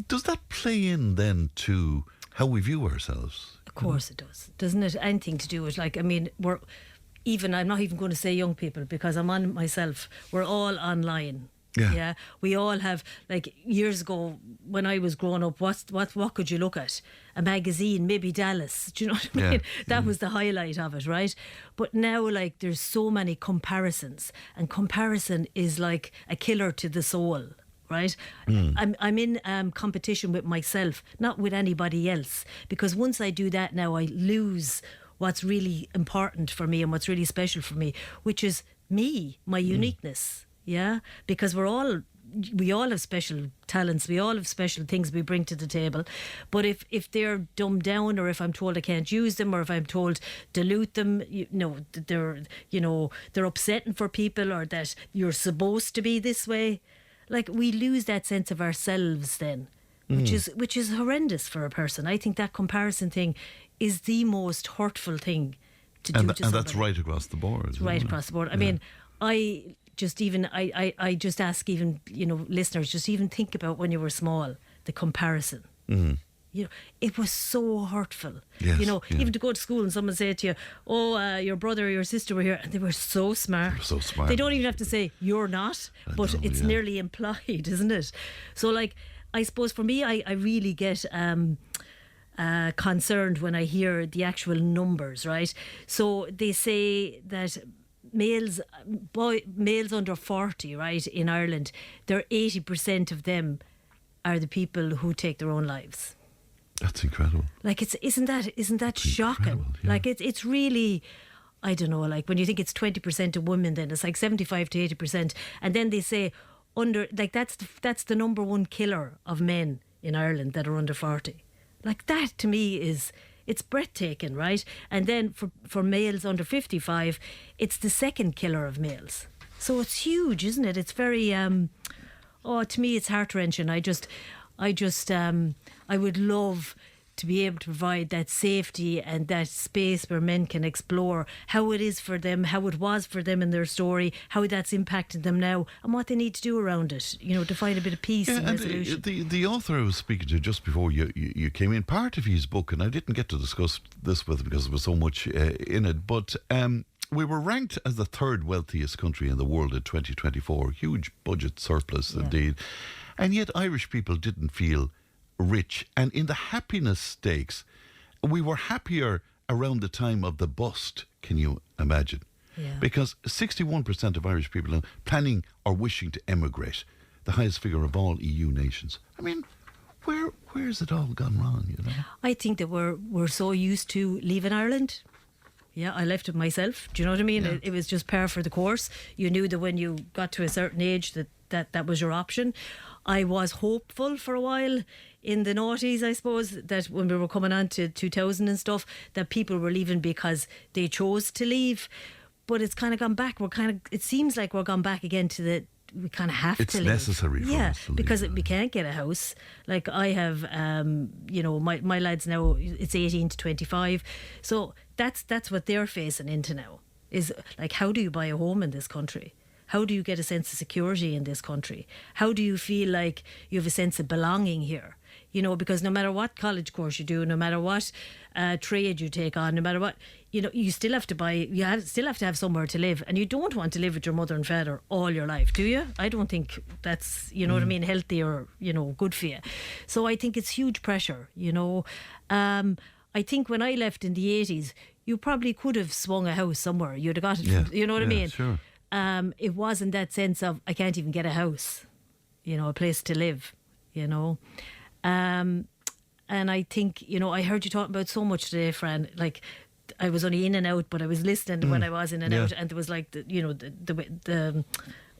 Does that play in then to how we view ourselves? Of course it does. Doesn't it? Anything to do with, like, I mean, I'm not even going to say young people because I'm on myself. We're all online. Yeah, we all have, like, years ago when I was growing up, what could you look at? A magazine, maybe Dallas. Do you know what I mean? That was the highlight of it, right? But now, like, there's so many comparisons, and comparison is like a killer to the soul, right? I'm in competition with myself, not with anybody else, because once I do that now, I lose what's really important for me and what's really special for me, which is me, my uniqueness. Yeah, because we all have special talents, we all have special things we bring to the table. But if they're dumbed down, or if I'm told I can't use them, or if I'm told dilute them, they're upsetting for people, or that you're supposed to be this way, like, we lose that sense of ourselves then, which is horrendous for a person. I think that comparison thing is the most hurtful thing to do to somebody. And that's right across the board. It's right across the board. I mean, I just ask, even, you know, listeners, just even think about when you were small, the comparison. You know, it was so hurtful. Yes, you know, even to go to school and someone say to you, "Oh, your brother or your sister were here," and they were so smart. They were so smart. They don't even have to say you're not, but it's nearly implied, isn't it? So, like, I suppose for me, I really get concerned when I hear the actual numbers. Right? So they say that males under 40, right, in Ireland, 80% of them are the people who take their own lives. That's incredible. Like, isn't that shocking? Yeah. Like, it's really, I don't know, like when you think it's 20% of women, then it's like 75 to 80%. And then they say that's the number one killer of men in Ireland that are under 40. Like, that to me it's breathtaking, right? And then for males under 55, it's the second killer of males. So it's huge, isn't it? It's very, to me it's heart-wrenching. I would love to be able to provide that safety and that space where men can explore how it is for them, how it was for them in their story, how that's impacted them now, and what they need to do around it, to find a bit of peace and resolution. The author I was speaking to just before you came in, part of his book, and I didn't get to discuss this with him because there was so much in it, but we were ranked as the third wealthiest country in the world in 2024, huge budget surplus indeed, and yet Irish people didn't feel rich. And in the happiness stakes, we were happier around the time of the bust, can you imagine? Yeah. Because 61% of Irish people are planning or wishing to emigrate, the highest figure of all EU nations. I mean, where's it all gone wrong, I think that we're so used to leaving Ireland. Yeah, I left it myself. Do you know what I mean? Yeah. It was just par for the course. You knew that when you got to a certain age that was your option. I was hopeful for a while in the noughties, I suppose, that when we were coming on to 2000 and stuff, that people were leaving because they chose to leave. But it's kind of gone back. It seems like we're gone back again to we kind of have to leave. It's necessary for us to leave. Because we can't get a house. Like I have, my lads now, it's 18 to 25. So that's what they're facing into now. Is like, how do you buy a home in this country? How do you get a sense of security in this country? How do you feel like you have a sense of belonging here? Because no matter what college course you do, no matter what trade you take on, no matter what, you still have to still have to have somewhere to live. And you don't want to live with your mother and father all your life, do you? I don't think that's, what I mean, healthy or, good for you. So I think it's huge pressure, I think when I left in the 80s, you probably could have swung a house somewhere. You'd have got it, you know what I mean? Sure. It wasn't that sense of I can't even get a house, a place to live, and I think, I heard you talking about so much today, Fran. Like, I was only in and out, but I was listening when I was in and out, and there was like the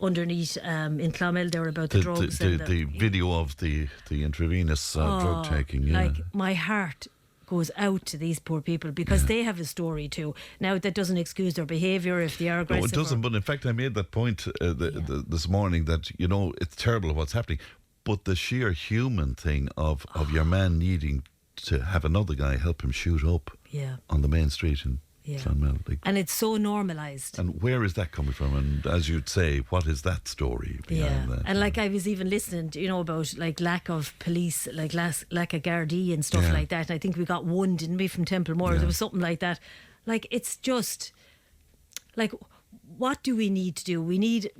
underneath in Clonmel there about the drugs. The video of the intravenous drug taking. Yeah. Like, my heart goes out to these poor people because they have a story too. Now, that doesn't excuse their behaviour if they are aggressive. No, it doesn't. But in fact, I made that point this morning that, it's terrible what's happening. But the sheer human thing of your man needing to have another guy help him shoot up on the main street in Clonmel. And it's so normalised. And where is that coming from? And as you'd say, what is that story behind that? And like I was even listening, about like lack of police, like lack of Gardaí and stuff like that. And I think we got one, didn't we, from Templemore? Yeah. There was something like that. Like, it's just like, what do we need to do? We need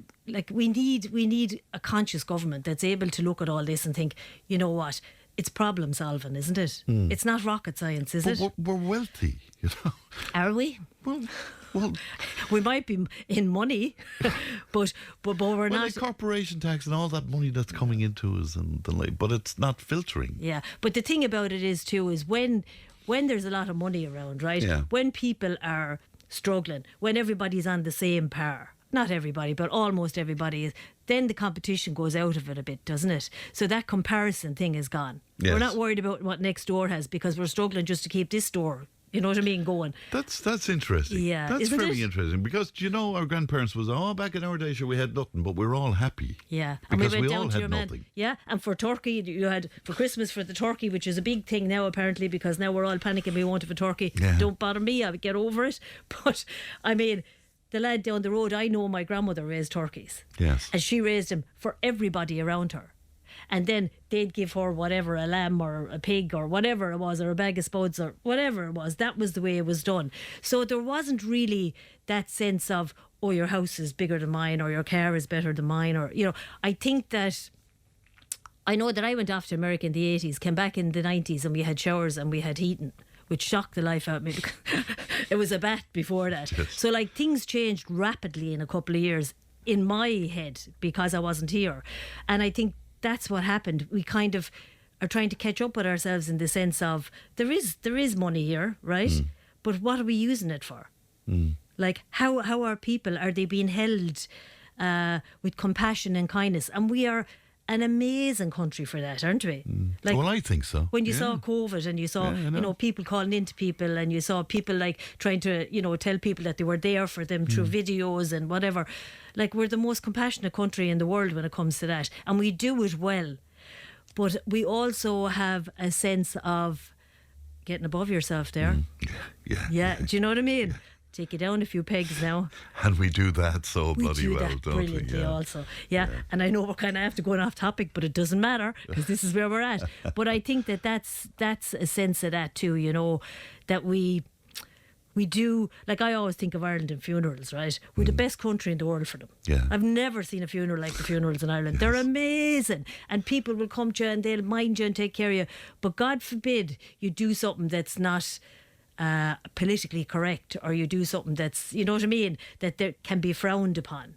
a conscious government that's able to look at all this and think, you know what? It's problem solving, isn't it? It's not rocket science, is it? We're wealthy, Are we? Well, we might be in money, but we're not. Like corporation tax and all that money that's coming into us and the like, but it's not filtering. Yeah, but the thing about it is when there's a lot of money around, right? Yeah. When people are struggling, when everybody's on the same par. Not everybody, but almost everybody is. Then the competition goes out of it a bit, doesn't it? So that comparison thing is gone. Yes. We're not worried about what next door has because we're struggling just to keep this door, you know what I mean, going. That's interesting. Yeah, that's isn't very it? interesting because our grandparents was back in our day, sure, we had nothing, but we were all happy. Yeah, because and we went all down to had your nothing. man. Yeah, and for turkey, you had for Christmas for the turkey, which is a big thing now apparently because now we're all panicking we won't have a turkey. Yeah. Don't bother me, I'll get over it. But I mean, the lad down the road, I know my grandmother raised turkeys. Yes. And she raised them for everybody around her. And then they'd give her whatever, a lamb or a pig or whatever it was, or a bag of spuds or whatever it was. That was the way it was done. So there wasn't really that sense of, oh, your house is bigger than mine or your car is better than mine. Or, I think that, I know that I went off to America in the 80s, came back in the 90s and we had showers and we had heating, which shocked the life out of me because it was a bat before that. Yes. So like things changed rapidly in a couple of years in my head because I wasn't here. And I think that's what happened. We kind of are trying to catch up with ourselves in the sense of there is money here, right? But what are we using it for? Like, how are people, are they being held with compassion and kindness? And we are an amazing country for that, aren't we? Like, well, I think so. When you saw COVID and you saw, people calling into people, and you saw people like trying to, tell people that they were there for them through videos and whatever. Like, we're the most compassionate country in the world when it comes to that. And we do it well. But we also have a sense of getting above yourself there. Yeah. Do you know what I mean? Take you down a few pegs now. And we do that so bloody well, don't we? Brilliantly also. Yeah. And I know we're kind of have to go off topic, but it doesn't matter because this is where we're at. But I think that's a sense of that too, that we do, like, I always think of Ireland in funerals, right? We're the best country in the world for them. Yeah. I've never seen a funeral like the funerals in Ireland. They're amazing. And people will come to you and they'll mind you and take care of you. But God forbid you do something that's not politically correct, or you do something that's, you know what I mean, that there can be frowned upon.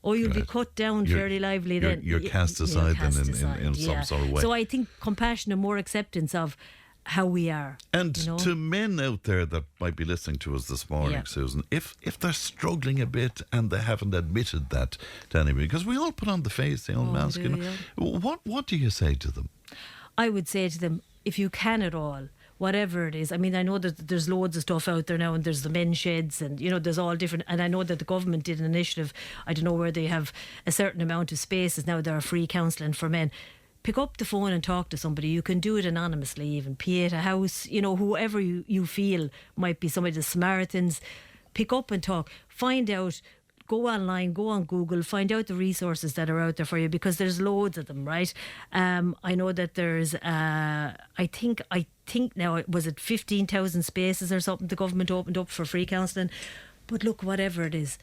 Or you'll be cut down fairly lively then. You're cast aside then in some sort of way. So I think compassion and more acceptance of how we are. And to men out there that might be listening to us this morning, Susan, if they're struggling a bit and they haven't admitted that to anybody, because we all put on the face, the old mask, what do you say to them? I would say to them, if you can at all, whatever it is. I mean, I know that there's loads of stuff out there now, and there's the men's sheds, and there's all different, and I know that the government did an initiative, I don't know, where they have a certain amount of spaces now, there are free counselling for men. Pick up the phone and talk to somebody. You can do it anonymously, even PA at a house, whoever you feel might be somebody, the Samaritans. Pick up and talk, find out, go online, go on Google, find out the resources that are out there for you, because there's loads of them, right? I know that there's I think now, was it 15,000 spaces or something the government opened up for free counselling. But look, whatever it is,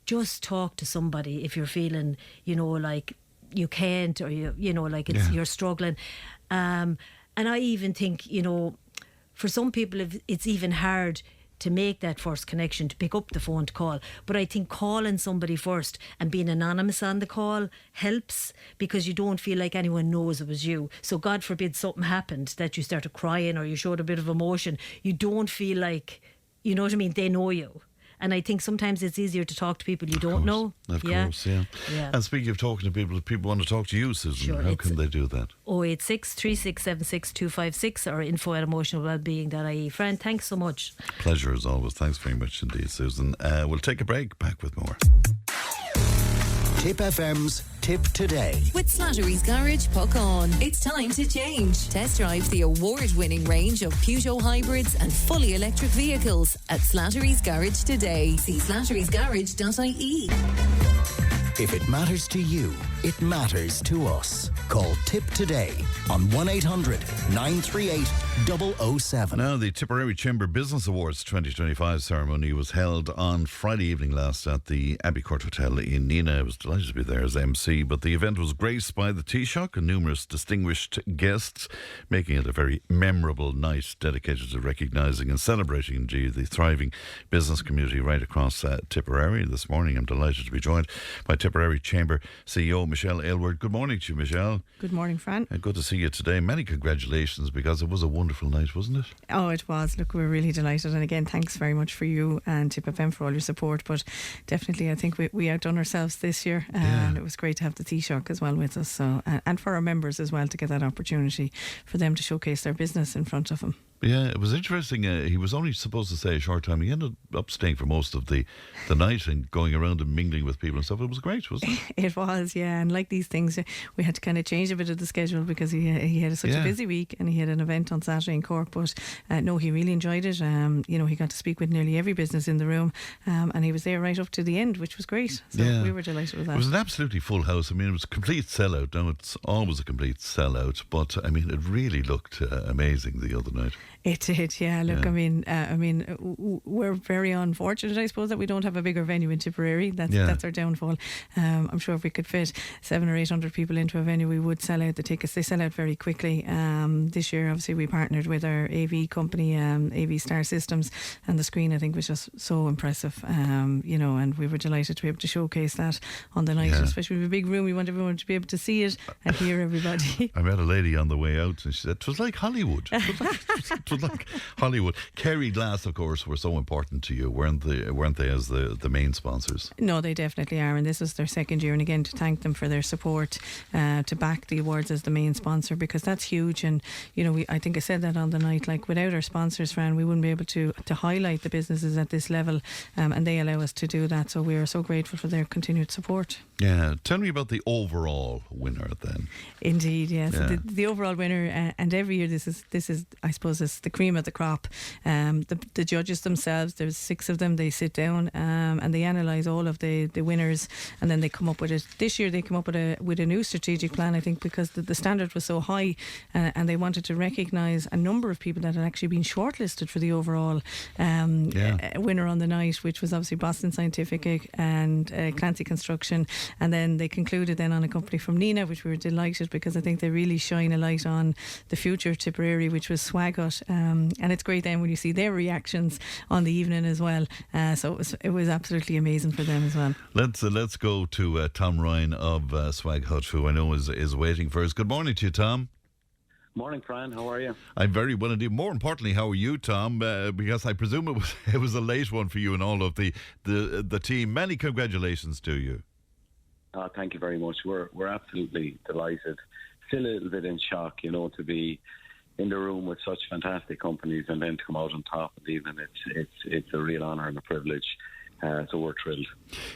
just talk to somebody if you're feeling like you can't, or you're struggling. And I even think for some people it's even hard to make that first connection, to pick up the phone to call. But I think calling somebody first and being anonymous on the call helps, because you don't feel like anyone knows it was you. So God forbid something happened, that you started crying or you showed a bit of emotion, you don't feel like, you know what I mean, they know you. And I think sometimes it's easier to talk to people you don't know. Of course, yeah. And speaking of talking to people, if people want to talk to you, Susan, how can they do that? 086 3676 256 or info@emotionalwellbeing.ie. Fran, thanks so much. Pleasure as always. Thanks very much indeed, Susan. We'll take a break. Back with more. Tip FM's Tip Today. With Slattery's Garage, puck on. It's time to change. Test drive the award-winning range of Peugeot hybrids and fully electric vehicles at Slattery's Garage today. See slatterysgarage.ie. If it matters to you, it matters to us. Call Tip Today on 1800 938 007. Now, the Tipperary Chamber Business Awards 2025 ceremony was held on Friday evening last at the Abbey Court Hotel in Nina. I was delighted to be there as MC, but the event was graced by the Taoiseach and numerous distinguished guests, making it a very memorable night dedicated to recognising and celebrating, indeed, the thriving business community right across Tipperary. This morning I'm delighted to be joined by Tipperary Chamber CEO Michelle Aylward. Good morning to you, Michelle. Good morning, Fran. Good to see you today. Many congratulations, because it was a wonderful night, wasn't it? Oh, it was. Look, we're really delighted, and again, thanks very much for you and Tip FM for all your support. But definitely, I think we outdone ourselves this year, and it was great to have the Taoiseach as well with us. So, and for our members as well, to get that opportunity for them to showcase their business in front of them. Yeah, it was interesting. He was only supposed to stay a short time. He ended up staying for most of the night and going around and mingling with people and stuff. It was great, wasn't it? It was, yeah. And like these things, we had to kind of change a bit of the schedule, because he had such a busy week, and he had an event on Saturday in Cork. But no, he really enjoyed it. He got to speak with nearly every business in the room, and he was there right up to the end, which was great. So we were delighted with that. It was an absolutely full house. I mean, it was a complete sellout. Now, it's always a complete sellout, but I mean, it really looked amazing the other night. It did, yeah. Look, I mean, we're very unfortunate, I suppose, that we don't have a bigger venue in Tipperary. That's our downfall. I'm sure if we could fit 700 or 800 people into a venue, we would sell out the tickets. They sell out very quickly. This year, obviously, we partnered with our AV company, AV Star Systems, and the screen, I think, was just so impressive. And we were delighted to be able to showcase that on the night, especially with a big room. We want everyone to be able to see it and hear everybody. I met a lady on the way out, and she said it was like Hollywood. It was like Hollywood. Kerry Glass, of course, were so important to you, weren't they, as the main sponsors? No, they definitely are, and this is their second year. And again, to thank them for their support, to back the awards as the main sponsor, because that's huge. And I think I said that on the night. Like, without our sponsors, Fran, we wouldn't be able to highlight the businesses at this level, and they allow us to do that. So we are so grateful for their continued support. Yeah, tell me about the overall winner then. Indeed, yes. Yeah. So the overall winner, and every year this is I suppose it's the cream of the crop. The judges themselves, there's 6 of them. They sit down and they analyse all of the winners, and then they come up with it. This year they come up with a new strategic plan, I think, because the standard was so high, and they wanted to recognise a number of people that had actually been shortlisted for the overall winner on the night, which was obviously Boston Scientific and Clancy Construction. And then they concluded then on a company from Nina, which we were delighted, because I think they really shine a light on the future of Tipperary, which was Swag Hut. And it's great then when you see their reactions on the evening as well. So it was absolutely amazing for them as well. Let's go to Tom Ryan of Swag Hut, who I know is waiting for us. Good morning to you, Tom. Morning, Fran. How are you? I'm very well indeed. More importantly, how are you, Tom? Because I presume it was a late one for you and all of the team. Many congratulations to you. Thank you very much. We're absolutely delighted. Still a little bit in shock, to be in the room with such fantastic companies and then to come out on top of the evening. It's a real honour and a privilege. So we're thrilled.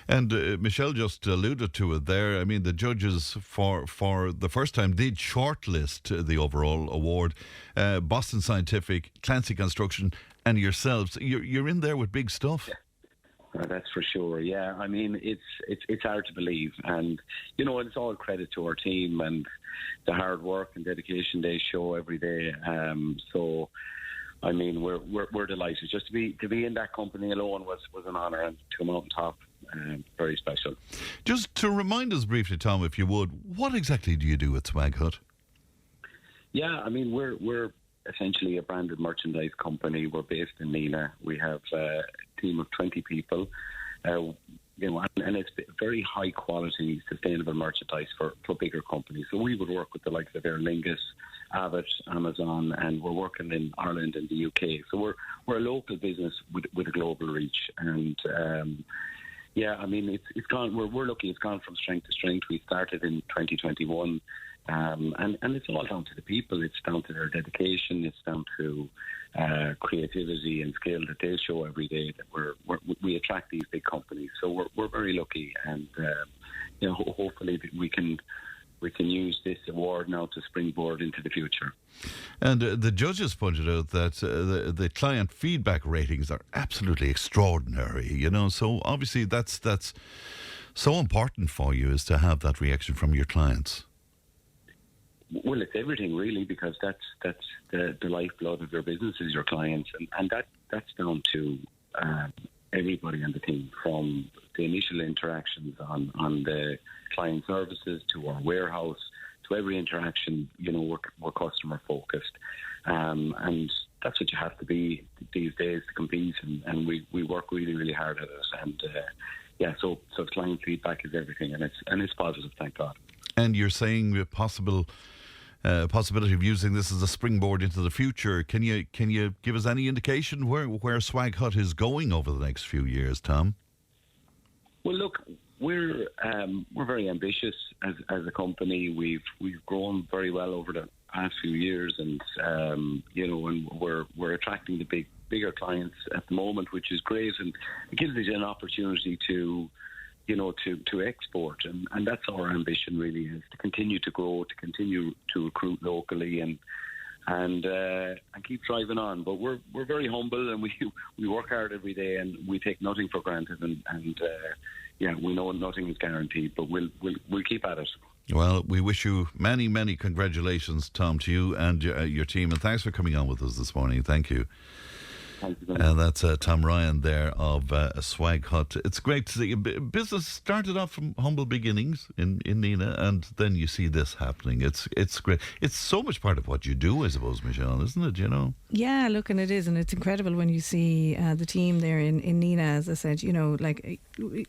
And Michelle just alluded to it there. I mean, the judges for the first time did shortlist the overall award. Boston Scientific, Clancy Construction, and yourselves. You're in there with big stuff. Yeah. That's for sure. Yeah, I mean, it's hard to believe, and it's all credit to our team and the hard work and dedication they show every day. So, I mean, we're delighted just to be in that company alone was an honour, and to come out on top, very special. Just to remind us briefly, Tom, if you would, what exactly do you do at Swag Hut? Yeah, I mean, we're essentially a branded merchandise company. We're based in Nina. We have a team of 20 people, and it's very high quality, sustainable merchandise for bigger companies. So we would work with the likes of Aer Lingus, Abbott, Amazon, and we're working in Ireland and the UK. So we're a local business with a global reach. And I mean, it's gone. We're lucky. It's gone from strength to strength. We started in 2021. And it's all down to the people. It's down to their dedication. It's down to creativity and skill that they show every day. That we attract these big companies. So we're very lucky, and hopefully we can use this award now to springboard into the future. And the judges pointed out that the client feedback ratings are absolutely extraordinary. So obviously that's so important for you, is to have that reaction from your clients. Well, it's everything really, because that's the lifeblood of your business is your clients, and that's down to everybody on the team, from the initial interactions on the client services to our warehouse to every interaction. We're customer focused, and that's what you have to be these days to compete, and we work really, really hard at it. And so client feedback is everything, and it's positive, thank God. And you're saying the possibility of using this as a springboard into the future. Can you give us any indication where Swag Hut is going over the next few years, Tom? Well, look, we're very ambitious as a company. We've grown very well over the past few years, and and we're attracting the bigger clients at the moment, which is great, and it gives us an opportunity to export, and that's our ambition really, is to continue to grow, to continue to recruit locally, and keep driving on. But we're very humble, and we work hard every day, and we take nothing for granted, and we know nothing is guaranteed, but we'll keep at it. Well, we wish you many, many congratulations, Tom, to you and your team, and thanks for coming on with us this morning. Thank you. And that's Tom Ryan there of Swag Hut. It's great to see. Business started off from humble beginnings in Nina, and then you see this happening. It's great. It's so much part of what you do, I suppose, Michelle, isn't it? You know. Yeah, look, and it is, and it's incredible when you see the team there in Nina. As I said, you know, like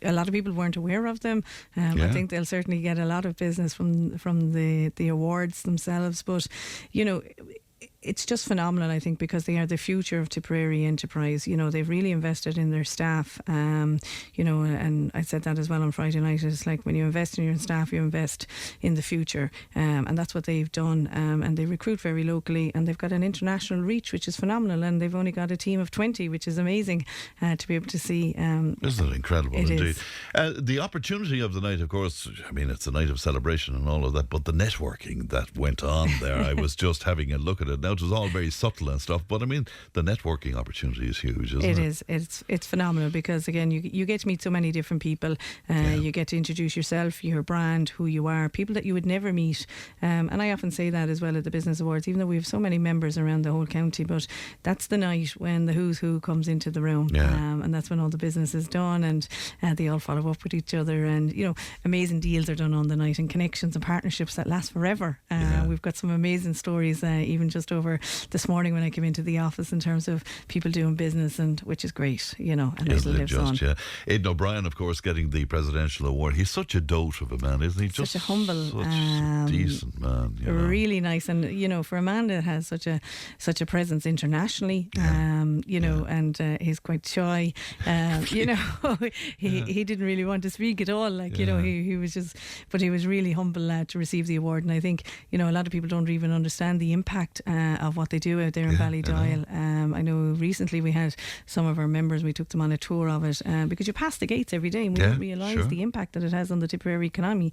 a lot of people weren't aware of them. I think they'll certainly get a lot of business from the awards themselves. But you know, it's just phenomenal, I think, because they are the future of Tipperary enterprise. You know, they've really invested in their staff, you know, and I said that as well on Friday night. It's like when you invest in your staff, you invest in the future, and that's what they've done. And they recruit very locally, and they've got an international reach, which is phenomenal, and they've only got a team of 20, which is amazing to be able to see. Isn't it incredible? It indeed. is. The opportunity of the night, of course, I mean, it's a night of celebration and all of that, but the networking that went on there, I was just having a look at it. Now, it was all very subtle and stuff, but I mean, the networking opportunity is huge, isn't it? It is. It's phenomenal because, again, you get to meet so many different people. You get to introduce yourself, your brand, who you are, people that you would never meet. And I often say that as well at the Business Awards, even though we have so many members around the whole county, but that's the night when the who's who comes into the room. And that's when all the business is done, and they all follow up with each other, and, you know, amazing deals are done on the night, and connections and partnerships that last forever. We've got some amazing stories, even just over this morning when I came into the office, in terms of people doing business, and which is great, you know, and it lives on. Aidan O'Brien, of course, getting the presidential award. He's such a dote of a man, isn't he? Such a humble, such decent man. You know. Really nice, and you know, for a man that has such a presence internationally, you know, and he's quite shy. You know, he didn't really want to speak at all. Like, you know, he was just, but he was really humble to receive the award. And I think, you know, a lot of people don't even understand the impact of what they do out there in Ballydial. I know recently we had some of our members, we took them on a tour of it, because you pass the gates every day, and we don't realise the impact that it has on the Tipperary economy,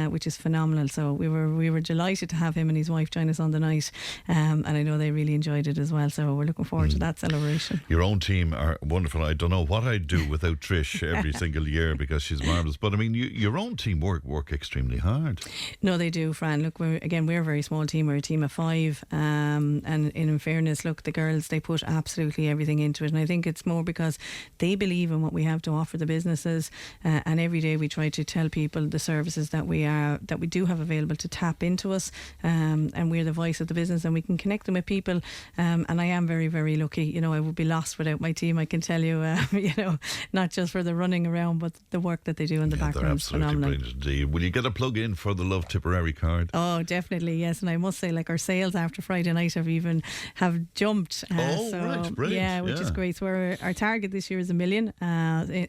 which is phenomenal. So we were delighted to have him and his wife join us on the night, and I know they really enjoyed it as well. So we're looking forward to that celebration. Your own team are wonderful. I don't know what I'd do without Trish every single year, because she's marvellous. But I mean, your own team work extremely hard. No, they do, Fran. Look, we're a very small team. We're a team of 5, and in fairness, look, the girls, they put absolutely everything into it, and I think it's more because they believe in what we have to offer the businesses, and every day we try to tell people the services that we do have available to tap into us, and we're the voice of the business, and we can connect them with people, and I am very, very lucky. You know, I would be lost without my team, I can tell you. You know, not just for the running around, but the work that they do in the background is phenomenal. Will you get a plug in for the Love Tipperary card? Oh, definitely, yes. And I must say, like, our sales after Friday night have jumped. Right, brilliant. Yeah, which is great. So our target this year is 1 million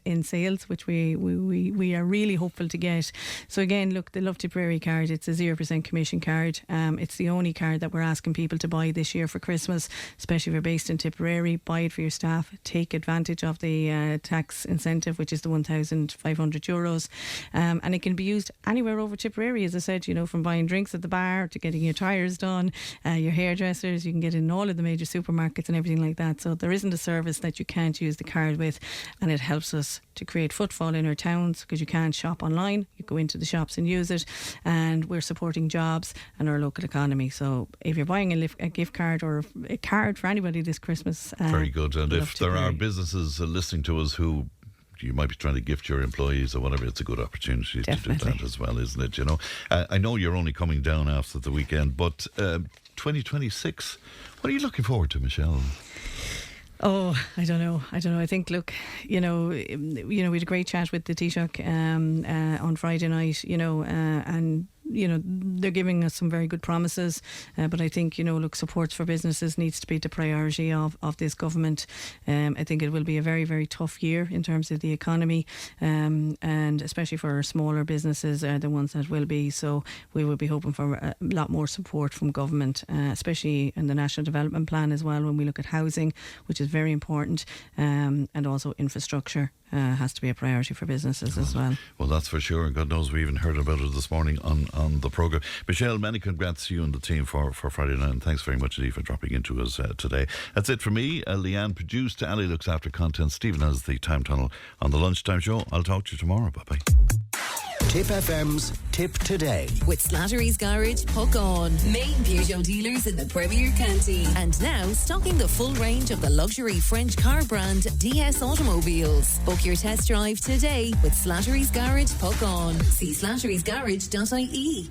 in sales, which we are really hopeful to get. So again, look, the Love Tipperary card, it's a 0% commission card. It's the only card that we're asking people to buy this year for Christmas, especially if you're based in Tipperary. Buy it for your staff. Take advantage of the tax incentive, which is the €1,500, and it can be used anywhere over Tipperary, as I said, you know, from buying drinks at the bar to getting your tyres done, your hairdressers. You can get in all of the major supermarkets and everything like that. So there isn't a service that you can't use the card with, and it helps us to create footfall in our towns, because you can't shop online. You go into the shops and use it, and we're supporting jobs and our local economy. So if you're buying a gift card or a card for anybody this Christmas, very good. And if there are businesses listening to us who you might be trying to gift your employees or whatever, it's a good opportunity to do that as well, isn't it? You know, I know you're only coming down after the weekend, but 2026, what are you looking forward to, Michelle? Oh, I don't know. I think, look, you know, we had a great chat with the Taoiseach on Friday night, you know, and you know, they're giving us some very good promises, but I think, you know, look, support for businesses needs to be the priority of this government. I think it will be a very, very tough year in terms of the economy, and especially for our smaller businesses are the ones that will be. So we will be hoping for a lot more support from government, especially in the National Development Plan as well, when we look at housing, which is very important, and also infrastructure has to be a priority for businesses as well. Well, that's for sure. God knows we even heard about it this morning on the programme. Michelle, many congrats to you and the team for Friday night, and thanks very much indeed for dropping into us today. That's it for me. Leanne produced, Ali looks after content, Stephen has the time tunnel on the lunchtime show. I'll talk to you tomorrow. Bye bye. Tip FM's Tip Today. With Slattery's Garage, Puck On. Main Peugeot dealers in the Premier County. And now stocking the full range of the luxury French car brand DS Automobiles. Book your test drive today with Slattery's Garage, Puck On. See slatterysgarage.ie.